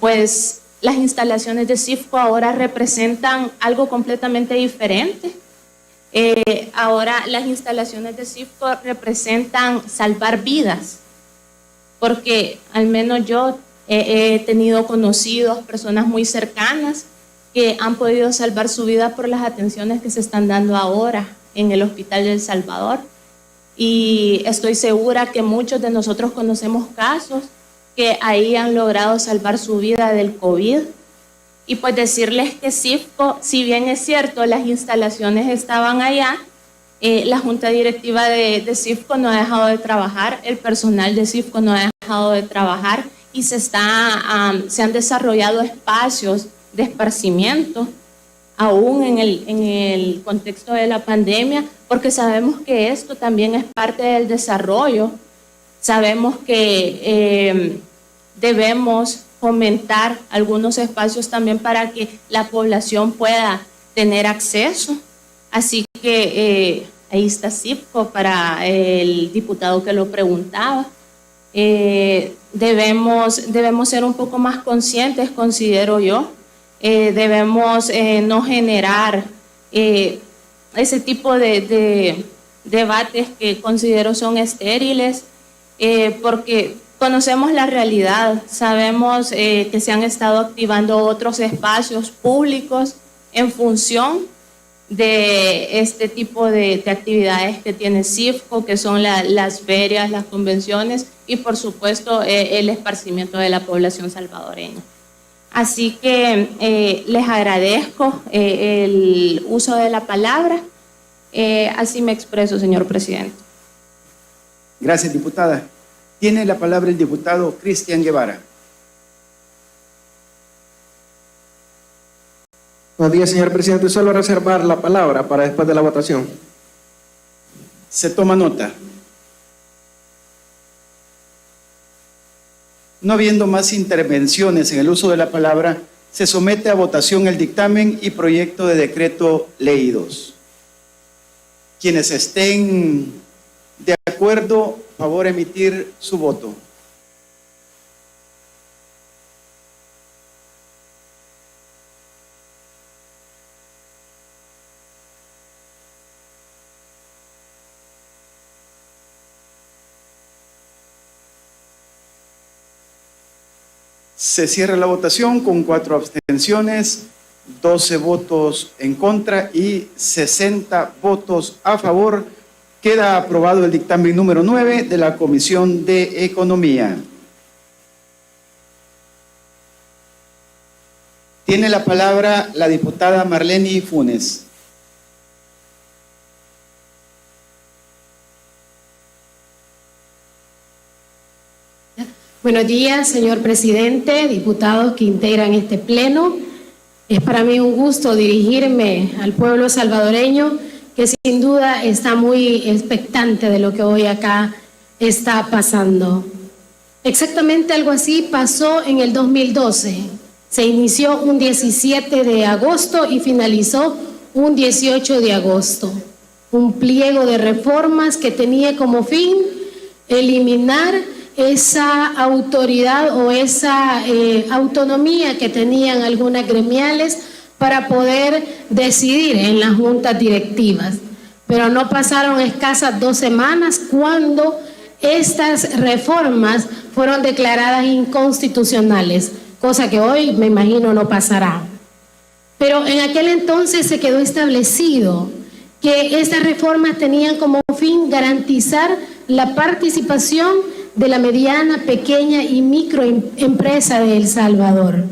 Pues las instalaciones de CIFCO ahora representan algo completamente diferente. Ahora las instalaciones de CIFCO representan salvar vidas, porque al menos yo he tenido conocidos, personas muy cercanas, que han podido salvar su vida por las atenciones que se están dando ahora en el Hospital de El Salvador. Y estoy segura que muchos de nosotros conocemos casos que ahí han logrado salvar su vida del COVID. Y pues decirles que CIFCO, si bien es cierto, las instalaciones estaban allá, la junta directiva de CIFCO no ha dejado de trabajar, el personal de CIFCO no ha dejado de trabajar y se han desarrollado espacios de esparcimiento, aún en el contexto de la pandemia, porque sabemos que esto también es parte del desarrollo. Sabemos que debemos fomentar algunos espacios también para que la población pueda tener acceso. Así que ahí está CIFCO para el diputado que lo preguntaba. Debemos ser un poco más conscientes, considero yo. Debemos no generar ese tipo de debates que considero son estériles, porque conocemos la realidad, sabemos que se han estado activando otros espacios públicos en función de este tipo de actividades que tiene CIFCO, que son las ferias, las convenciones y por supuesto el esparcimiento de la población salvadoreña. Así que les agradezco el uso de la palabra. Así me expreso, señor presidente. Gracias, diputada. Tiene la palabra el diputado Cristian Guevara. Buenos días, señor presidente. Solo reservar la palabra para después de la votación. Se toma nota. No habiendo más intervenciones en el uso de la palabra, se somete a votación el dictamen y proyecto de decreto leídos. Quienes estén de acuerdo, favor emitir su voto. Se cierra la votación con 4 abstenciones, 12 votos en contra y 60 votos a favor. Queda aprobado el dictamen número 9 de la Comisión de Economía. Tiene la palabra la diputada Marlene Funes. buenos días, señor presidente, diputados que integran este pleno. Es para mí un gusto dirigirme al pueblo salvadoreño, que sin duda está muy expectante de lo que hoy acá está pasando. Exactamente algo así pasó en el 2012. Se inició un 17 de agosto y finalizó un 18 de agosto. Un pliego de reformas que tenía como fin eliminar esa autoridad o esa autonomía que tenían algunas gremiales para poder decidir en las juntas directivas. Pero no pasaron escasas 2 semanas cuando estas reformas fueron declaradas inconstitucionales, cosa que hoy me imagino no pasará. Pero en aquel entonces se quedó establecido que estas reformas tenían como fin garantizar la participación de la mediana, pequeña y microempresa de El Salvador.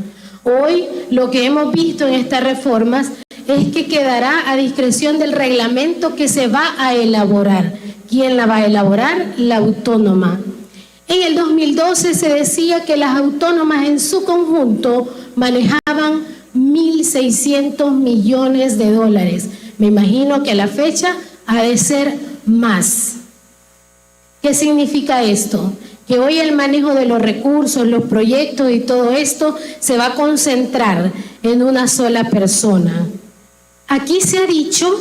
Hoy lo que hemos visto en estas reformas es que quedará a discreción del reglamento que se va a elaborar. ¿Quién la va a elaborar? La autónoma. En el 2012 se decía que las autónomas en su conjunto manejaban 1.600 millones de dólares. Me imagino que a la fecha ha de ser más. ¿Qué significa esto? Que hoy el manejo de los recursos, los proyectos y todo esto se va a concentrar en una sola persona. Aquí se ha dicho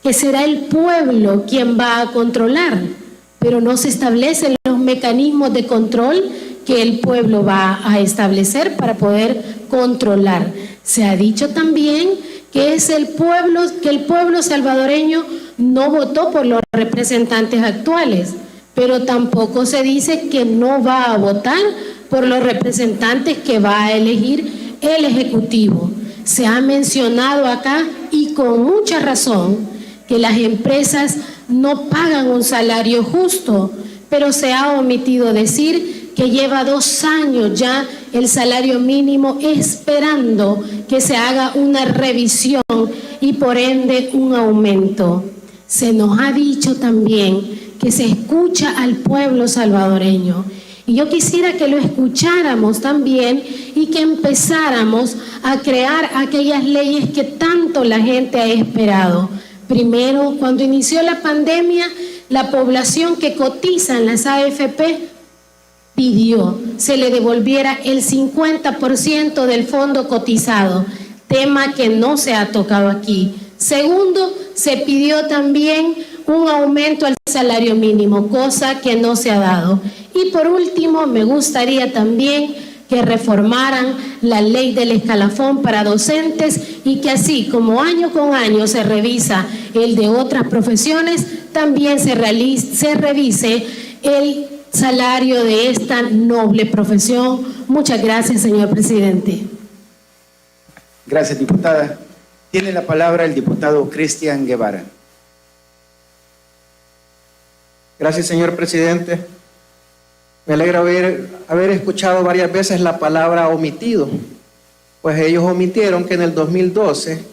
que será el pueblo quien va a controlar, pero no se establecen los mecanismos de control que el pueblo va a establecer para poder controlar. Se ha dicho también que es el pueblo salvadoreño no votó por los representantes actuales, pero tampoco se dice que no va a votar por los representantes que va a elegir el Ejecutivo. Se ha mencionado acá, y con mucha razón, que las empresas no pagan un salario justo, pero se ha omitido decir que lleva 2 años ya el salario mínimo esperando que se haga una revisión y por ende un aumento. Se nos ha dicho también que se escucha al pueblo salvadoreño. Y yo quisiera que lo escucháramos también y que empezáramos a crear aquellas leyes que tanto la gente ha esperado. Primero, cuando inició la pandemia, la población que cotiza en las AFP pidió se le devolviera el 50% del fondo cotizado, tema que no se ha tocado aquí. Segundo, se pidió también un aumento al salario mínimo, cosa que no se ha dado. Y por último, me gustaría también que reformaran la ley del escalafón para docentes y que así como año con año se revisa el de otras profesiones, también se revise el salario de esta noble profesión. Muchas gracias, señor presidente. Gracias, diputada. Tiene la palabra el diputado Cristian Guevara. Gracias, señor presidente. Me alegra haber escuchado varias veces la palabra omitido, pues ellos omitieron que en el 2012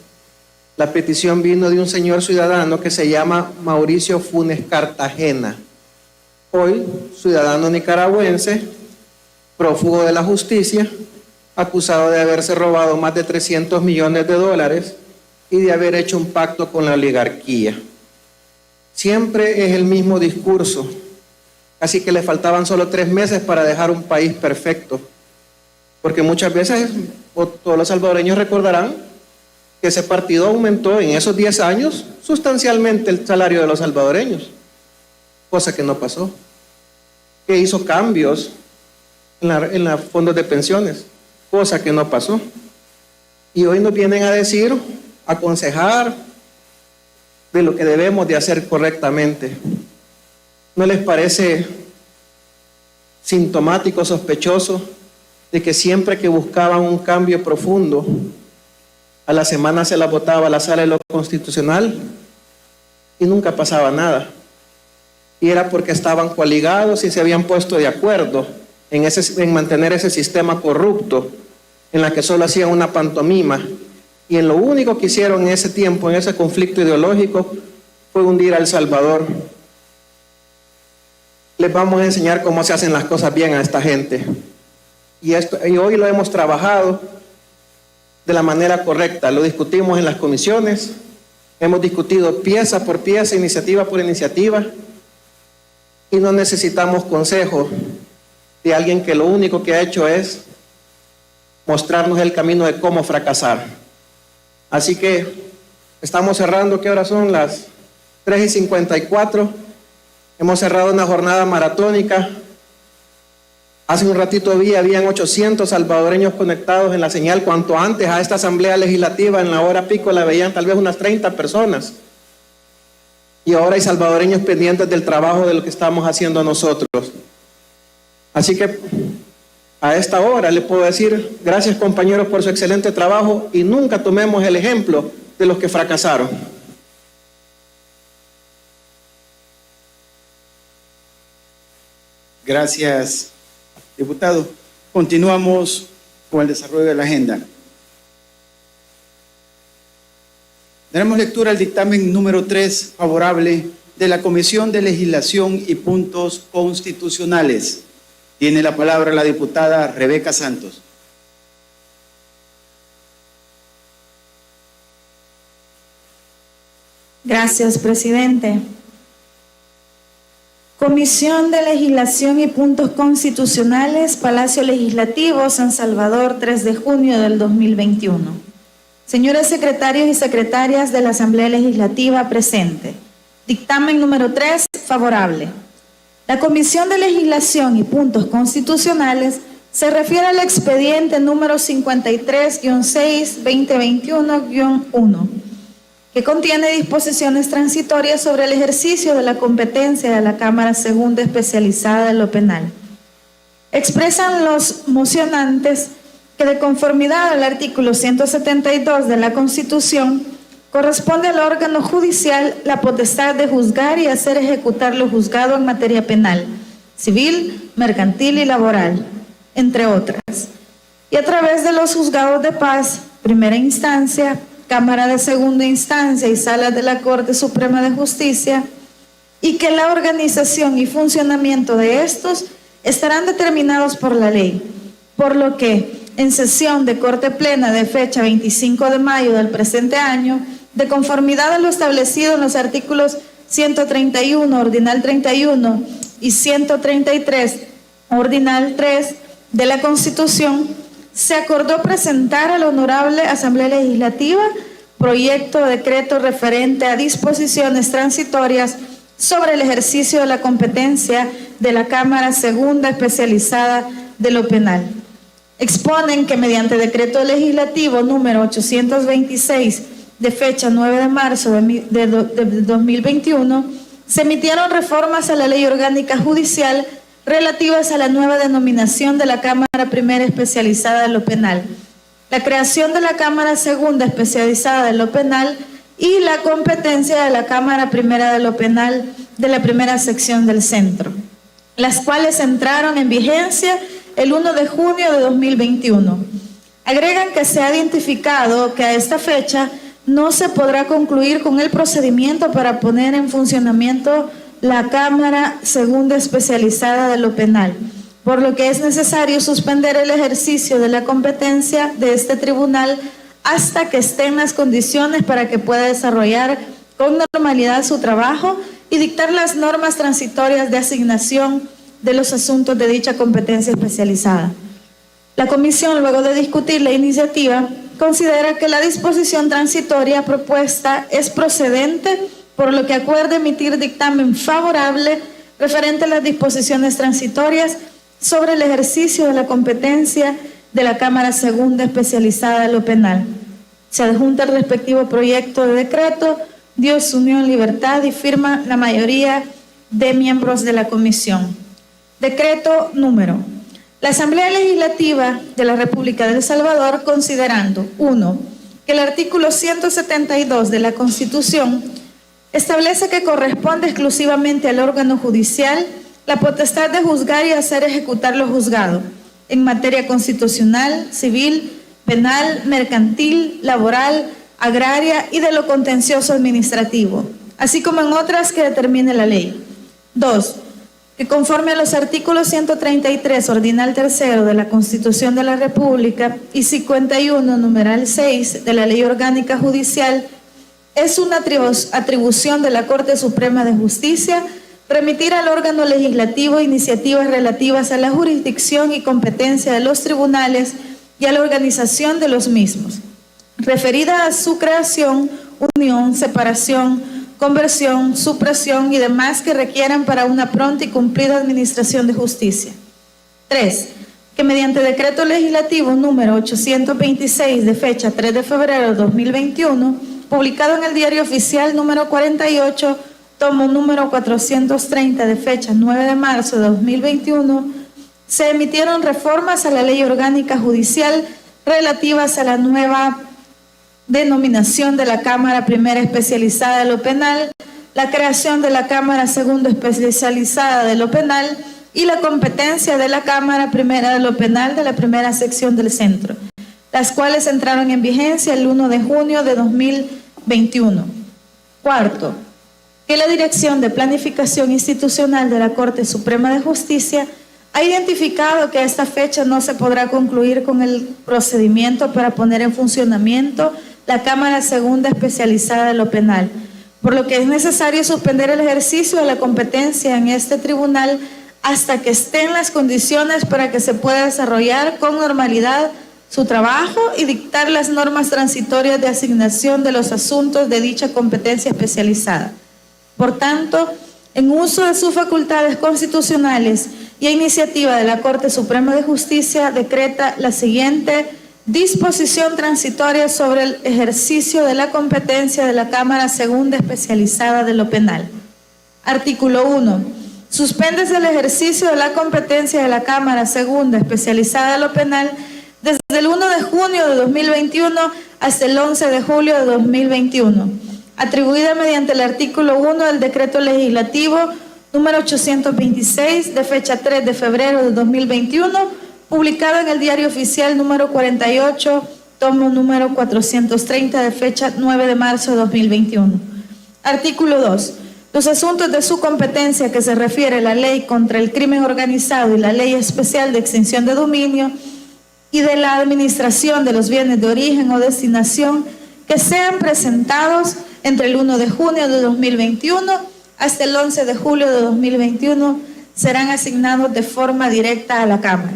la petición vino de un señor ciudadano que se llama Mauricio Funes Cartagena, hoy ciudadano nicaragüense, prófugo de la justicia, acusado de haberse robado más de 300 millones de dólares y de haber hecho un pacto con la oligarquía. Siempre es el mismo discurso. Así que le faltaban solo 3 meses para dejar un país perfecto. Porque muchas veces, todos los salvadoreños recordarán que ese partido aumentó en esos 10 años sustancialmente el salario de los salvadoreños, cosa que no pasó. Que hizo cambios en los fondos de pensiones, cosa que no pasó. Y hoy nos vienen a decir, a aconsejar de lo que debemos de hacer correctamente. ¿No les parece sintomático, sospechoso, de que siempre que buscaban un cambio profundo, a la semana se la votaba a la sala de lo constitucional y nunca pasaba nada? Y era porque estaban coaligados y se habían puesto de acuerdo en mantener ese sistema corrupto, en la que solo hacían una pantomima, y en lo único que hicieron en ese tiempo, en ese conflicto ideológico, fue hundir a El Salvador. les vamos a enseñar cómo se hacen las cosas bien a esta gente. Y hoy lo hemos trabajado de la manera correcta. Lo discutimos en las comisiones, hemos discutido pieza por pieza, iniciativa por iniciativa, y no necesitamos consejo de alguien que lo único que ha hecho es mostrarnos el camino de cómo fracasar. Así que estamos cerrando, ¿qué horas son? Las 3:54. Hemos cerrado una jornada maratónica. Hace un ratito habían 800 salvadoreños conectados en la señal. Cuanto antes a esta asamblea legislativa, en la hora pico, la veían tal vez unas 30 personas. Y ahora hay salvadoreños pendientes del trabajo de lo que estamos haciendo nosotros. Así que a esta hora le puedo decir, gracias compañeros por su excelente trabajo, y nunca tomemos el ejemplo de los que fracasaron. Gracias, diputado. Continuamos con el desarrollo de la agenda. Daremos lectura al dictamen número 3, favorable, de la Comisión de Legislación y Puntos Constitucionales. Tiene la palabra la diputada Rebeca Santos. Gracias, presidente. Comisión de Legislación y Puntos Constitucionales, Palacio Legislativo, San Salvador, 3 de junio del 2021. Señores secretarios y secretarias de la Asamblea Legislativa presente. Dictamen número 3, favorable. La Comisión de Legislación y Puntos Constitucionales se refiere al expediente número 53-6-2021-1, que contiene disposiciones transitorias sobre el ejercicio de la competencia de la Cámara Segunda Especializada de lo Penal. Expresan los mocionantes que, de conformidad al artículo 172 de la Constitución, corresponde al órgano judicial la potestad de juzgar y hacer ejecutar lo juzgado en materia penal, civil, mercantil y laboral, entre otras, y a través de los juzgados de paz, primera instancia, Cámara de Segunda Instancia y Salas de la Corte Suprema de Justicia, y que la organización y funcionamiento de estos estarán determinados por la ley, por lo que, en sesión de Corte Plena de fecha 25 de mayo del presente año, de conformidad a lo establecido en los artículos 131, ordinal 31 y 133, ordinal 3 de la Constitución, se acordó presentar a la Honorable Asamblea Legislativa proyecto de decreto referente a disposiciones transitorias sobre el ejercicio de la competencia de la Cámara Segunda Especializada de lo Penal. Exponen que mediante decreto legislativo número 826 de fecha 9 de marzo de 2021, se emitieron reformas a la Ley Orgánica Judicial relativas a la nueva denominación de la Cámara Primera Especializada de lo Penal, la creación de la Cámara Segunda Especializada de lo Penal y la competencia de la Cámara Primera de lo Penal de la Primera Sección del Centro, las cuales entraron en vigencia el 1 de junio de 2021. Agregan que se ha identificado que a esta fecha no se podrá concluir con el procedimiento para poner en funcionamiento la Cámara Segunda Especializada de lo Penal, por lo que es necesario suspender el ejercicio de la competencia de este tribunal hasta que estén las condiciones para que pueda desarrollar con normalidad su trabajo y dictar las normas transitorias de asignación de los asuntos de dicha competencia especializada. La comisión, luego de discutir la iniciativa, considera que la disposición transitoria propuesta es procedente, por lo que acuerda emitir dictamen favorable referente a las disposiciones transitorias sobre el ejercicio de la competencia de la Cámara Segunda Especializada de lo Penal. Se adjunta el respectivo proyecto de decreto, dio su unión, libertad y firma la mayoría de miembros de la comisión. Decreto número. La Asamblea Legislativa de la República de El Salvador, considerando: 1. Que el artículo 172 de la Constitución establece que corresponde exclusivamente al órgano judicial la potestad de juzgar y hacer ejecutar lo juzgado en materia constitucional, civil, penal, mercantil, laboral, agraria y de lo contencioso administrativo, así como en otras que determine la ley. 2. que conforme a los artículos 133, ordinal tercero de la Constitución de la República y 51, numeral 6 de la Ley Orgánica Judicial, es una atribución de la Corte Suprema de Justicia remitir al órgano legislativo iniciativas relativas a la jurisdicción y competencia de los tribunales y a la organización de los mismos, referida a su creación, unión, separación, conversión, supresión y demás que requieran para una pronta y cumplida administración de justicia. 3. Que mediante decreto legislativo número 826 de fecha 3 de febrero de 2021, publicado en el Diario Oficial número 48, tomo número 430 de fecha 9 de marzo de 2021, se emitieron reformas a la Ley Orgánica Judicial relativas a la nueva denominación de la Cámara Primera Especializada de lo Penal, la creación de la Cámara Segunda Especializada de lo Penal y la competencia de la Cámara Primera de lo Penal de la Primera Sección del Centro, las cuales entraron en vigencia el 1 de junio de 2021. Cuarto, que la Dirección de Planificación Institucional de la Corte Suprema de Justicia ha identificado que a esta fecha no se podrá concluir con el procedimiento para poner en funcionamiento la Cámara Segunda Especializada de lo Penal, por lo que es necesario suspender el ejercicio de la competencia en este tribunal hasta que estén las condiciones para que se pueda desarrollar con normalidad su trabajo y dictar las normas transitorias de asignación de los asuntos de dicha competencia especializada. Por tanto, en uso de sus facultades constitucionales y a iniciativa de la Corte Suprema de Justicia, decreta la siguiente disposición transitoria sobre el ejercicio de la competencia de la Cámara Segunda Especializada de lo Penal. Artículo 1. Suspéndese el ejercicio de la competencia de la Cámara Segunda Especializada de lo Penal desde el 1 de junio de 2021 hasta el 11 de julio de 2021, atribuida mediante el artículo 1 del Decreto Legislativo número 826 de fecha 3 de febrero de 2021, publicado en el Diario Oficial número 48, tomo número 430 de fecha 9 de marzo de 2021. Artículo 2. Los asuntos de su competencia que se refiere a la Ley contra el Crimen Organizado y la Ley Especial de Extinción de Dominio y de la administración de los bienes de origen o destinación que sean presentados entre el 1 de junio de 2021 hasta el 11 de julio de 2021 serán asignados de forma directa a la Cámara.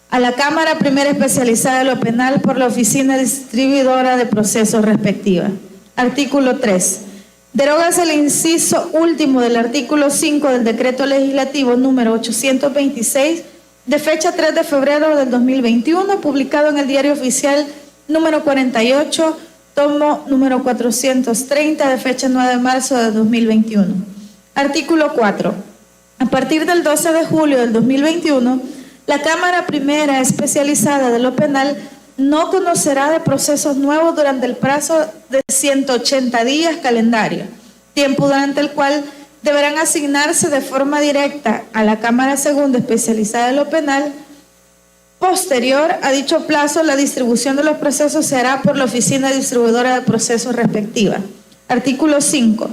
A la Cámara Primera Especializada de lo Penal por la Oficina Distribuidora de Procesos respectiva. Artículo 3. Derógase el inciso último del artículo 5 del Decreto Legislativo número 826 de fecha 3 de febrero del 2021, publicado en el Diario Oficial número 48, tomo número 430 de fecha 9 de marzo de 2021. Artículo 4. A partir del 12 de julio del 2021, la Cámara Primera Especializada de lo Penal no conocerá de procesos nuevos durante el plazo de 180 días calendario, tiempo durante el cual deberán asignarse de forma directa a la Cámara Segunda Especializada de lo Penal. Posterior a dicho plazo, la distribución de los procesos se hará por la Oficina Distribuidora de Procesos respectiva. Artículo 5.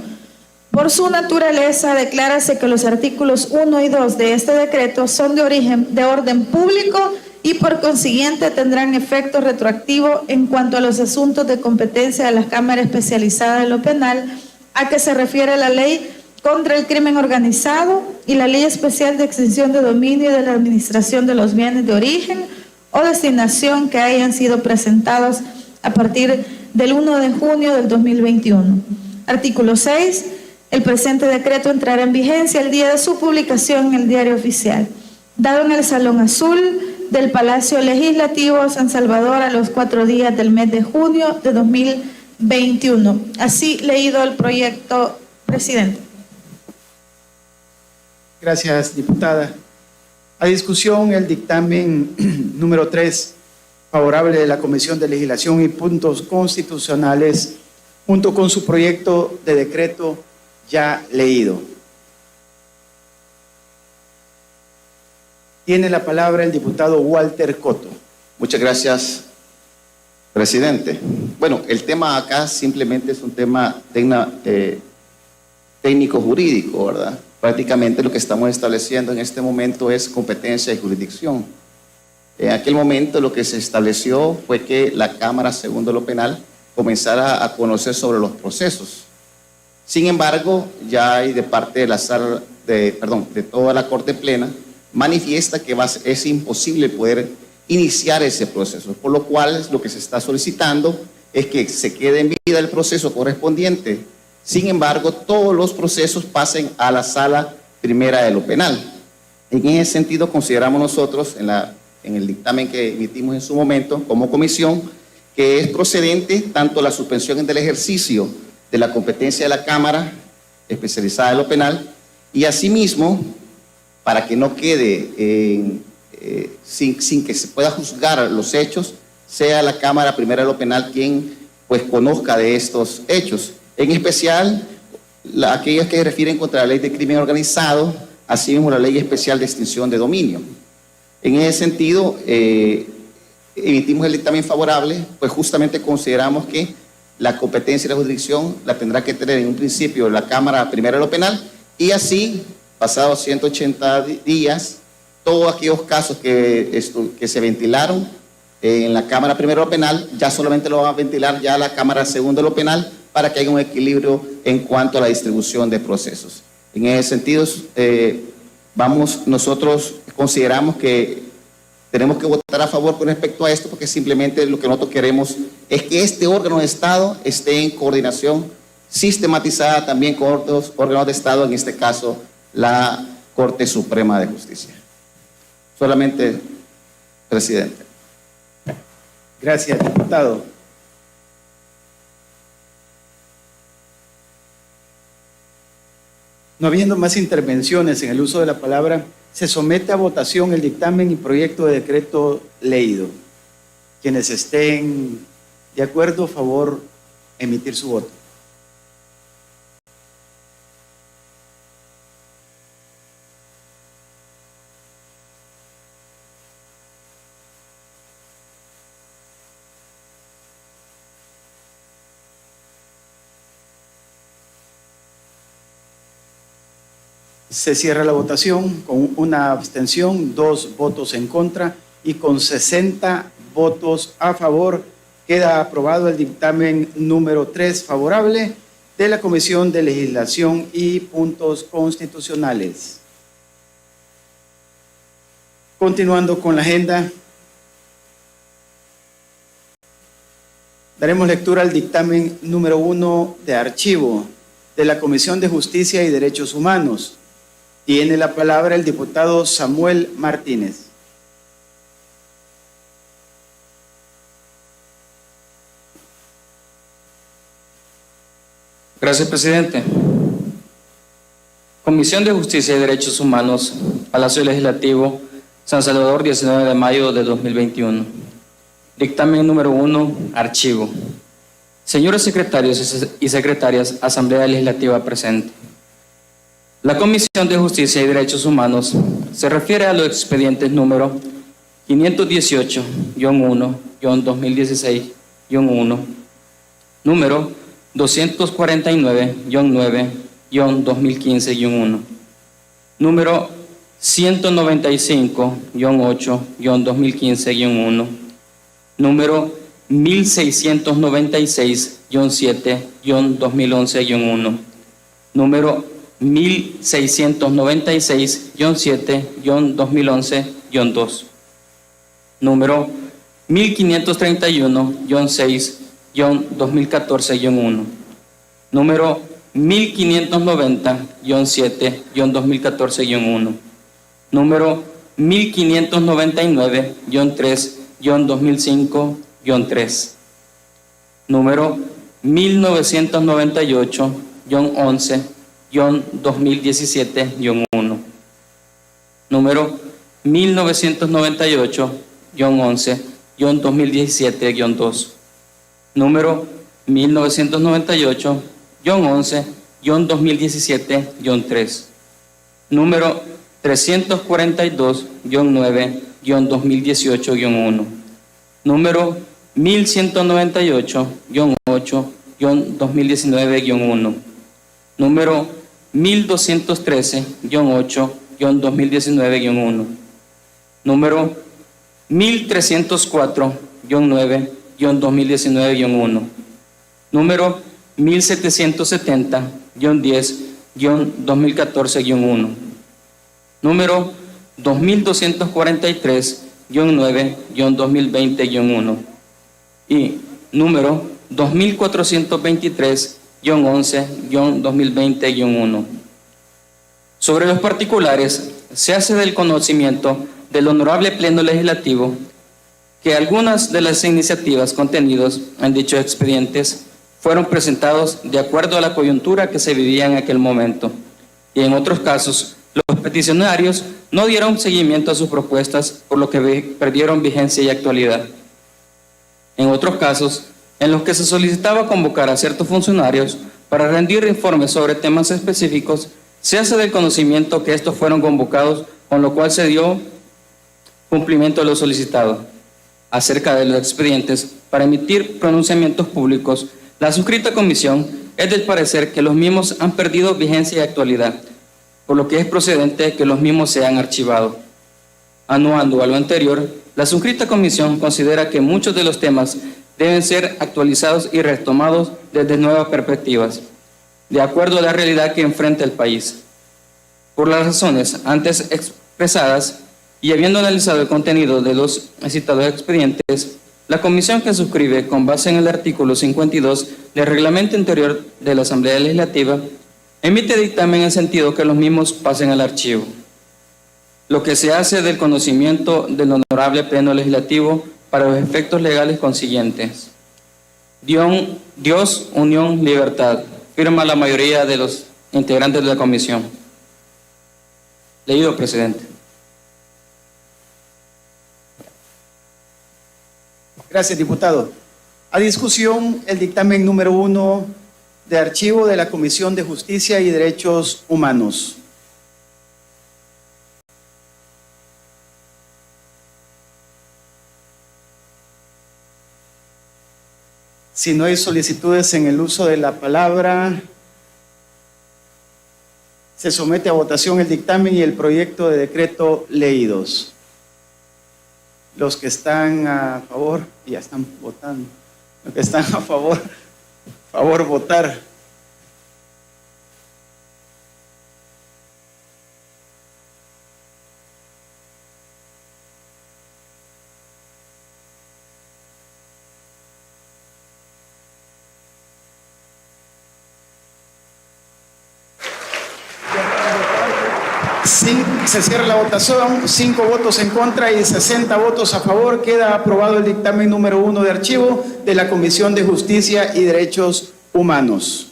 Por su naturaleza, declárase que los artículos 1 y 2 de este decreto son de orden público y por consiguiente tendrán efecto retroactivo en cuanto a los asuntos de competencia de la Cámara Especializada de lo Penal, a que se refiere la Ley contra el Crimen Organizado y la Ley Especial de Extinción de Dominio y de la Administración de los Bienes de Origen o Destinación que hayan sido presentados a partir del 1 de junio del 2021. Artículo 6. El presente decreto entrará en vigencia el día de su publicación en el Diario Oficial, dado en el Salón Azul del Palacio Legislativo San Salvador a los 4 días del mes de junio de 2021. Así leído el proyecto, presidente. Gracias, diputada. A discusión el dictamen número 3, favorable de la Comisión de Legislación y Puntos Constitucionales, junto con su proyecto de decreto ya leído. Tiene la palabra el diputado Walter Cotto. Muchas gracias, presidente. Bueno, el tema acá simplemente es un tema técnico-jurídico, ¿verdad? prácticamente lo que estamos estableciendo en este momento es competencia y jurisdicción. En aquel momento lo que se estableció fue que la Cámara, segundo lo penal, comenzara a conocer sobre los procesos. Sin embargo, ya hay de parte de la sala, de toda la Corte Plena, manifiesta que es imposible poder iniciar ese proceso, por lo cual lo que se está solicitando es que se quede en vida el proceso correspondiente. Sin embargo, todos los procesos pasen a la Sala Primera de lo Penal. En ese sentido, consideramos nosotros, en el dictamen que emitimos en su momento como comisión, que es procedente tanto la suspensión del ejercicio de la competencia de la Cámara especializada en lo penal y asimismo, para que no quede sin que se pueda juzgar los hechos, sea la Cámara Primera de lo Penal quien pues conozca de estos hechos. En especial, aquellas que se refieren contra la ley de crimen organizado, así mismo la ley especial de extinción de dominio. En ese sentido, emitimos el dictamen favorable, pues justamente consideramos que la competencia y la jurisdicción la tendrá que tener en un principio la Cámara Primera de lo Penal y así, pasados 180 días, todos aquellos casos que se ventilaron en la Cámara Primera de lo Penal, ya solamente lo va a ventilar ya la Cámara Segunda de lo Penal para que haya un equilibrio en cuanto a la distribución de procesos. En ese sentido, nosotros consideramos que tenemos que votar a favor con respecto a esto porque simplemente lo que nosotros queremos es que este órgano de Estado esté en coordinación sistematizada también con otros órganos de Estado, en este caso la Corte Suprema de Justicia. Solamente, presidente. Gracias, diputado. No habiendo más intervenciones en el uso de la palabra, se somete a votación el dictamen y proyecto de decreto leído. Quienes estén de acuerdo, favor, emitir su voto. Se cierra la votación con una abstención, 2 votos en contra y con 60 votos a favor. Queda aprobado el dictamen número 3 favorable de la Comisión de Legislación y Puntos Constitucionales. Continuando con la agenda, daremos lectura al dictamen número 1 de archivo de la Comisión de Justicia y Derechos Humanos. Tiene la palabra el diputado Samuel Martínez. Gracias, presidente. Comisión de Justicia y Derechos Humanos, Palacio Legislativo, San Salvador, 19 de mayo de 2021. Dictamen número 1, archivo. Señores secretarios y secretarias, Asamblea Legislativa presente. La Comisión de Justicia y Derechos Humanos se refiere a los expedientes número 518-1-2016-1, número 249-9-2015-1, número 195-8-2015-1, número 1696-7-2011-1, número 1696-7-2011-2, número 1531-6-2014-1, número 1590-7-2014-1, número 1599-3-2005-3, número 1998-11-2017-1, número 1998-11-2017-2, número 1998-11-2017-3, número 342-9-2018-1, número 1198-8-2019-1, número 1213-8-2019-1, número 1304-9-2019-1, número 1770-10-2014-1, número 2243-9-2020-1 y número 2423-11-2020-1. Sobre los particulares, se hace del conocimiento del Honorable Pleno Legislativo que algunas de las iniciativas contenidas en dichos expedientes fueron presentados de acuerdo a la coyuntura que se vivía en aquel momento, y en otros casos, los peticionarios no dieron seguimiento a sus propuestas, por lo que perdieron vigencia y actualidad. En otros casos, en los que se solicitaba convocar a ciertos funcionarios para rendir informes sobre temas específicos, se hace del conocimiento que estos fueron convocados, con lo cual se dio cumplimiento a lo solicitado. Acerca de los expedientes para emitir pronunciamientos públicos, la suscrita comisión es del parecer que los mismos han perdido vigencia y actualidad, por lo que es procedente que los mismos sean archivados. Anuando a lo anterior, la suscrita comisión considera que muchos de los temas deben ser actualizados y retomados desde nuevas perspectivas, de acuerdo a la realidad que enfrenta el país. Por las razones antes expresadas y habiendo analizado el contenido de los citados expedientes, la comisión que suscribe con base en el artículo 52 del reglamento interior de la Asamblea Legislativa emite dictamen en sentido que los mismos pasen al archivo, lo que se hace del conocimiento del Honorable Pleno Legislativo para los efectos legales consiguientes. Dios, unión, libertad. Firma la mayoría de los integrantes de la comisión. Leído, presidente. Gracias, diputado. A discusión el dictamen número 1 de archivo de la Comisión de Justicia y Derechos Humanos. Si no hay solicitudes en el uso de la palabra, se somete a votación el dictamen y el proyecto de decreto leídos. Los que están a favor, ya están votando. Los que están a favor votar. Se cierra la votación, 5 votos en contra y 60 votos a favor. Queda aprobado el dictamen número 1 de archivo de la Comisión de Justicia y Derechos Humanos.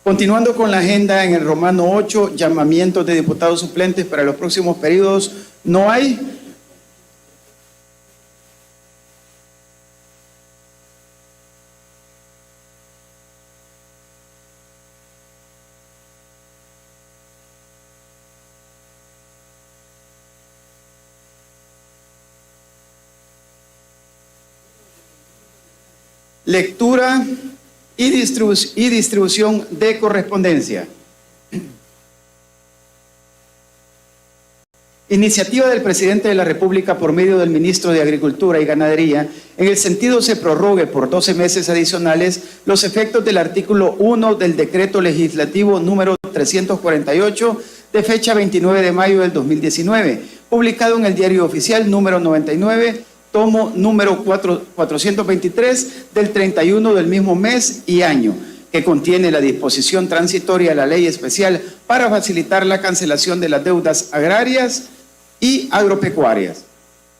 Continuando con la agenda, en el Romano 8, llamamientos de diputados suplentes para los próximos periodos, no hay. Lectura y distribución de correspondencia. Iniciativa del Presidente de la República por medio del Ministro de Agricultura y Ganadería, en el sentido se prorrogue por 12 meses adicionales los efectos del artículo 1 del Decreto Legislativo número 348 de fecha 29 de mayo del 2019, publicado en el Diario Oficial número 99, tomo número 423 del 31 del mismo mes y año, que contiene la disposición transitoria de la ley especial para facilitar la cancelación de las deudas agrarias y agropecuarias.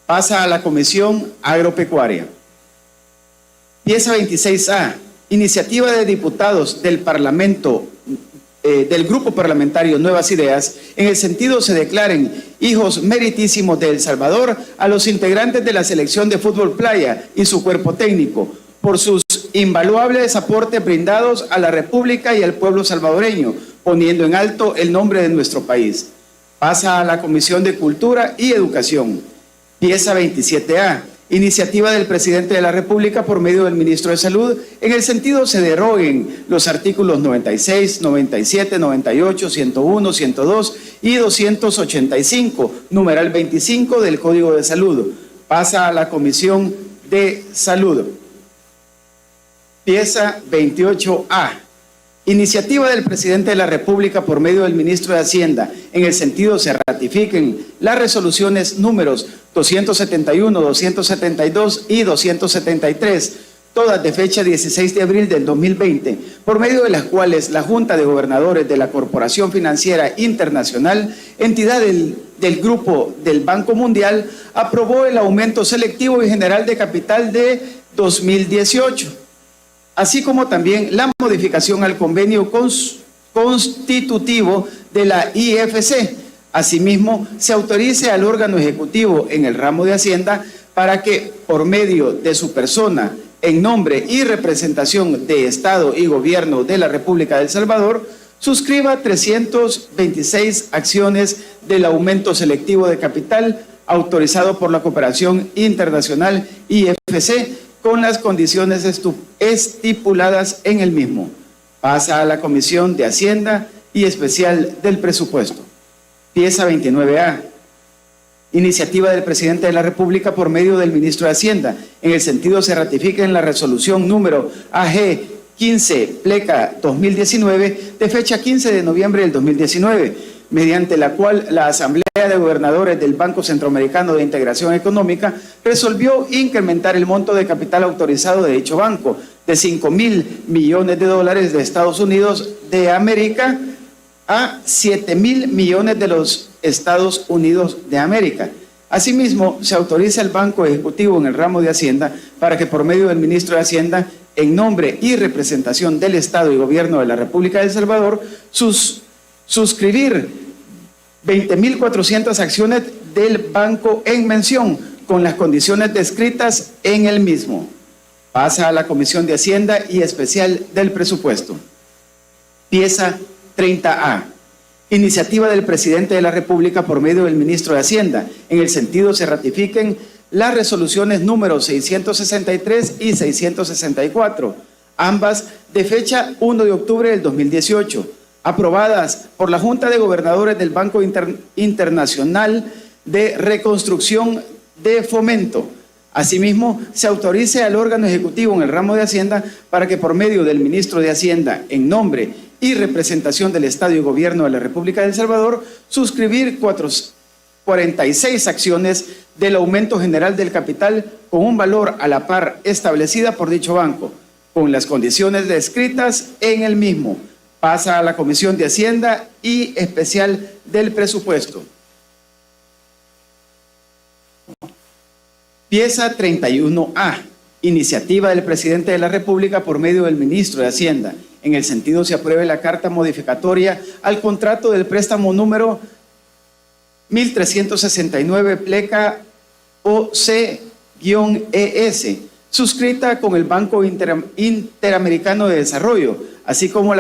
Pasa a la Comisión Agropecuaria. Pieza 26A. Iniciativa de diputados del Parlamento del Grupo Parlamentario Nuevas Ideas, en el sentido se declaren hijos meritísimos de El Salvador a los integrantes de la selección de fútbol playa y su cuerpo técnico, por sus invaluables aportes brindados a la República y al pueblo salvadoreño, poniendo en alto el nombre de nuestro país. Pasa a la Comisión de Cultura y Educación. Pieza 27A. Iniciativa del Presidente de la República por medio del Ministro de Salud. En el sentido se deroguen los artículos 96, 97, 98, 101, 102 y 285, numeral 25 del Código de Salud. Pasa a la Comisión de Salud. Pieza 28A. Iniciativa del Presidente de la República por medio del Ministro de Hacienda. En el sentido se ratifiquen las resoluciones números 271, 272 y 273, todas de fecha 16 de abril del 2020, por medio de las cuales la Junta de Gobernadores de la Corporación Financiera Internacional, entidad del Grupo del Banco Mundial, aprobó el aumento selectivo y general de capital de 2018. Así como también la modificación al convenio constitutivo de la IFC. Asimismo, se autorice al órgano ejecutivo en el ramo de Hacienda para que, por medio de su persona, en nombre y representación de Estado y Gobierno de la República de El Salvador, suscriba 326 acciones del aumento selectivo de capital autorizado por la Cooperación Internacional IFC, con las condiciones estipuladas en el mismo. Pasa a la Comisión de Hacienda y Especial del Presupuesto. Pieza 29A. Iniciativa del Presidente de la República por medio del Ministro de Hacienda. En el sentido se ratifica en la resolución número AG 15 pleca 2019 de fecha 15 de noviembre del 2019, mediante la cual la Asamblea de Gobernadores del Banco Centroamericano de Integración Económica resolvió incrementar el monto de capital autorizado de dicho banco de $5.000 millones de Estados Unidos de América a $7.000 millones de los Estados Unidos de América. Asimismo, se autoriza al Banco Ejecutivo en el ramo de Hacienda para que por medio del Ministro de Hacienda, en nombre y representación del Estado y Gobierno de la República de El Salvador, suscribir 20.400 acciones del banco en mención, con las condiciones descritas en el mismo. Pasa a la Comisión de Hacienda y Especial del Presupuesto. Pieza 30A. Iniciativa del Presidente de la República por medio del Ministro de Hacienda. En el sentido se ratifiquen las resoluciones números 663 y 664, ambas de fecha 1 de octubre del 2018, aprobadas por la Junta de Gobernadores del Banco Internacional de Reconstrucción de Fomento. Asimismo, se autorice al órgano ejecutivo en el ramo de Hacienda para que por medio del Ministro de Hacienda, en nombre y representación del Estado y Gobierno de la República de El Salvador, suscribir 46 acciones del aumento general del capital con un valor a la par establecida por dicho banco, con las condiciones descritas en el mismo. Pasa a la Comisión de Hacienda y Especial del Presupuesto. Pieza 31A. Iniciativa del Presidente de la República por medio del Ministro de Hacienda. En el sentido se apruebe la carta modificatoria al contrato del préstamo número 1369 pleca OC-ES, suscrita con el Banco Interamericano de Desarrollo, así como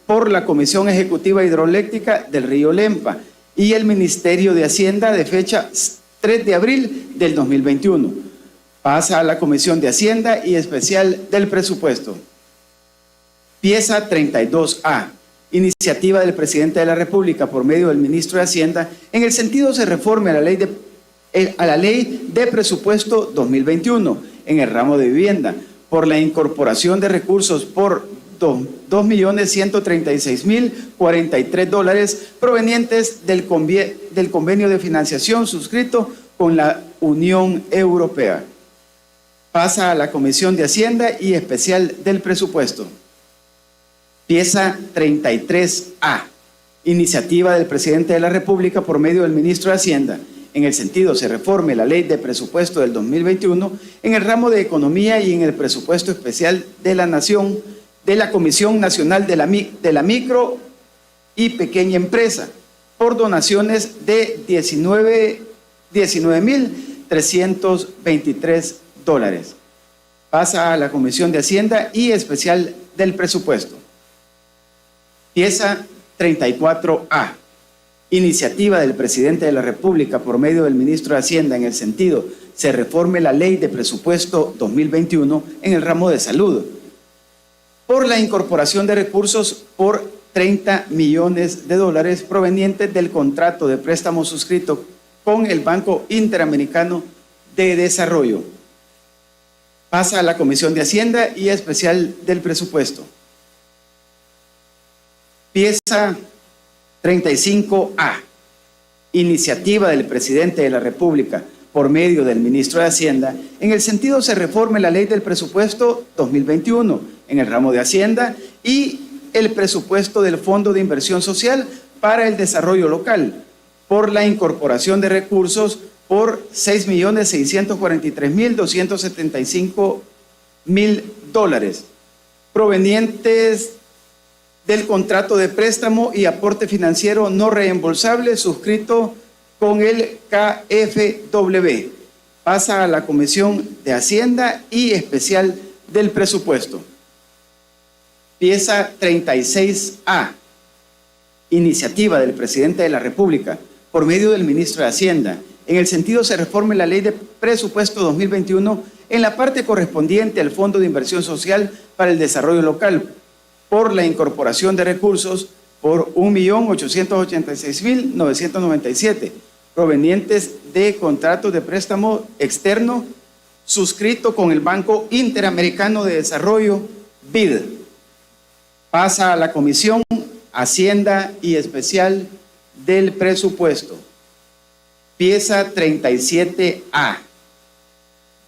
por la Comisión Ejecutiva Hidroeléctrica del Río Lempa y el Ministerio de Hacienda de fecha 3 de abril del 2021. Pasa a la Comisión de Hacienda y Especial del Presupuesto. Pieza 32A. Iniciativa del Presidente de la República por medio del Ministro de Hacienda. En el sentido se reforme a la Ley de Presupuesto 2021 en el ramo de vivienda por la incorporación de recursos por $2.136.043 provenientes del convenio de financiación suscrito con la Unión Europea. Pasa a la Comisión de Hacienda y Especial del Presupuesto. Pieza 33A. Iniciativa del Presidente de la República por medio del Ministro de Hacienda. En el sentido se reforme la Ley de Presupuesto del 2021 en el ramo de Economía y en el Presupuesto Especial de la Nación de la Comisión Nacional de la Micro y Pequeña Empresa por donaciones de $19.323. Pasa a la Comisión de Hacienda y Especial del Presupuesto. Pieza 34A. iniciativa del presidente de la República por medio del ministro de Hacienda en el sentido se reforme la ley de presupuesto 2021 en el ramo de salud por la incorporación de recursos por 30 millones de dólares provenientes del contrato de préstamo suscrito con el Banco Interamericano de Desarrollo. Pasa a la Comisión de Hacienda y Especial del Presupuesto. Pieza 35A. Iniciativa del presidente de la República por medio del ministro de Hacienda, en el sentido se reforme la ley del presupuesto 2021 en el ramo de Hacienda y el presupuesto del Fondo de Inversión Social para el Desarrollo Local por la incorporación de recursos por $6.643.275.000 provenientes del contrato de préstamo y aporte financiero no reembolsable suscrito con el KfW. Pasa a la Comisión de Hacienda y Especial del Presupuesto. Pieza 36A. Iniciativa del presidente de la República por medio del ministro de Hacienda. En el sentido se reforme la ley de presupuesto 2021 en la parte correspondiente al Fondo de Inversión Social para el Desarrollo Local por la incorporación de recursos por $1.886.997 provenientes de contratos de préstamo externo suscrito con el Banco Interamericano de Desarrollo, BID. Pasa a la Comisión Hacienda y Especial del Presupuesto. Pieza 37A.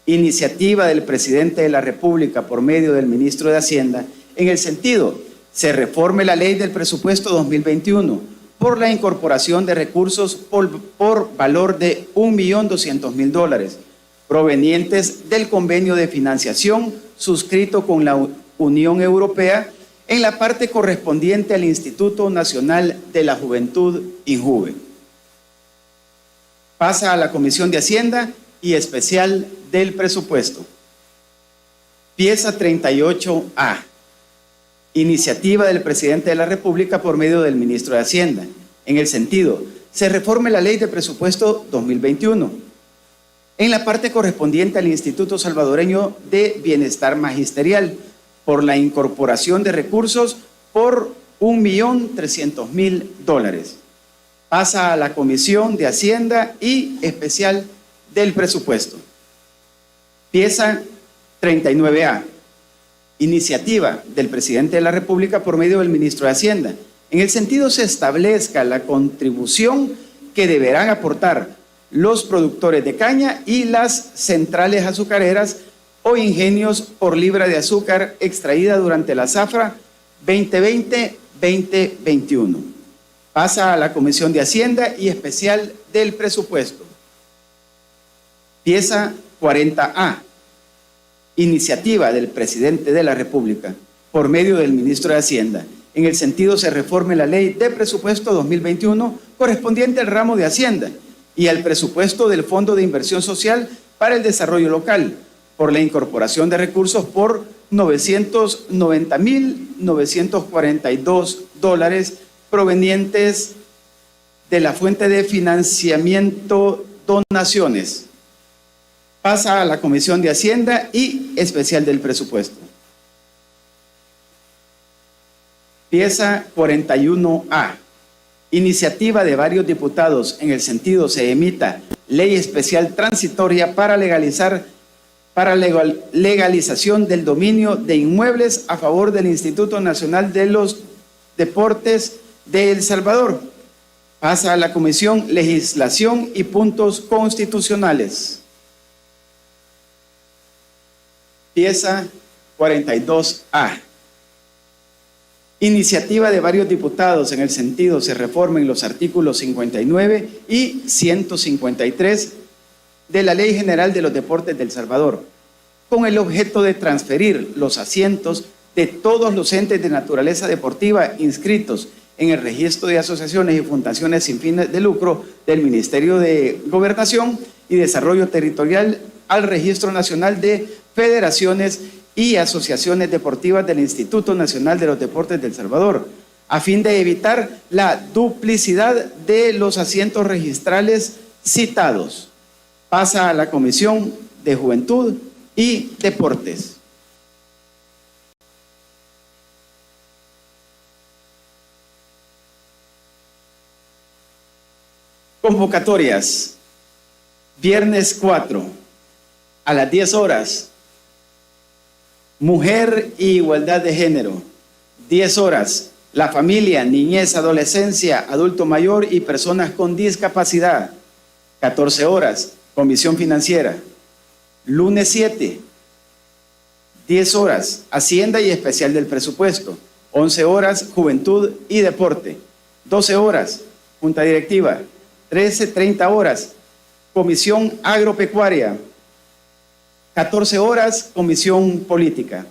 Iniciativa del presidente de la República por medio del ministro de Hacienda en el sentido se reforme la ley del presupuesto 2021 por la incorporación de recursos por valor de $1.200.000 provenientes del convenio de financiación suscrito con la Unión Europea en la parte correspondiente al Instituto Nacional de la Juventud, INJUVE. Pasa a la Comisión de Hacienda y Especial del Presupuesto. Pieza 38A. Iniciativa del presidente de la República por medio del ministro de Hacienda. En el sentido, se reforme la ley de presupuesto 2021 en la parte correspondiente al Instituto Salvadoreño de Bienestar Magisterial por la incorporación de recursos por $1.300.000. Pasa a la Comisión de Hacienda y Especial del Presupuesto. Pieza 39A. Iniciativa del presidente de la República por medio del ministro de Hacienda. En el sentido se establezca la contribución que deberán aportar los productores de caña y las centrales azucareras o ingenios por libra de azúcar extraída durante la zafra 2020-2021. Pasa a la Comisión de Hacienda y Especial del Presupuesto. Pieza 40A. Iniciativa del presidente de la República por medio del ministro de Hacienda. En el sentido se reforme la ley de presupuesto 2021 correspondiente al ramo de Hacienda y al presupuesto del Fondo de Inversión Social para el Desarrollo Local por la incorporación de recursos por $990.942 provenientes de la fuente de financiamiento donaciones. Pasa a la Comisión de Hacienda y Especial del Presupuesto. Pieza 41A. Iniciativa de varios diputados en el sentido se emita ley especial transitoria para legalización del dominio de inmuebles a favor del Instituto Nacional de los Deportes de El Salvador. Pasa a la Comisión Legislación y Puntos Constitucionales. Pieza 42A. Iniciativa de varios diputados en el sentido se reformen los artículos 59 y 153 de la Ley General de los Deportes de El Salvador, con el objeto de transferir los asientos de todos los entes de naturaleza deportiva inscritos en el registro de asociaciones y fundaciones sin fines de lucro del Ministerio de Gobernación y Desarrollo Territorial al Registro Nacional de Federaciones y Asociaciones Deportivas del Instituto Nacional de los Deportes de El Salvador, a fin de evitar la duplicidad de los asientos registrales citados. Pasa a la Comisión de Juventud y Deportes. Convocatorias. Viernes 4, a las 10 horas. Mujer y igualdad de género. 10 horas. La familia, niñez, adolescencia, adulto mayor y personas con discapacidad. 14 horas. Comisión financiera. Lunes 7, 10 horas. Hacienda y especial del presupuesto. 11 horas. Juventud y deporte. 12 horas. Junta directiva. 13:30 horas. Comisión agropecuaria. 14 horas. Comisión política.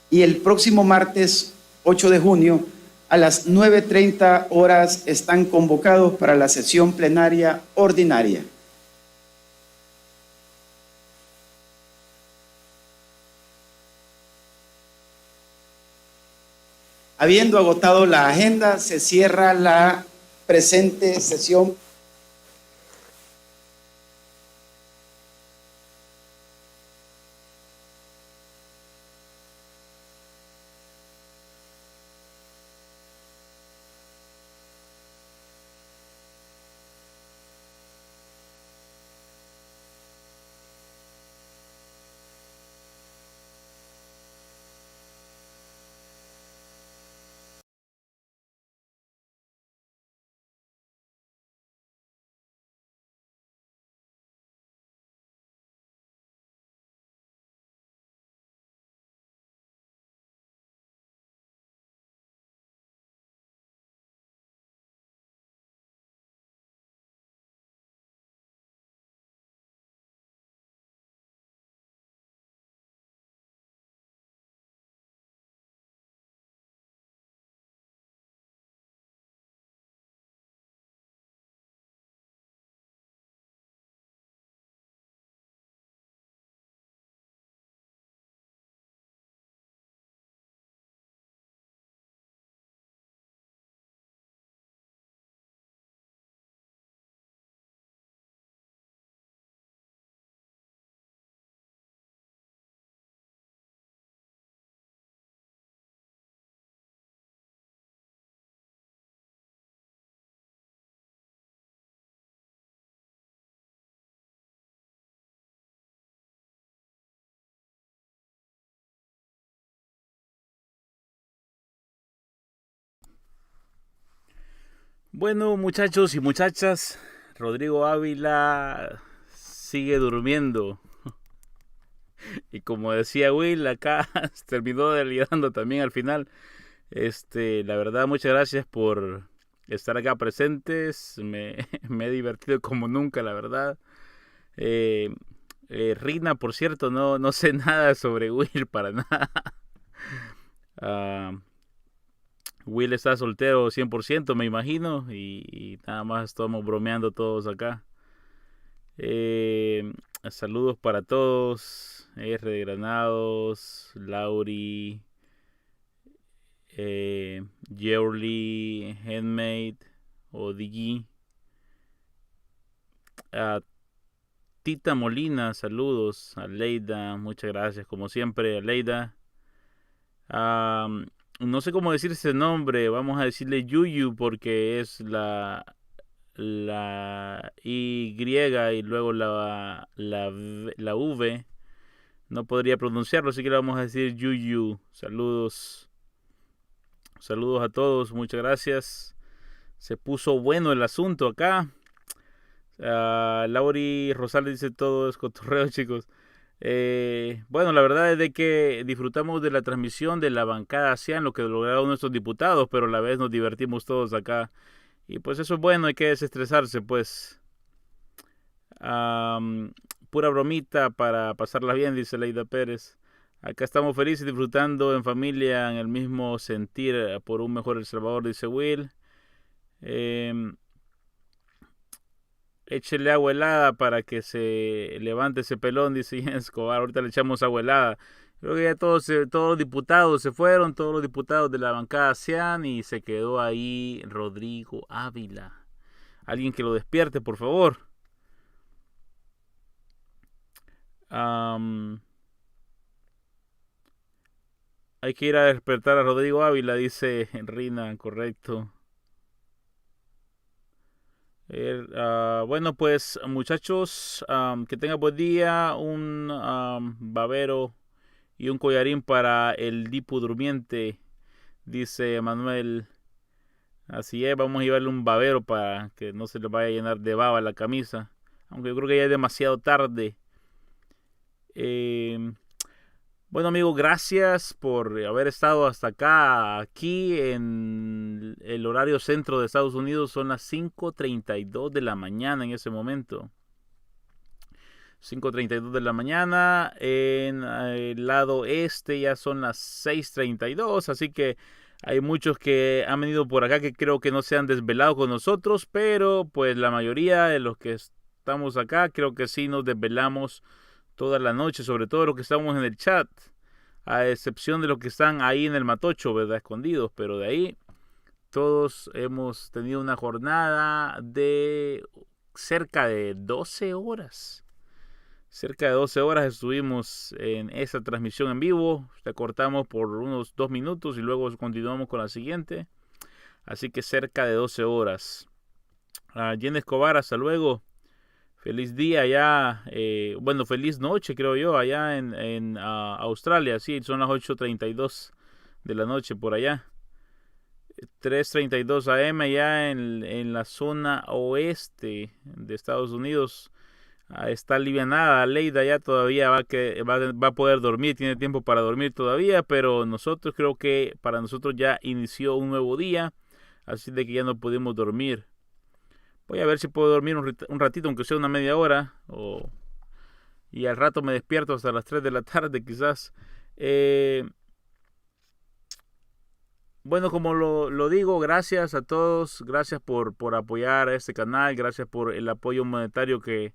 Y el próximo martes 8 de junio a las 9:30 horas están convocados para la sesión plenaria ordinaria. Habiendo agotado la agenda, se cierra la presente sesión. Bueno, muchachos y muchachas, Rodrigo Ávila sigue durmiendo. Y como decía Will, acá terminó delirando también al final. La verdad, muchas gracias por estar acá presentes. Me he divertido como nunca, la verdad. Rina, por cierto, no sé nada sobre Will, para nada. Will está soltero 100%, me imagino, y nada más estamos bromeando todos acá. Saludos para todos. R de Granados, Lauri, Yearly, Handmade, Odigi, a Tita Molina, saludos. A Leida, muchas gracias, como siempre, a Leida. No sé cómo decir ese nombre, vamos a decirle Yuyu porque es la Y y luego la V. No podría pronunciarlo, así que le vamos a decir Yuyu. Saludos. Saludos a todos, muchas gracias. Se puso bueno el asunto acá. Lauri Rosales dice todo es cotorreo, chicos. Bueno, la verdad es de que disfrutamos de la transmisión de la bancada ASEAN, lo que lograron nuestros diputados, pero a la vez nos divertimos todos acá. Y pues eso es bueno, hay que desestresarse, pues. Pura bromita para pasarla bien, dice Leida Pérez. Acá estamos felices, disfrutando en familia, en el mismo sentir por un mejor El Salvador, dice Will. Échele agua helada para que se levante ese pelón, dice Ian Escobar. Ahorita le echamos agua helada. Creo que ya todos los diputados se fueron, todos los diputados de la bancada CIAN, y se quedó ahí Rodrigo Ávila. Alguien que lo despierte, por favor. Hay que ir a despertar a Rodrigo Ávila, dice Rina, correcto. Bueno, pues muchachos, que tengan buen día, un babero y un collarín para el Dipu Durmiente, dice Manuel. Así es, vamos a llevarle un babero para que no se le vaya a llenar de baba la camisa, aunque yo creo que ya es demasiado tarde. Bueno, amigos, gracias por haber estado hasta acá. Aquí en el horario centro de Estados Unidos son las 5:32 de la mañana en ese momento. 5:32 de la mañana. En el lado este ya son las 6:32. Así que hay muchos que han venido por acá que creo que no se han desvelado con nosotros. Pero pues la mayoría de los que estamos acá creo que sí nos desvelamos toda la noche, sobre todo los que estamos en el chat, a excepción de los que están ahí en el matocho, ¿verdad? Escondidos, pero de ahí todos hemos tenido una jornada de cerca de 12 horas. Cerca de 12 horas estuvimos en esa transmisión en vivo. Cortamos por unos 2 minutos y luego continuamos con la siguiente. Así que cerca de 12 horas. Jen Escobar, hasta luego. Feliz día allá, bueno, feliz noche creo yo, allá en Australia, sí, son las 8:32 de la noche por allá. 3:32 AM allá en la zona oeste de Estados Unidos. Está alivianada, Leida ya todavía va a poder dormir, tiene tiempo para dormir todavía, pero nosotros creo que para nosotros ya inició un nuevo día, así de que ya no pudimos dormir. Voy a ver si puedo dormir un ratito, aunque sea una media hora. Y al rato me despierto hasta las 3 de la tarde quizás. Bueno, como lo digo, gracias a todos. Gracias por apoyar a este canal. Gracias por el apoyo monetario que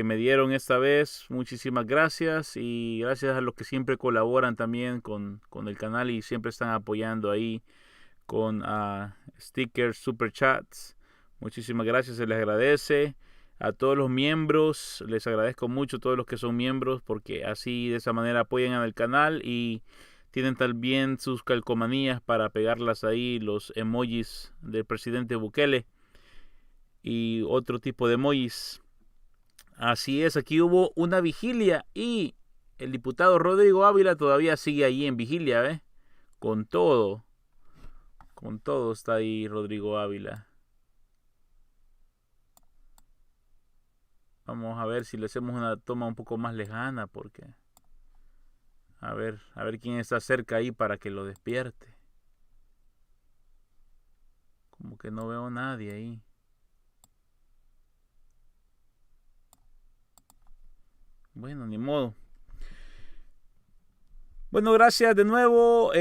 me dieron esta vez. Muchísimas gracias. Y gracias a los que siempre colaboran también con el canal y siempre están apoyando ahí con stickers, super chats. Muchísimas gracias, se les agradece. A todos los miembros, les agradezco mucho a todos los que son miembros, porque así de esa manera apoyan al canal y tienen también sus calcomanías para pegarlas ahí, los emojis del presidente Bukele y otro tipo de emojis. Así es, aquí hubo una vigilia y el diputado Rodrigo Ávila todavía sigue ahí en vigilia, ¿eh? Con todo está ahí Rodrigo Ávila. Vamos a ver si le hacemos una toma un poco más lejana, porque a ver quién está cerca ahí para que lo despierte. Como que no veo a nadie ahí. Bueno, ni modo. Bueno, gracias de nuevo.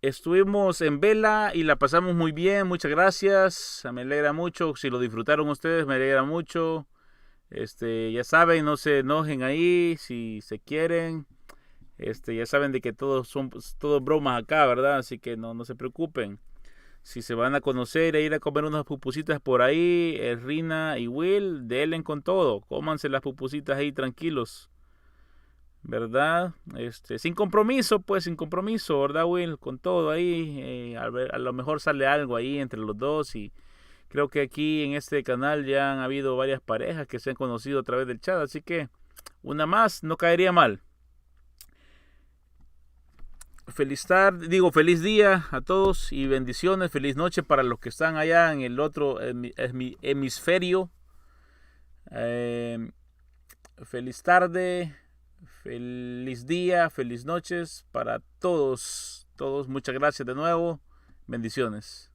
Estuvimos en vela y la pasamos muy bien. Muchas gracias. Me alegra mucho. Si lo disfrutaron ustedes, me alegra mucho. Ya saben, no se enojen ahí si se quieren. Ya saben de que todos son bromas acá, ¿verdad? Así que no se preocupen. Si se van a conocer e ir a comer unas pupusitas por ahí, Rina y Will, denle con todo. Cómanse las pupusitas ahí tranquilos, ¿verdad? Sin compromiso, pues, sin compromiso, ¿verdad, Will? Con todo ahí. A lo mejor sale algo ahí entre los dos y creo que aquí en este canal ya han habido varias parejas que se han conocido a través del chat, así que una más no caería mal. Feliz día a todos y bendiciones, feliz noche para los que están allá en el otro hemisferio. Feliz tarde, feliz día, feliz noches para todos. Muchas gracias de nuevo, bendiciones.